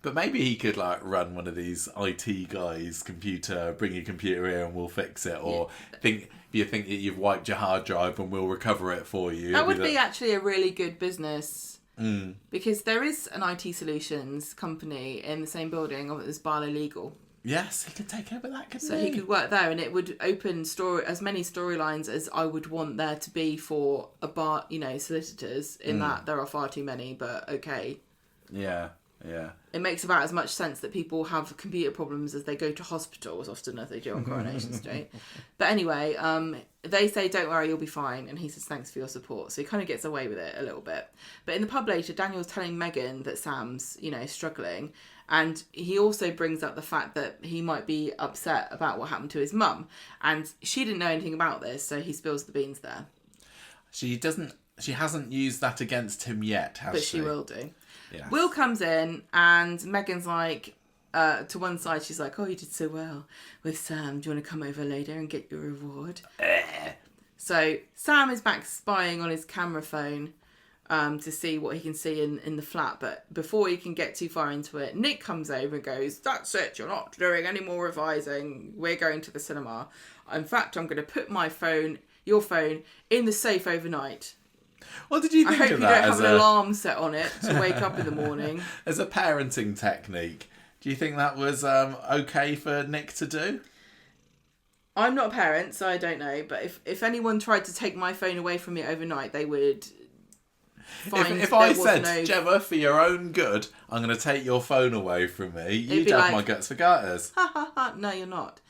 Speaker 1: But maybe he could like run one of these IT guys' computer, bring your computer here and we'll fix it. Or if you think that you've wiped your hard drive and we'll recover it for you.
Speaker 2: That would be actually a really good business. Because there is an IT solutions company in the same building as Barlow Legal.
Speaker 1: Yes, he could take over that, couldn't
Speaker 2: so he could work there, and it would open as many storylines as I would want there to be for a bar, solicitors, in that there are far too many, but okay.
Speaker 1: Yeah. Yeah.
Speaker 2: It makes about as much sense that people have computer problems as they go to hospital as often as they do on Coronation Street. But anyway, they say, don't worry, you'll be fine. And he says, thanks for your support. So he kind of gets away with it a little bit. But in the pub later, Daniel's telling Megan that Sam's, struggling. And he also brings up the fact that he might be upset about what happened to his mum. And she didn't know anything about this, so he spills the beans there.
Speaker 1: She hasn't used that against him yet, has she?
Speaker 2: But she will do.
Speaker 1: Yes.
Speaker 2: Will comes in and Megan's like, to one side, she's like, oh, you did so well with Sam. Do you want to come over later and get your reward? So Sam is back spying on his camera phone to see what he can see in the flat. But before he can get too far into it, Nick comes over and goes, that's it. You're not doing any more revising. We're going to the cinema. In fact, I'm going to put your phone, in the safe overnight.
Speaker 1: What did you think of that?
Speaker 2: I hope you don't have an alarm set on it to wake up in the morning.
Speaker 1: As a parenting technique, do you think that was okay for Nick to do?
Speaker 2: I'm not a parent, so I don't know. But if anyone tried to take my phone away from me overnight, they would find
Speaker 1: if I said, Gemma, for your own good, I'm going to take your phone away from me, you'd have my guts for garters.
Speaker 2: Ha ha ha, no, you're not.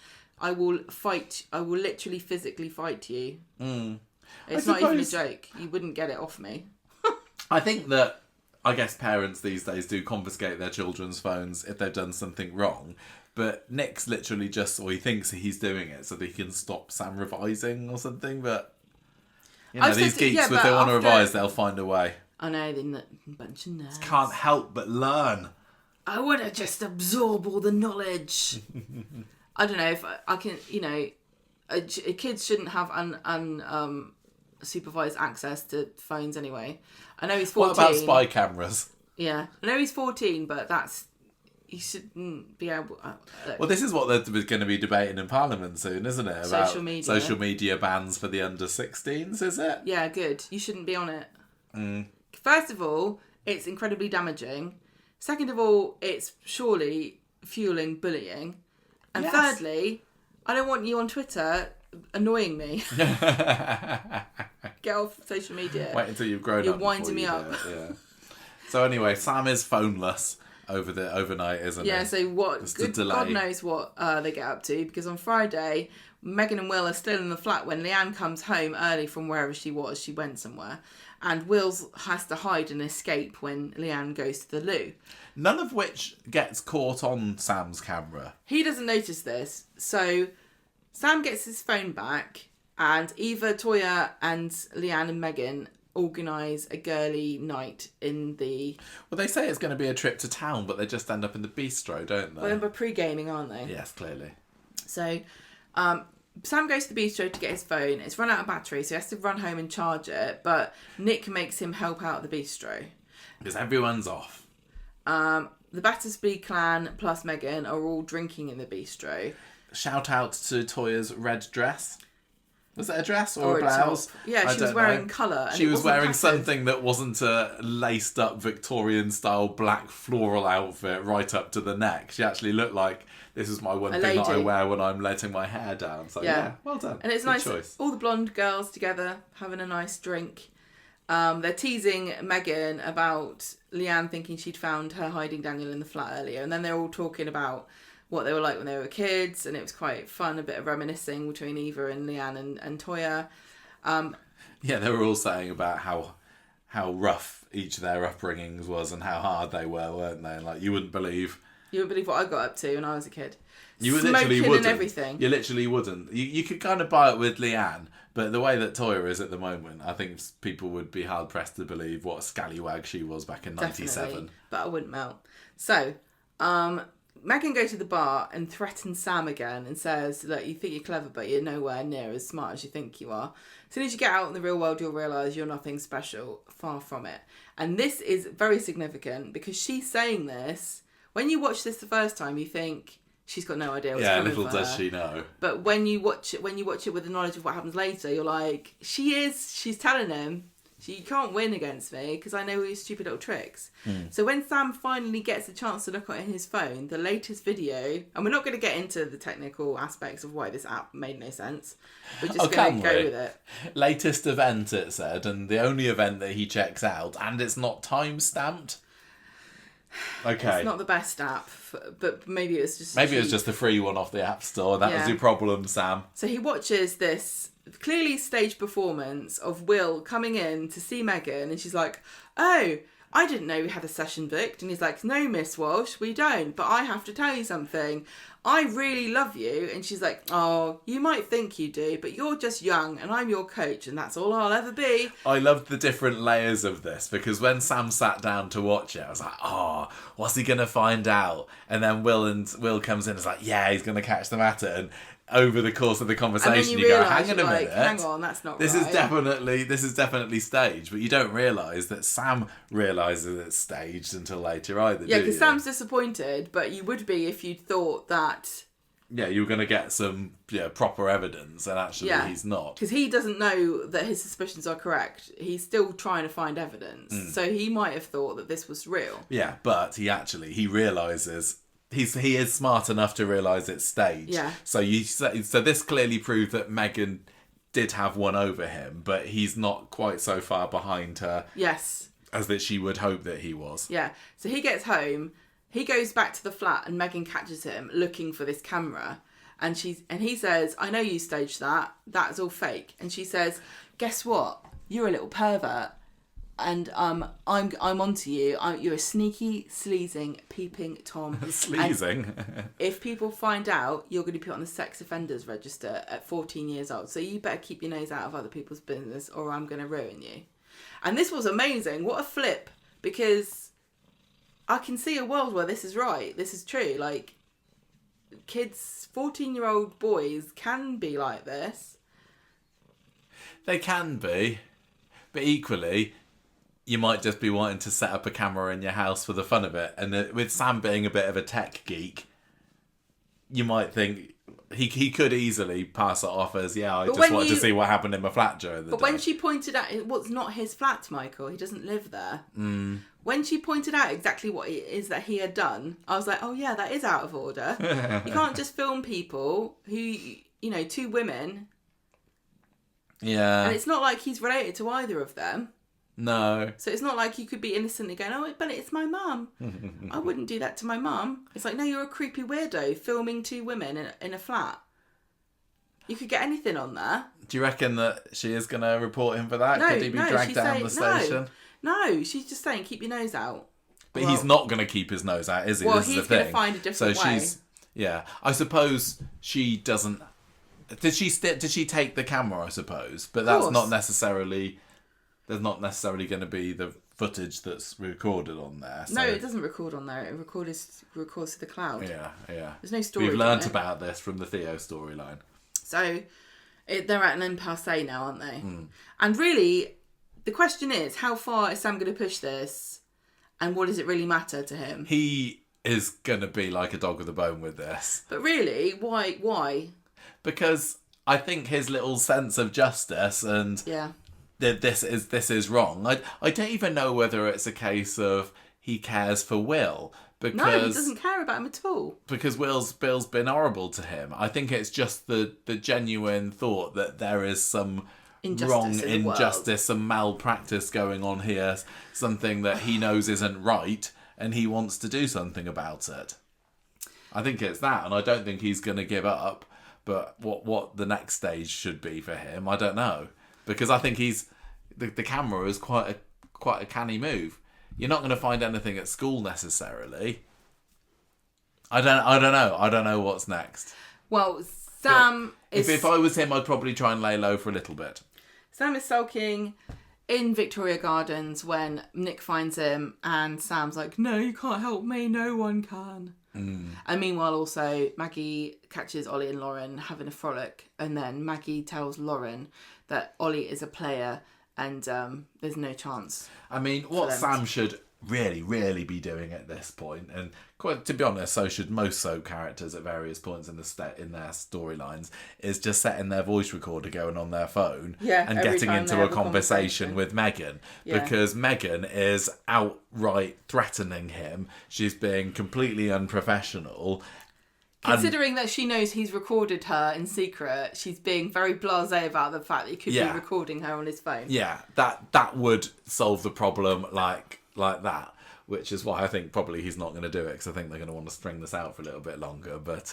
Speaker 2: I will fight. I will literally physically fight you. It's not even a joke. You wouldn't get it off me.
Speaker 1: I think that, I guess parents these days do confiscate their children's phones if they've done something wrong. But Nick's literally he thinks he's doing it so that he can stop Sam revising or something. But, these geeks, if they want to revise, they'll find a way.
Speaker 2: I know, they're a bunch of nerds.
Speaker 1: Can't help but learn.
Speaker 2: I want to just absorb all the knowledge. I don't know if I can, kids shouldn't have supervised access to phones anyway. I know he's 14.
Speaker 1: What about spy cameras?
Speaker 2: Yeah. I know he's 14, but he shouldn't be able...
Speaker 1: well, this is what they're going to be debating in Parliament soon, isn't it? About
Speaker 2: social media
Speaker 1: bans for the under-16s, is it?
Speaker 2: Yeah, good. You shouldn't be on it. First of all, it's incredibly damaging. Second of all, it's surely fueling bullying. And thirdly, I don't want you on Twitter annoying me. Get off social media.
Speaker 1: Wait until you've grown up.
Speaker 2: You're winding me up.
Speaker 1: Yeah. So anyway, Sam is phoneless overnight, isn't he?
Speaker 2: Yeah, so God knows what they get up to, because on Friday, Megan and Will are still in the flat when Leanne comes home early from wherever she was. She went somewhere. And Will has to hide and escape when Leanne goes to the loo.
Speaker 1: None of which gets caught on Sam's camera.
Speaker 2: He doesn't notice this. So Sam gets his phone back, and Eva, Toya and Leanne and Megan organise a girly night in the...
Speaker 1: Well, they say it's going to be a trip to town, but they just end up in the bistro, don't they?
Speaker 2: Well, they're pre-gaming, aren't they?
Speaker 1: Yes, clearly.
Speaker 2: So Sam goes to the bistro to get his phone. It's run out of battery, so he has to run home and charge it, but Nick makes him help out at the bistro.
Speaker 1: Because everyone's off.
Speaker 2: The Battersby clan plus Megan are all drinking in the bistro.
Speaker 1: Shout out to Toya's red dress. Was it a dress or a blouse?
Speaker 2: Yeah, she was wearing colour.
Speaker 1: She was wearing something that wasn't a laced up Victorian style black floral outfit right up to the neck. She actually looked like, this is my one thing that I wear when I'm letting my hair down. So yeah, well done.
Speaker 2: And it's
Speaker 1: Good
Speaker 2: nice,
Speaker 1: choice. All
Speaker 2: the blonde girls together having a nice drink. They're teasing Megan about Leanne thinking she'd found her hiding Daniel in the flat earlier, and then they're all talking about what they were like when they were kids, and it was quite fun, a bit of reminiscing between Eva and Leanne and Toya.
Speaker 1: Yeah, they were all saying about how rough each of their upbringings was and how hard they were, weren't they? And like, you wouldn't believe what I got up to when I was a kid. You literally wouldn't.
Speaker 2: And everything.
Speaker 1: You literally wouldn't. You could kind of buy it with Leanne, but the way that Toya is at the moment, I think people would be hard pressed to believe what a scallywag she was back in '97.
Speaker 2: But I wouldn't melt. So, Megan goes to the bar and threatens Sam again and says, look, you think you're clever, but you're nowhere near as smart as you think you are. As soon as you get out in the real world, you'll realise you're nothing special. Far from it. And this is very significant because she's saying this. When you watch this the first time, you think she's got no idea what's coming for her.
Speaker 1: Little does she know.
Speaker 2: But when you watch it with the knowledge of what happens later, you're like, she's telling him, you can't win against me because I know all your stupid little tricks. So when Sam finally gets a chance to look at his phone, the latest video, and we're not going to get into the technical aspects of why this app made no sense. We're just going to go with it.
Speaker 1: Latest event, it said, and the only event that he checks out, and it's not time stamped. Okay.
Speaker 2: It's not the best app, but maybe it was just
Speaker 1: the free one off the App Store. That was your problem, Sam.
Speaker 2: So he watches this clearly staged performance of Will coming in to see Megan, and she's like, oh, I didn't know we had a session booked. And he's like, no, Miss Walsh, we don't, but I have to tell you something. I really love you. And she's like, oh, you might think you do, but you're just young and I'm your coach and that's all I'll ever be.
Speaker 1: I loved the different layers of this because when Sam sat down to watch it, I was like, oh, what's he going to find out? And then Will comes in and is like, yeah, he's going to catch the matter. And over the course of the conversation, you go, hang on a minute.
Speaker 2: Hang on, that's not
Speaker 1: this
Speaker 2: right.
Speaker 1: This is definitely staged, but you don't realise that Sam realises it's staged until later either,
Speaker 2: Yeah, because Sam's disappointed, but you would be if you'd thought that...
Speaker 1: Yeah, you were going to get some proper evidence, and actually he's not.
Speaker 2: Because he doesn't know that his suspicions are correct. He's still trying to find evidence. So he might have thought that this was real.
Speaker 1: Yeah, but he realises... He is smart enough to realise it's staged.
Speaker 2: Yeah.
Speaker 1: So this clearly proved that Megan did have one over him, but he's not quite so far behind her.
Speaker 2: Yes.
Speaker 1: As that she would hope that he was.
Speaker 2: Yeah. So he gets home, he goes back to the flat, and Megan catches him looking for this camera, and he says, "I know you staged that. That's all fake." And she says, "Guess what? You're a little pervert." And I'm onto you. You're a sneaky, sleazing, peeping Tom.
Speaker 1: Sleazing?
Speaker 2: If people find out, you're going to be put on the sex offenders register at 14 years old. So you better keep your nose out of other people's business or I'm going to ruin you. And this was amazing. What a flip. Because I can see a world where this is right. This is true. Like, kids, 14-year-old boys can be like this.
Speaker 1: They can be. But equally... You might just be wanting to set up a camera in your house for the fun of it. And with Sam being a bit of a tech geek, you might think he could easily pass it off as, I just wanted to see what happened in my flat during the day.
Speaker 2: But when she pointed out it was not his flat, Michael, he doesn't live there. When she pointed out exactly what it is that he had done, I was like, oh yeah, that is out of order. You can't just film people who, two women.
Speaker 1: Yeah.
Speaker 2: And it's not like he's related to either of them.
Speaker 1: No.
Speaker 2: So it's not like you could be innocently going, oh, but it's my mum. I wouldn't do that to my mum. It's like, no, you're a creepy weirdo filming two women in a flat. You could get anything on there. Do
Speaker 1: you reckon that she is going to report him for that? Could he be dragged down the station?
Speaker 2: No, she's just saying, keep your nose out.
Speaker 1: But he's not going to keep his nose out, is he?
Speaker 2: Well, he's going to find a different way.
Speaker 1: Yeah. I suppose she doesn't... Did she take the camera, I suppose? But that's not necessarily... There's not necessarily going to be the footage that's recorded on there. So.
Speaker 2: No, it doesn't record on there. It records to the cloud.
Speaker 1: Yeah.
Speaker 2: There's no story.
Speaker 1: We've learnt about this from the Theo storyline.
Speaker 2: So they're at an impasse now, aren't they? And really, the question is, how far is Sam going to push this? And what does it really matter to him? He
Speaker 1: is going to be like a dog with a bone with this.
Speaker 2: But really, why?
Speaker 1: Because I think his little sense of justice and...
Speaker 2: Yeah.
Speaker 1: This is wrong. I don't even know whether it's a case of he cares for Will because
Speaker 2: no, he doesn't care about him at all.
Speaker 1: Because Bill's been horrible to him. I think it's just the genuine thought that there is some injustice, some malpractice going on here, something that he knows isn't right, and he wants to do something about it. I think it's that, and I don't think he's going to give up. But what the next stage should be for him, I don't know, because I think the camera is quite a canny move. You're not going to find anything at school necessarily. I don't know what's next.
Speaker 2: Well, Sam is...
Speaker 1: If I was him, I'd probably try and lay low for a little bit.
Speaker 2: Sam is sulking in Victoria Gardens when Nick finds him, and Sam's like, no, you can't help me, no one can. And meanwhile, also, Maggie catches Ollie and Lauren having a frolic, and then Maggie tells Lauren that Ollie is a player and there's no chance.
Speaker 1: I mean, what Sam should really, really be doing at this point, and quite to be honest, so should most soap characters at various points in their storylines, is just setting their voice recorder going on their phone and getting into a conversation with Megan, because Megan is outright threatening him. She's being completely unprofessional.
Speaker 2: Considering that she knows he's recorded her in secret, she's being very blasé about the fact that he could be recording her on his phone. Yeah,
Speaker 1: that would solve the problem like that, which is why I think probably he's not going to do it, because I think they're going to want to string this out for a little bit longer. But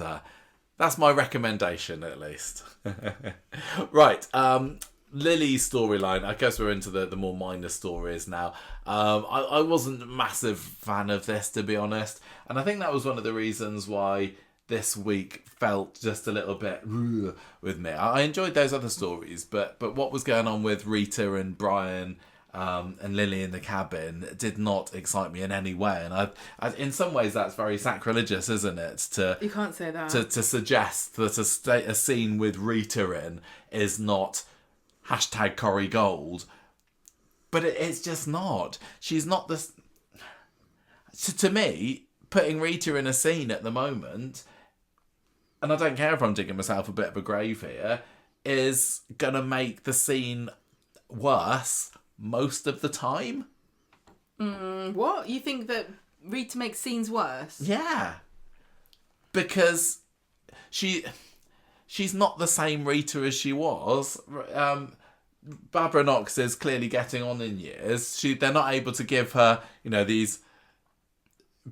Speaker 1: that's my recommendation, at least. Right, Lily's storyline. I guess we're into the more minor stories now. I wasn't a massive fan of this, to be honest, and I think that was one of the reasons why this week felt just a little bit with me. I enjoyed those other stories, but what was going on with Rita and Brian and Lily in the cabin did not excite me in any way. And I in some ways, that's very sacrilegious, isn't it?
Speaker 2: You can't say that.
Speaker 1: To suggest that a scene with Rita in is not #Corrie Gold. But it's just not. She's not the... To me, putting Rita in a scene at the moment, and I don't care if I'm digging myself a bit of a grave here, is going to make the scene worse most of the time.
Speaker 2: What? You think that Rita makes scenes worse?
Speaker 1: Yeah. Because she's not the same Rita as she was. Barbara Knox is clearly getting on in years. They're not able to give her, these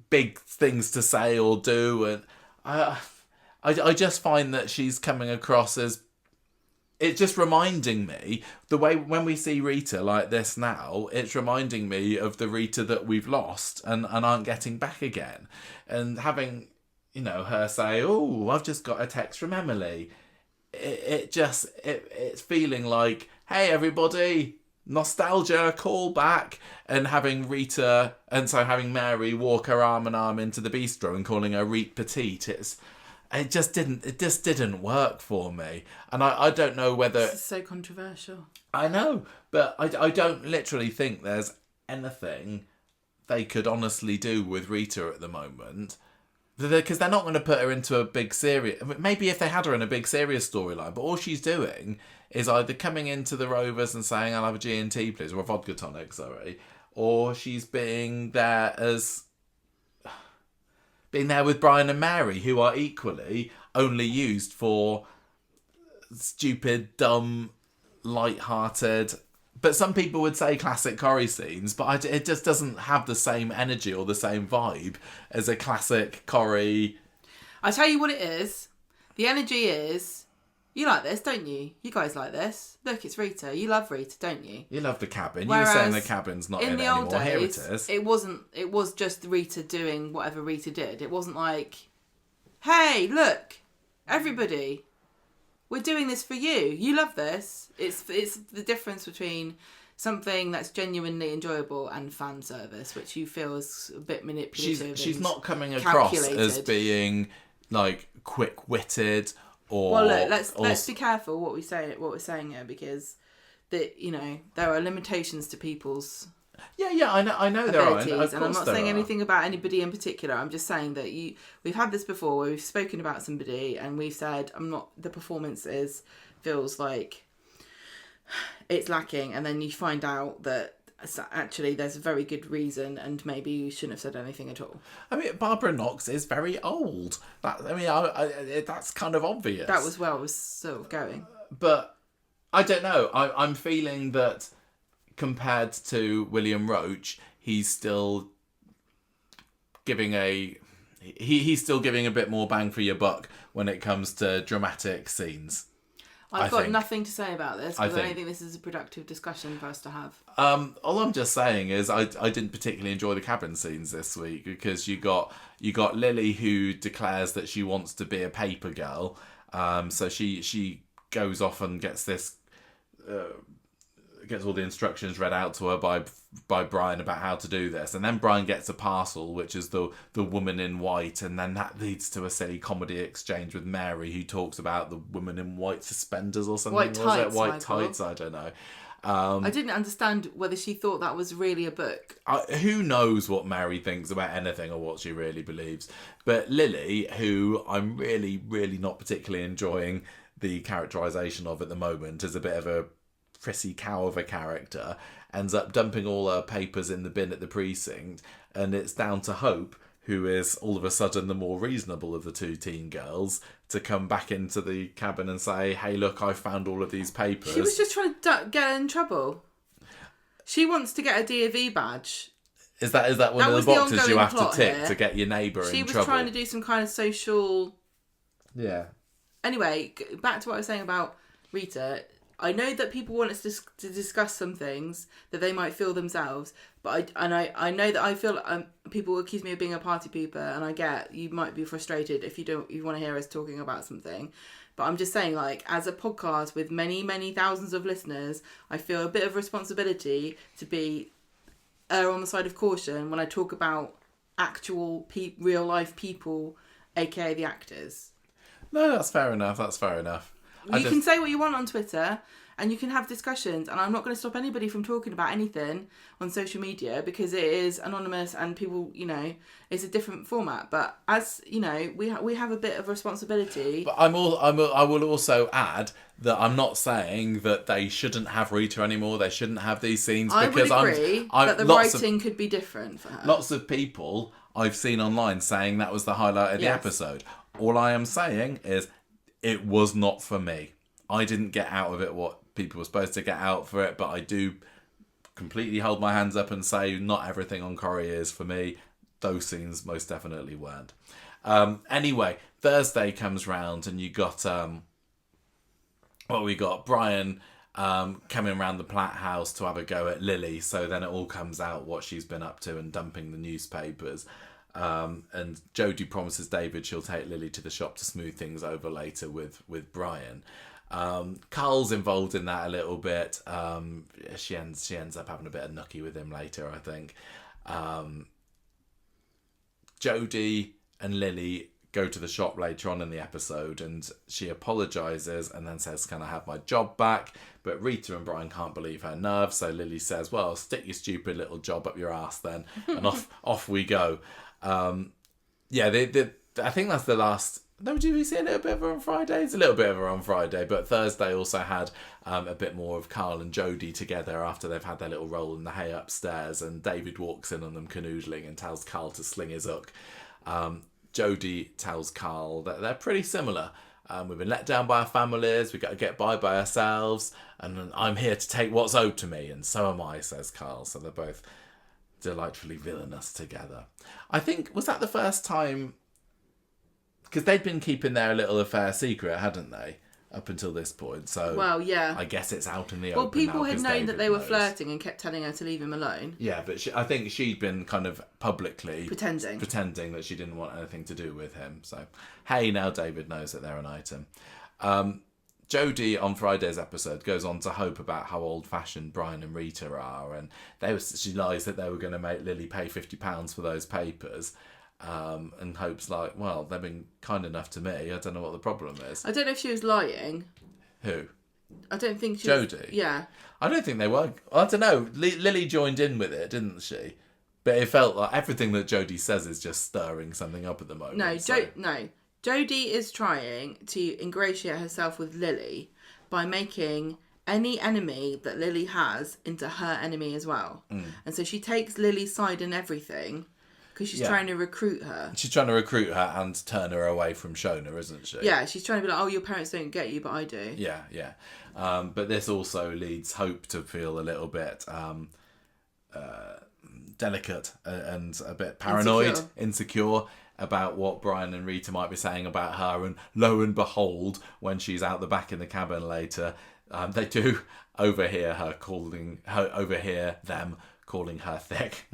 Speaker 1: big things to say or do, and I just find that she's coming across as, it's just reminding me, the way when we see Rita like this now, it's reminding me of the Rita that we've lost and aren't getting back again. And having, her say, oh, I've just got a text from Emily. It's feeling like, hey, everybody, nostalgia, call back. And having Rita, and so having Mary walk her arm in arm into the bistro and calling her Rita Petite, it just didn't work for me. And I don't know whether...
Speaker 2: This is so controversial.
Speaker 1: I know, but I don't literally think there's anything they could honestly do with Rita at the moment. Because they're not going to put her into a big serious... Maybe if they had her in a big serious storyline, but all she's doing is either coming into the Rovers and saying, I'll have a G&T please, or a vodka tonic, sorry, or she's being there with Brian and Mary, who are equally only used for stupid, dumb, light-hearted, but some people would say classic Corrie scenes, but it just doesn't have the same energy or the same vibe as a classic Corrie.
Speaker 2: I tell you what it is. The energy is, you like this, don't you? You guys like this. Look, it's Rita. You love Rita, don't you?
Speaker 1: You love the cabin.
Speaker 2: Whereas
Speaker 1: you were saying the cabin's not in it anymore.
Speaker 2: Days,
Speaker 1: here it is.
Speaker 2: It wasn't. It was just Rita doing whatever Rita did. It wasn't like, hey, look, everybody, we're doing this for you. You love this. It's the difference between something that's genuinely enjoyable and fan service, which you feel is a bit manipulative.
Speaker 1: She's not coming across as being like quick-witted or.
Speaker 2: Well, look, let's be careful what we're saying here, because there are limitations to people's.
Speaker 1: Yeah, I know there are,
Speaker 2: and I'm not saying anything about anybody in particular. I'm just saying that we've had this before, where we've spoken about somebody and we've said, the performance feels like it's lacking, and then you find out that actually there's a very good reason, and maybe you shouldn't have said anything at all.
Speaker 1: I mean, Barbara Knox is very old. That's kind of obvious.
Speaker 2: That was where I was sort of going.
Speaker 1: But I don't know. I'm feeling that compared to William Roach, he's still giving he's still giving a bit more bang for your buck when it comes to dramatic scenes.
Speaker 2: I've got nothing to say about this because I don't think this is a productive discussion for us to have.
Speaker 1: All I'm just saying is I didn't particularly enjoy the Kabin scenes this week because you got Lily who declares that she wants to be a paper girl. So she goes off and gets this. Gets all the instructions read out to her by Brian about how to do this, and then Brian gets a parcel which is the woman in white, and then that leads to a silly comedy exchange with Mary who talks about the woman in white suspenders or something. White tights, I don't know.
Speaker 2: I didn't understand whether she thought that was really a book.
Speaker 1: Who knows what Mary thinks about anything or what she really believes, but Lily, who I'm really, really not particularly enjoying the characterisation of at the moment, is a bit of a prissy cow of a character, ends up dumping all her papers in the bin at the precinct, and it's down to Hope, who is all of a sudden the more reasonable of the two teen girls, to come back into the cabin and say, hey look, I found all of these papers.
Speaker 2: She was just trying to get in trouble. She wants to get a D of E badge.
Speaker 1: Is that one of the boxes you have to tick to get your neighbour in trouble?
Speaker 2: She was trying to do some kind of social...
Speaker 1: Yeah.
Speaker 2: Anyway, back to what I was saying about Rita. I know that people want us to discuss some things that they might feel themselves, but I know that I feel people accuse me of being a party pooper, and I get you might be frustrated if you want to hear us talking about something. But I'm just saying, like, as a podcast with many, many thousands of listeners, I feel a bit of responsibility to err on the side of caution when I talk about actual real life people, aka the actors.
Speaker 1: No, that's fair enough.
Speaker 2: You can say what you want on Twitter and you can have discussions, and I'm not going to stop anybody from talking about anything on social media because it is anonymous and people, it's a different format. But as, we have a bit of responsibility.
Speaker 1: But I will also add that I'm not saying that they shouldn't have Rita anymore. They shouldn't have these scenes because
Speaker 2: I would agree that the writing could be different for her.
Speaker 1: Lots of people I've seen online saying that was the highlight of the episode. All I am saying is it was not for me. I didn't get out of it what people were supposed to get out for it, but I do completely hold my hands up and say not everything on Corrie is for me. Those scenes most definitely weren't. Anyway, Thursday comes round and you got we got Brian coming around the Platt house to have a go at Lily, so then it all comes out what she's been up to and dumping the newspapers. And Jodie promises David she'll take Lily to the shop to smooth things over later with Brian. Carl's involved in that a little bit. She ends up having a bit of nookie with him later, I think. Jodie and Lily go to the shop later on in the episode, and she apologises and then says, can I have my job back? But Rita and Brian can't believe her nerve, so Lily says, well, stick your stupid little job up your ass then, and off we go. I think that's the last. No, did we see a little bit of her on Friday? It's a little bit of her on Friday, but Thursday also had a bit more of Carl and Jodie together after they've had their little roll in the hay upstairs, and David walks in on them canoodling and tells Carl to sling his hook. Jodie tells Carl that they're pretty similar. We've been let down by our families, we've got to get by ourselves, and I'm here to take what's owed to me, and so am I, says Carl. So they're both delightfully villainous together. I think, was that the first time? Because they'd been keeping their little affair secret, hadn't they? Up until this point. So, well, yeah. I guess it's out in the open.
Speaker 2: Well, people had known
Speaker 1: David
Speaker 2: that they were
Speaker 1: knows.
Speaker 2: flirting and kept telling her to leave him alone.
Speaker 1: Yeah, but I think she'd been kind of publicly
Speaker 2: pretending
Speaker 1: that she didn't want anything to do with him. So, hey, now David knows that they're an item. Jodie on Friday's episode goes on to Hope about how old-fashioned Brian and Rita are, and she lies that they were going to make Lily pay £50 for those papers. And Hope's like, well, they've been kind enough to me. I don't know what the problem is.
Speaker 2: I don't know if she was lying.
Speaker 1: Who?
Speaker 2: I don't think she
Speaker 1: Jodie?
Speaker 2: Yeah.
Speaker 1: I don't think they were. I don't know. Lily joined in with it, didn't she? But it felt like everything that Jodie says is just stirring something up at the moment.
Speaker 2: No, no. Jodie is trying to ingratiate herself with Lily by making any enemy that Lily has into her enemy as well. And so she takes Lily's side in everything because she's trying to recruit her. She's
Speaker 1: trying to recruit her and turn her away from Shona, isn't she?
Speaker 2: Yeah, she's trying to be like, oh, your parents don't get you, but I do.
Speaker 1: Yeah. But this also leads Hope to feel a little bit delicate and a bit paranoid, insecure. about what Brian and Rita might be saying about her, and lo and behold, when she's out the back in the cabin later, they do overhear them calling her thick,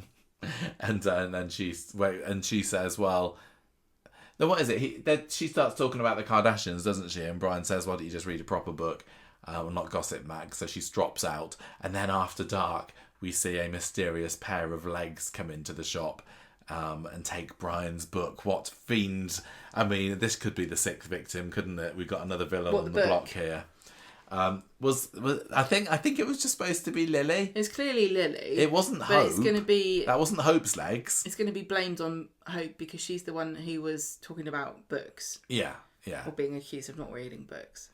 Speaker 1: and then she says, "Well, then what is it?" She starts talking about the Kardashians, doesn't she? And Brian says, "Why don't you just read a proper book, not Gossip Mag?" So she drops out, and then after dark, we see a mysterious pair of legs come into the shop. And take Brian's book. What fiend? I mean, this could be the sixth victim, couldn't it? We've got another villain on the block here. Was I think it was just supposed to be Lily.
Speaker 2: It's clearly Lily.
Speaker 1: It wasn't Hope.
Speaker 2: It's going to be...
Speaker 1: That wasn't Hope's legs.
Speaker 2: It's going to be blamed on Hope because she's the one who was talking about books.
Speaker 1: Yeah.
Speaker 2: Or being accused of not reading books.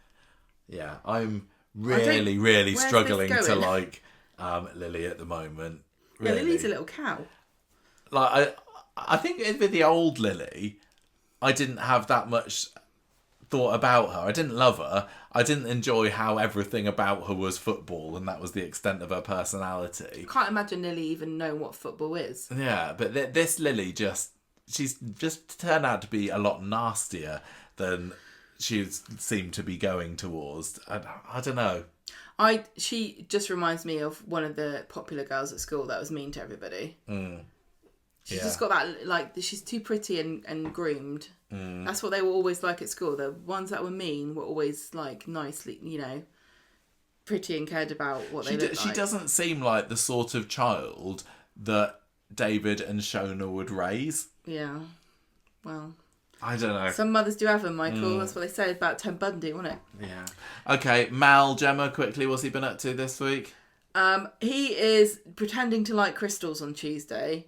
Speaker 1: Yeah, I'm really struggling to like Lily at the moment. Really.
Speaker 2: Yeah, Lily's a little cow.
Speaker 1: Like, I think with the old Lily, I didn't have that much thought about her. I didn't love her. I didn't enjoy how everything about her was football, and that was the extent of her personality.
Speaker 2: I can't imagine Lily even knowing what football is.
Speaker 1: Yeah, but this Lily she's just turned out to be a lot nastier than she seemed to be going towards. I don't know.
Speaker 2: She just reminds me of one of the popular girls at school that was mean to everybody. She's just got that, like, she's too pretty and groomed. That's what they were always like at school. The ones that were mean were always, like, nicely, pretty and cared about what they looked like.
Speaker 1: She doesn't seem like the sort of child that David and Shona would raise.
Speaker 2: Yeah. Well...
Speaker 1: I don't know.
Speaker 2: Some mothers do have them, Michael. That's what they said about Ted Bundy, wasn't it?
Speaker 1: Yeah. Okay, Mal, Gemma, quickly, what's he been up to this week?
Speaker 2: He is pretending to like crystals on Tuesday.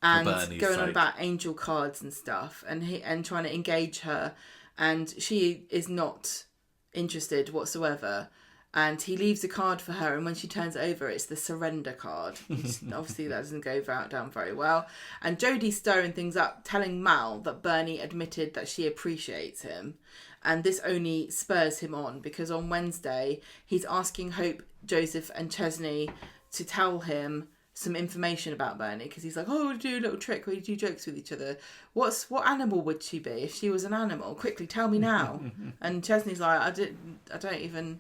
Speaker 2: And going on about angel cards and stuff, and trying to engage her, and she is not interested whatsoever. And he leaves a card for her, and when she turns it over, it's the surrender card. Obviously, that doesn't go down very well. And Jodie's stirring things up, telling Mal that Bernie admitted that she appreciates him, and this only spurs him on because on Wednesday he's asking Hope, Joseph, and Chesney to tell him some information about Bernie because he's like, oh, we'll do a little trick where you do jokes with each other. What animal would she be if she was an animal? Quickly, tell me now. And Chesney's like, I don't even...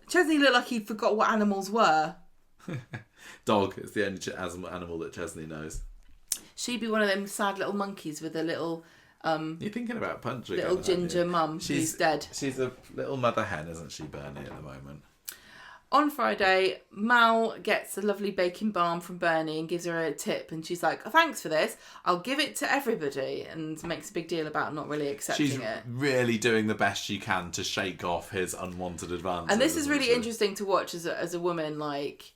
Speaker 2: Chesney looked like he forgot what animals were.
Speaker 1: Dog is the only animal that Chesney knows.
Speaker 2: She'd be one of them sad little monkeys with a little...
Speaker 1: You're thinking about Punch again,
Speaker 2: little ginger mum who's dead.
Speaker 1: She's a little mother hen, isn't she, Bernie, at the moment?
Speaker 2: On Friday, Mal gets a lovely bacon balm from Bernie and gives her a tip, and she's like, oh, thanks for this, I'll give it to everybody, and makes a big deal about not really accepting
Speaker 1: She's
Speaker 2: it.
Speaker 1: really doing the best she can to shake off his unwanted advances.
Speaker 2: And this is really interesting to watch as a woman, like,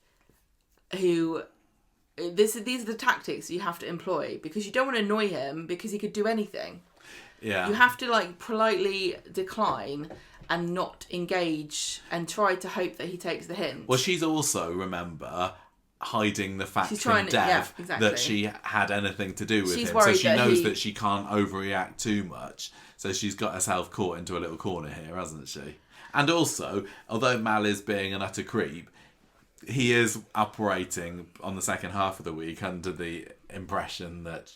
Speaker 2: who... These are the tactics you have to employ, because you don't want to annoy him, because he could do anything.
Speaker 1: Yeah.
Speaker 2: You have to, like, politely decline and not engage and try to hope that he takes the hint.
Speaker 1: Well, she's also, remember, hiding the fact from Dev that she had anything to do with him. So she knows that she can't overreact too much. So she's got herself caught into a little corner here, hasn't she? And also, although Mal is being an utter creep, he is operating on the second half of the week under the impression that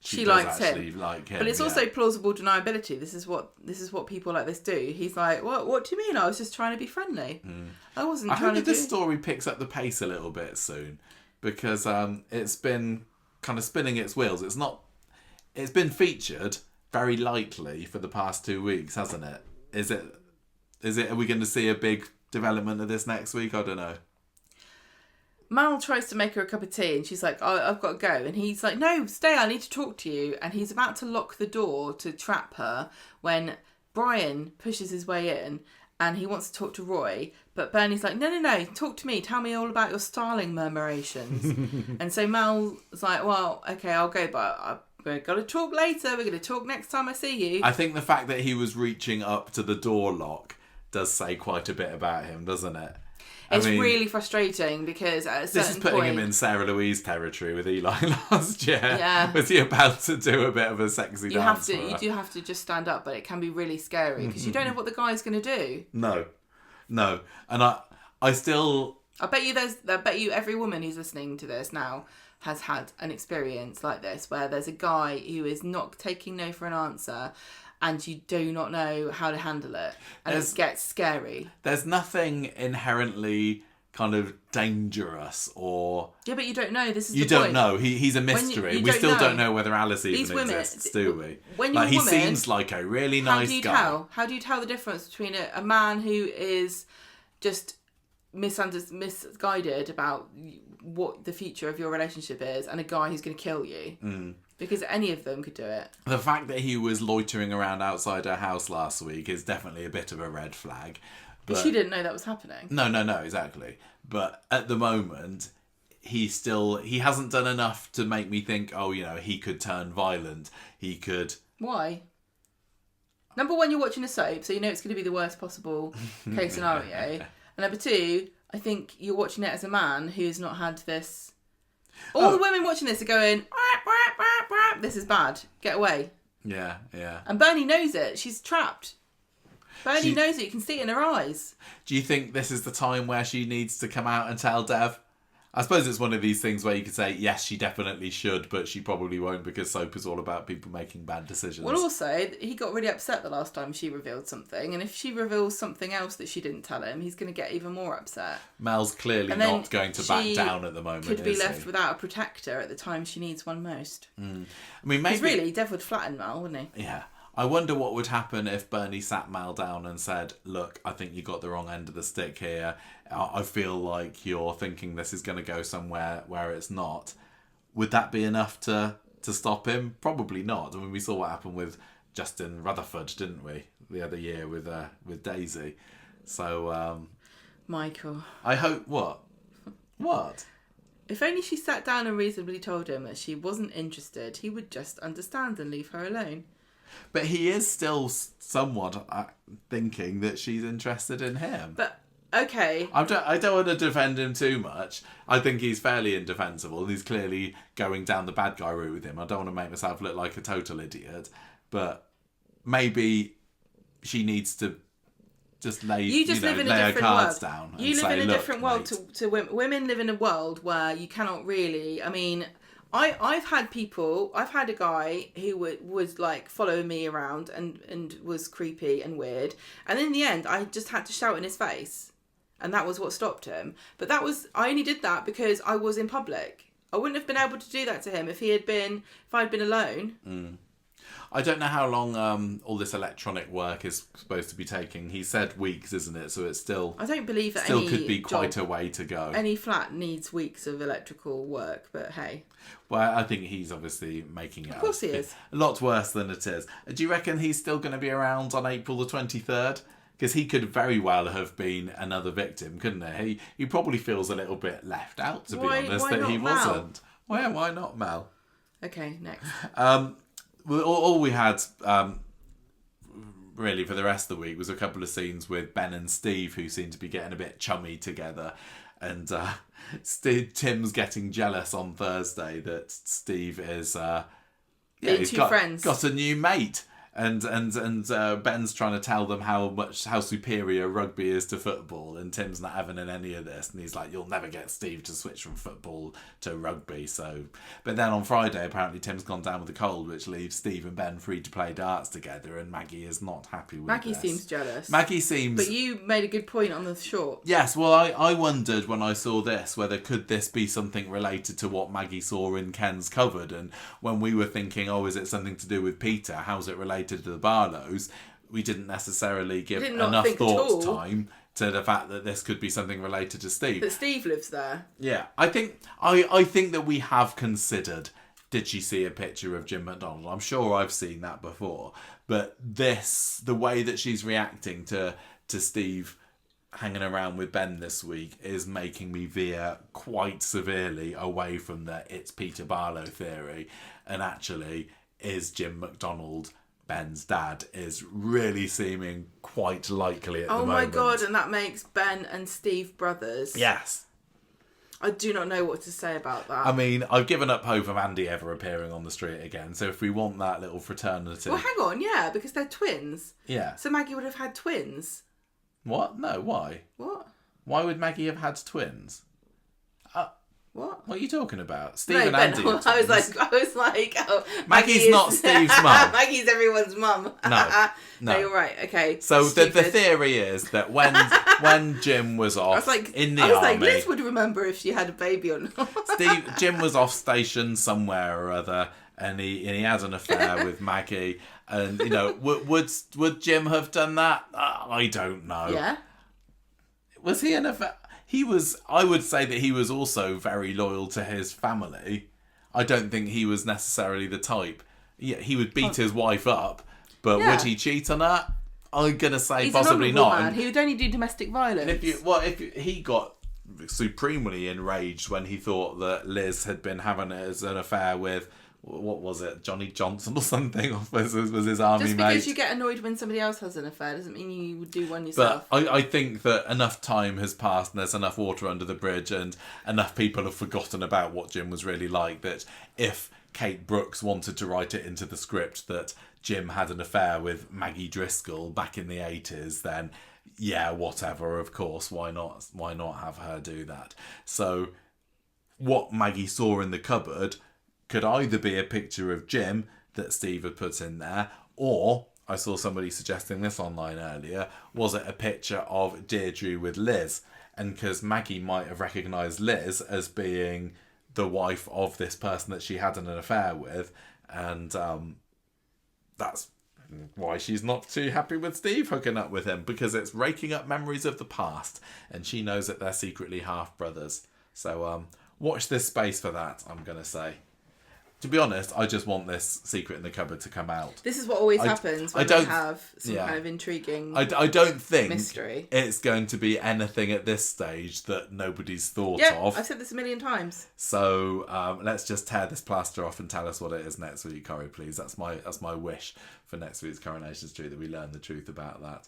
Speaker 1: she likes him.
Speaker 2: But it's also plausible deniability. This is what people like this do. He's like, what do you mean? I was just trying to be friendly. I wasn't trying to. I hope
Speaker 1: this story picks up the pace a little bit soon, because it's been kind of spinning its wheels. It's been featured very lightly for the past 2 weeks, hasn't it? Is it? Are we going to see a big development of this next week? I don't know.
Speaker 2: Mal tries to make her a cup of tea and she's like, oh, I've got to go. And he's like, no, stay, I need to talk to you. And he's about to lock the door to trap her when Brian pushes his way in and he wants to talk to Roy. But Bernie's like, no, talk to me. Tell me all about your starling murmurations. And so Mal's like, well, okay, I'll go, but we're going to talk later. We're going to talk next time I see you.
Speaker 1: I think the fact that he was reaching up to the door lock does say quite a bit about him, doesn't it?
Speaker 2: It's really frustrating because at a certain point...
Speaker 1: This is putting him in Sarah Louise territory with Eli last year.
Speaker 2: Yeah.
Speaker 1: Was he about to do a bit of a sexy dance for her?
Speaker 2: You do have to just stand up, but it can be really scary because you don't know what the guy's going to do.
Speaker 1: No. And I still
Speaker 2: I bet you every woman who's listening to this now has had an experience like this, where there's a guy who is not taking no for an answer, and you do not know how to handle it, and it gets scary.
Speaker 1: There's nothing inherently kind of dangerous or...
Speaker 2: Yeah, but you don't know. This is
Speaker 1: you
Speaker 2: the
Speaker 1: don't
Speaker 2: point.
Speaker 1: know. He's a mystery. We still don't know whether Alice even exists, do we?
Speaker 2: When you're a
Speaker 1: he
Speaker 2: woman,
Speaker 1: seems like a really nice guy.
Speaker 2: How do you tell the difference between a man who is just misguided about what the future of your relationship is, and a guy who's going to kill you? Because any of them could do it.
Speaker 1: The fact that he was loitering around outside her house last week is definitely a bit of a red flag.
Speaker 2: But she didn't know that was happening.
Speaker 1: No, exactly. But at the moment, he hasn't done enough to make me think, oh, he could turn violent. He could...
Speaker 2: Why? Number one, you're watching a soap, so you know it's going to be the worst possible case scenario. And number two, I think you're watching it as a man who's not had this... All the women watching this are going, this is bad. Get away.
Speaker 1: Yeah.
Speaker 2: And Bernie knows it. She's trapped. Bernie knows it. You can see it in her eyes.
Speaker 1: Do you think this is the time where she needs to come out and tell Dev? I suppose it's one of these things where you could say, yes, she definitely should, but she probably won't, because soap is all about people making bad decisions.
Speaker 2: Well, also, he got really upset the last time she revealed something, and if she reveals something else that she didn't tell him, he's going to get even more upset.
Speaker 1: Mel's clearly not going to back down at the moment,
Speaker 2: could be left without a protector at the time she needs one most.
Speaker 1: I mean, maybe...
Speaker 2: Because really, Dev would flatten Mel, wouldn't he?
Speaker 1: Yeah. I wonder what would happen if Bernie sat Mel down and said, look, I think you got the wrong end of the stick here. I feel like you're thinking this is going to go somewhere where it's not. Would that be enough to stop him? Probably not. I mean, we saw what happened with Justin Rutherford, didn't we? The other year with Daisy. So...
Speaker 2: Michael.
Speaker 1: I hope... What? What?
Speaker 2: If only she sat down and reasonably told him that she wasn't interested, he would just understand and leave her alone.
Speaker 1: But he is still somewhat thinking that she's interested in him.
Speaker 2: But, okay.
Speaker 1: I don't want to defend him too much. I think he's fairly indefensible. He's clearly going down the bad guy route with him. I don't want to make myself look like a total idiot. But maybe she needs to just lay her cards down.
Speaker 2: You live in a different world to women. Women live in a world where you cannot really... I mean... I've had a guy who was like following me around and was creepy and weird. And in the end, I just had to shout in his face. And that was what stopped him. But I only did that because I was in public. I wouldn't have been able to do that to him if I'd been alone.
Speaker 1: I don't know how long all this electronic work is supposed to be taking. He said weeks, isn't it? So it's still...
Speaker 2: I don't believe that
Speaker 1: still could be quite a way to go.
Speaker 2: Any flat needs weeks of electrical work, but hey.
Speaker 1: Well, I think he's obviously making it
Speaker 2: Of course he is.
Speaker 1: A lot worse than it is. Do you reckon he's still going to be around on April the 23rd? Because he could very well have been another victim, couldn't he? He probably feels a little bit left out, to be honest, that he wasn't. Why not Mel?
Speaker 2: Okay, next.
Speaker 1: All we had, really, for the rest of the week was a couple of scenes with Ben and Steve, who seem to be getting a bit chummy together. And Tim's getting jealous on Thursday that Steve is... he's got a new mate. And Ben's trying to tell them how superior rugby is to football, and Tim's not having any of this, and he's like, you'll never get Steve to switch from football to rugby. So, but then on Friday, apparently Tim's gone down with a cold, which leaves Steve and Ben free to play darts together, and Maggie is not happy with
Speaker 2: Maggie
Speaker 1: this.
Speaker 2: seems jealous.
Speaker 1: But
Speaker 2: you made a good point on the short.
Speaker 1: Yes, well, I wondered when I saw this whether could this be something related to what Maggie saw in Ken's cupboard, and when we were thinking, is it something to do with Peter? How's it related to the Barlows? We didn't necessarily give enough thought time to the fact that this could be something related to Steve.
Speaker 2: That Steve lives there.
Speaker 1: Yeah, I think that we have considered, did she see a picture of Jim McDonald? I'm sure I've seen that before, but the way that she's reacting to Steve hanging around with Ben this week is making me veer quite severely away from the it's Peter Barlow theory, and actually is Jim McDonald Ben's dad is really seeming quite likely at the moment.
Speaker 2: Oh my God, and that makes Ben and Steve brothers.
Speaker 1: Yes.
Speaker 2: I do not know what to say about that.
Speaker 1: I mean, I've given up hope of Andy ever appearing on the street again, so if we want that little fraternity...
Speaker 2: Well, hang on, yeah, because they're twins.
Speaker 1: Yeah.
Speaker 2: So Maggie would have had twins.
Speaker 1: What? No, why?
Speaker 2: What?
Speaker 1: Why would Maggie have had twins?
Speaker 2: What?
Speaker 1: What are you talking about? Steve and Andy.
Speaker 2: I was like, oh,
Speaker 1: Maggie's not Steve's mum.
Speaker 2: Maggie's everyone's mum. No, you're right. Okay.
Speaker 1: So the theory is that when Jim was off in the army,
Speaker 2: Liz would remember if she had a baby or not.
Speaker 1: Jim was off station somewhere or other, and he had an affair with Maggie. And would Jim have done that? I don't know.
Speaker 2: Yeah.
Speaker 1: Was he an affair? He was. I would say that he was also very loyal to his family. I don't think he was necessarily the type. Yeah, he would beat his wife up, but would he cheat on her? I'm gonna say he's possibly not.
Speaker 2: Man. He would only do domestic violence.
Speaker 1: If he got supremely enraged when he thought that Liz had been having an affair with. What was it, Johnny Johnson or something? Was his army mate?
Speaker 2: Just because you get annoyed when somebody else has an affair doesn't mean you would do one yourself.
Speaker 1: But I think that enough time has passed and there's enough water under the bridge and enough people have forgotten about what Jim was really like that if Kate Brooks wanted to write it into the script that Jim had an affair with Maggie Driscoll back in the 80s, then yeah, whatever, of course, why not have her do that? So what Maggie saw in the cupboard could either be a picture of Jim that Steve had put in there, or, I saw somebody suggesting this online earlier, was it a picture of Deirdre with Liz? And because Maggie might have recognised Liz as being the wife of this person that she had an affair with, and that's why she's not too happy with Steve hooking up with him, because it's raking up memories of the past, and she knows that they're secretly half-brothers. So watch this space for that, I'm going to say. To be honest, I just want this secret in the cupboard to come out.
Speaker 2: This is what always happens when we have some kind of intriguing
Speaker 1: I don't think
Speaker 2: mystery.
Speaker 1: It's going to be anything at this stage that nobody's thought of.
Speaker 2: I've said this a million times.
Speaker 1: So let's just tear this plaster off and tell us what it is next week, Corrie, please. That's my wish for next week's Coronation Street, that we learn the truth about that.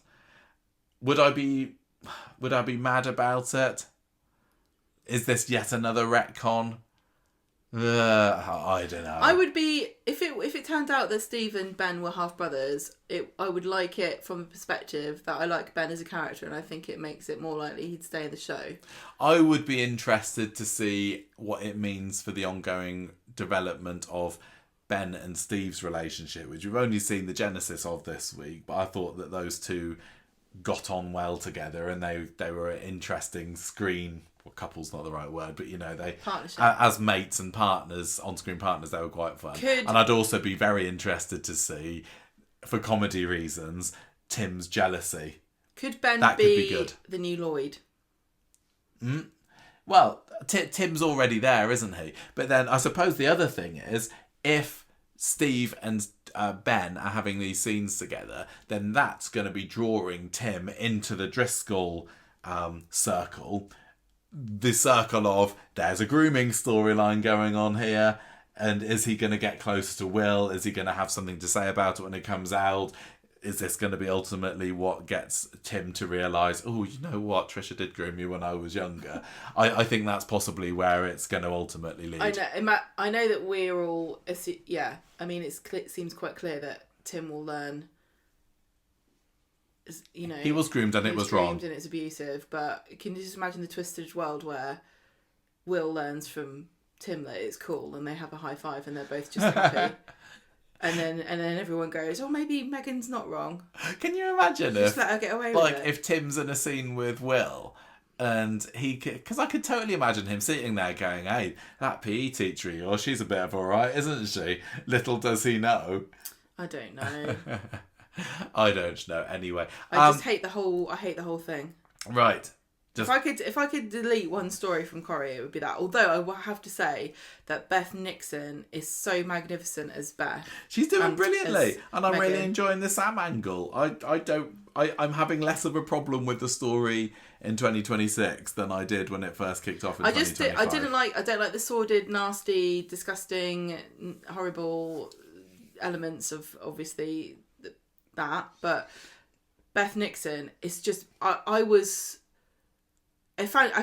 Speaker 1: Would I be mad about it? Is this yet another retcon? I don't know.
Speaker 2: I would be if it turned out that Steve and Ben were half brothers. I would like it from the perspective that I like Ben as a character, and I think it makes it more likely he'd stay in the show.
Speaker 1: I would be interested to see what it means for the ongoing development of Ben and Steve's relationship, which we've only seen the genesis of this week. But I thought that those two got on well together, and they were an interesting screen. Well, couple's not the right word, but they as mates and partners, on-screen partners, they were quite fun. And I'd also be very interested to see, for comedy reasons, Tim's jealousy.
Speaker 2: Could Ben be good. The new Lloyd?
Speaker 1: Well, Tim's already there, isn't he? But then I suppose the other thing is, if Steve and Ben are having these scenes together, then that's going to be drawing Tim into the Driscoll circle. The circle of, there's a grooming storyline going on here, and is he going to get closer to Will? Is he going to have something to say about it when it comes out? Is this going to be ultimately what gets Tim to realise, oh, you know what, Trisha did groom me when I was younger? I think that's possibly where it's going to ultimately lead.
Speaker 2: I know that we're all, I mean, it seems quite clear that Tim will learn.
Speaker 1: He was groomed and it was wrong.
Speaker 2: And it's abusive, but can you just imagine the twisted world where Will learns from Tim that it's cool and they have a high five and they're both just happy. and then everyone goes, oh, maybe Megan's not wrong.
Speaker 1: Can you imagine
Speaker 2: just let her get away with it?
Speaker 1: If Tim's in a scene with Will and because I could totally imagine him sitting there going, hey, that PE teacher of yours, she's a bit of alright, isn't she? Little does he know.
Speaker 2: I don't know.
Speaker 1: I don't know. Anyway,
Speaker 2: I just hate the whole thing.
Speaker 1: Right.
Speaker 2: If I could delete one story from Corrie, it would be that. Although I will have to say that Beth Nixon is so magnificent as Beth.
Speaker 1: She's doing brilliantly, and I'm
Speaker 2: Megan.
Speaker 1: really enjoying the Sam angle. I'm having less of a problem with the story in 2026 than I did when it first kicked off in 2025.
Speaker 2: I don't like the sordid, nasty, disgusting, horrible elements of obviously that, but Beth Nixon is just I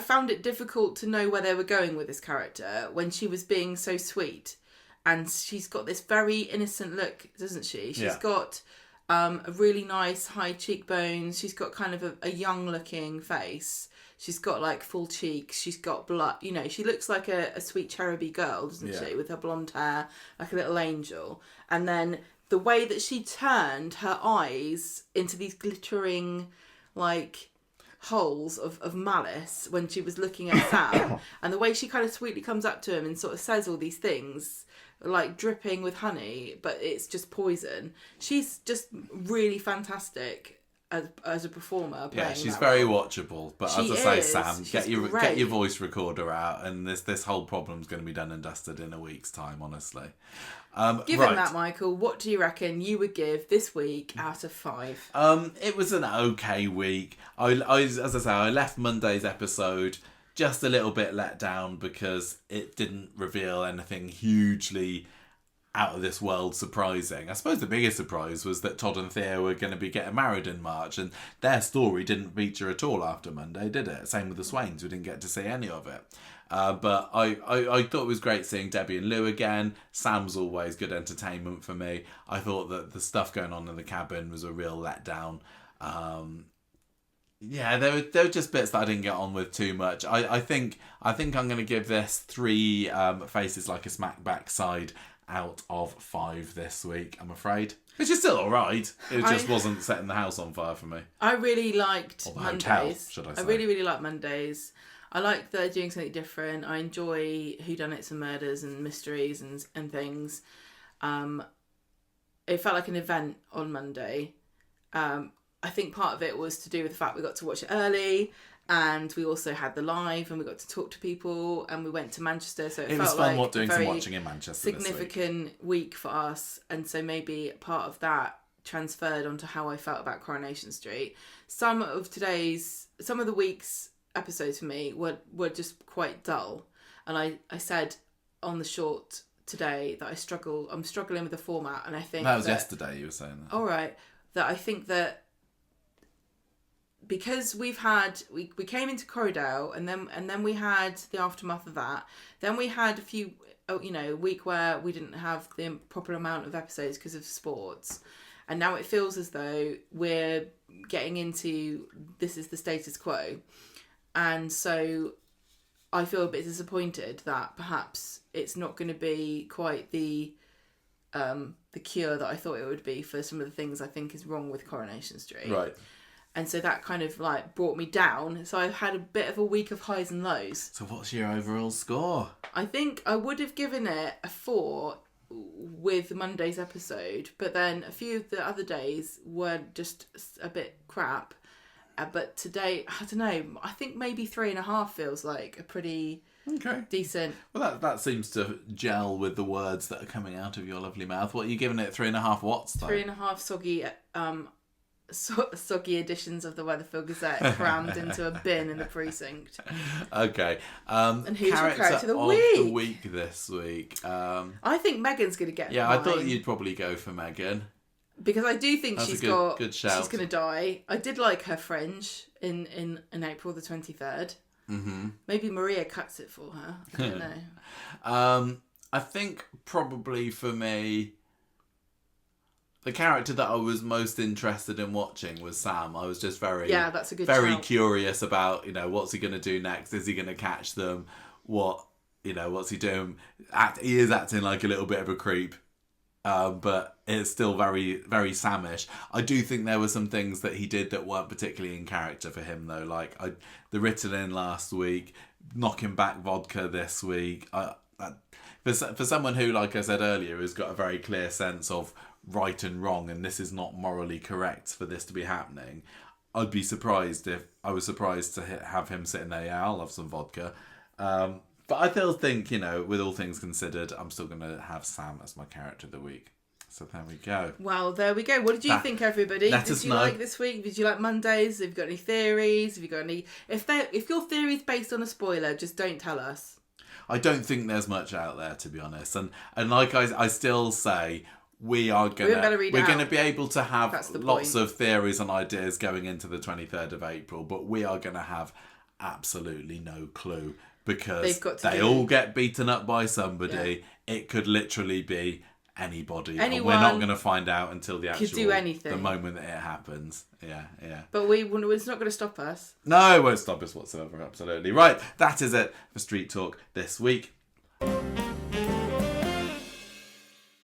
Speaker 2: found it difficult to know where they were going with this character when she was being so sweet, and she's got this very innocent look, doesn't she? She's got a really nice high cheekbones. She's got kind of a young looking face. She's got like full cheeks. She's got blood. You know, she looks like a sweet cheruby girl, doesn't she? With her blonde hair, like a little angel. And then the way that she turned her eyes into these glittering, like, holes of malice when she was looking at Sam, and the way she kind of sweetly comes up to him and sort of says all these things, like dripping with honey, but it's just poison. She's just really fantastic as a performer.
Speaker 1: Yeah, she's very watchable. But as I say, Sam, get your voice recorder out, and this whole problem's going to be done and dusted in a week's time. Honestly,
Speaker 2: given that, Michael, what do you reckon you would give this week out of 5?
Speaker 1: It was an okay week. I as I say, I left Monday's episode just a little bit let down because it didn't reveal anything hugely out of this world surprising. I suppose the biggest surprise was that Todd and Theo were going to be getting married in March, and their story didn't feature at all after Monday, did it? Same with the Swains, we didn't get to see any of it. But I thought it was great seeing Debbie and Lou again. Sam's always good entertainment for me. I thought that the stuff going on in the cabin was a real letdown. Yeah, there were just bits that I didn't get on with too much. I think I'm going to give this 3 faces like a smack backside out of 5 this week, I'm afraid. Which is still alright. It just wasn't setting the house on fire for me.
Speaker 2: I really liked Mondays.
Speaker 1: Hotel, should I say.
Speaker 2: I really, really like Mondays. I like that they're doing something different. I enjoy whodunits and murders and mysteries and things. It felt like an event on Monday. I think part of it was to do with the fact we got to watch it early, and we also had the live, and we got to talk to people, and we went to Manchester, so it
Speaker 1: was
Speaker 2: felt
Speaker 1: fun
Speaker 2: like
Speaker 1: doing
Speaker 2: a very
Speaker 1: some watching in Manchester
Speaker 2: significant week for us, and so maybe part of that transferred onto how I felt about Coronation Street. Some of the week's episodes for me were just quite dull, and I said on the short today that I'm struggling with the format, and I think
Speaker 1: that was yesterday you were saying that.
Speaker 2: All right, that I think that because we came into Corridale, and then we had the aftermath of that. Then we had a week where we didn't have the proper amount of episodes because of sports, and now it feels as though we're getting into this is the status quo, and so I feel a bit disappointed that perhaps it's not going to be quite the cure that I thought it would be for some of the things I think is wrong with Coronation Street.
Speaker 1: Right.
Speaker 2: And so that kind of like brought me down. So I've had a bit of a week of highs and lows.
Speaker 1: So what's your overall score?
Speaker 2: I think I would have given it a 4 with Monday's episode, but then a few of the other days were just a bit crap. But today, I don't know, I think maybe 3.5 feels like a pretty decent.
Speaker 1: Well, that seems to gel with the words that are coming out of your lovely mouth. What are you giving it? 3.5 watts though?
Speaker 2: 3.5 soggy editions of the Weatherfield Gazette crammed into a bin in the precinct.
Speaker 1: Okay.
Speaker 2: And who's your character of
Speaker 1: the week this week?
Speaker 2: I think Megan's going to get mine.
Speaker 1: I thought you'd probably go for Megan.
Speaker 2: Because I do think
Speaker 1: That's
Speaker 2: she's
Speaker 1: good shout.
Speaker 2: She's going to die. I did like her fringe in April the 23rd.
Speaker 1: Mm-hmm.
Speaker 2: Maybe Maria cuts it for her. I don't know.
Speaker 1: I think probably for me, the character that I was most interested in watching was Sam. I was just
Speaker 2: that's a good shout.
Speaker 1: Curious about, what's he going to do next? Is he going to catch them? What's he doing? He is acting like a little bit of a creep. But it's still very, very Samish. I do think there were some things that he did that weren't particularly in character for him, though. Like the Ritalin last week, knocking back vodka this week. For someone who, like I said earlier, has got a very clear sense of right and wrong, and this is not morally correct for this to be happening, I'd be surprised if I was surprised to have him sitting there. Yeah, I'll have some vodka. But I still think, with all things considered, I'm still going to have Sam as my character of the week. So there we go.
Speaker 2: Well, there we go. What did you think, everybody? Did you like this week? Did you like Mondays? Have you got any theories? Have you got any... If your theory is based on a spoiler, just don't tell us.
Speaker 1: I don't think there's much out there, to be honest. And like I still say, we're going to be able to have lots of theories and ideas going into the 23rd of April, but we are going to have absolutely no clue. Because they all get beaten up by somebody. Yeah. It could literally be anybody.
Speaker 2: Anyone
Speaker 1: and we're not going to find out until the actual...
Speaker 2: could do anything.
Speaker 1: The moment that it happens. Yeah.
Speaker 2: But it's not going to stop us.
Speaker 1: No, it won't stop us whatsoever, absolutely. Right, that is it for Street Talk this week.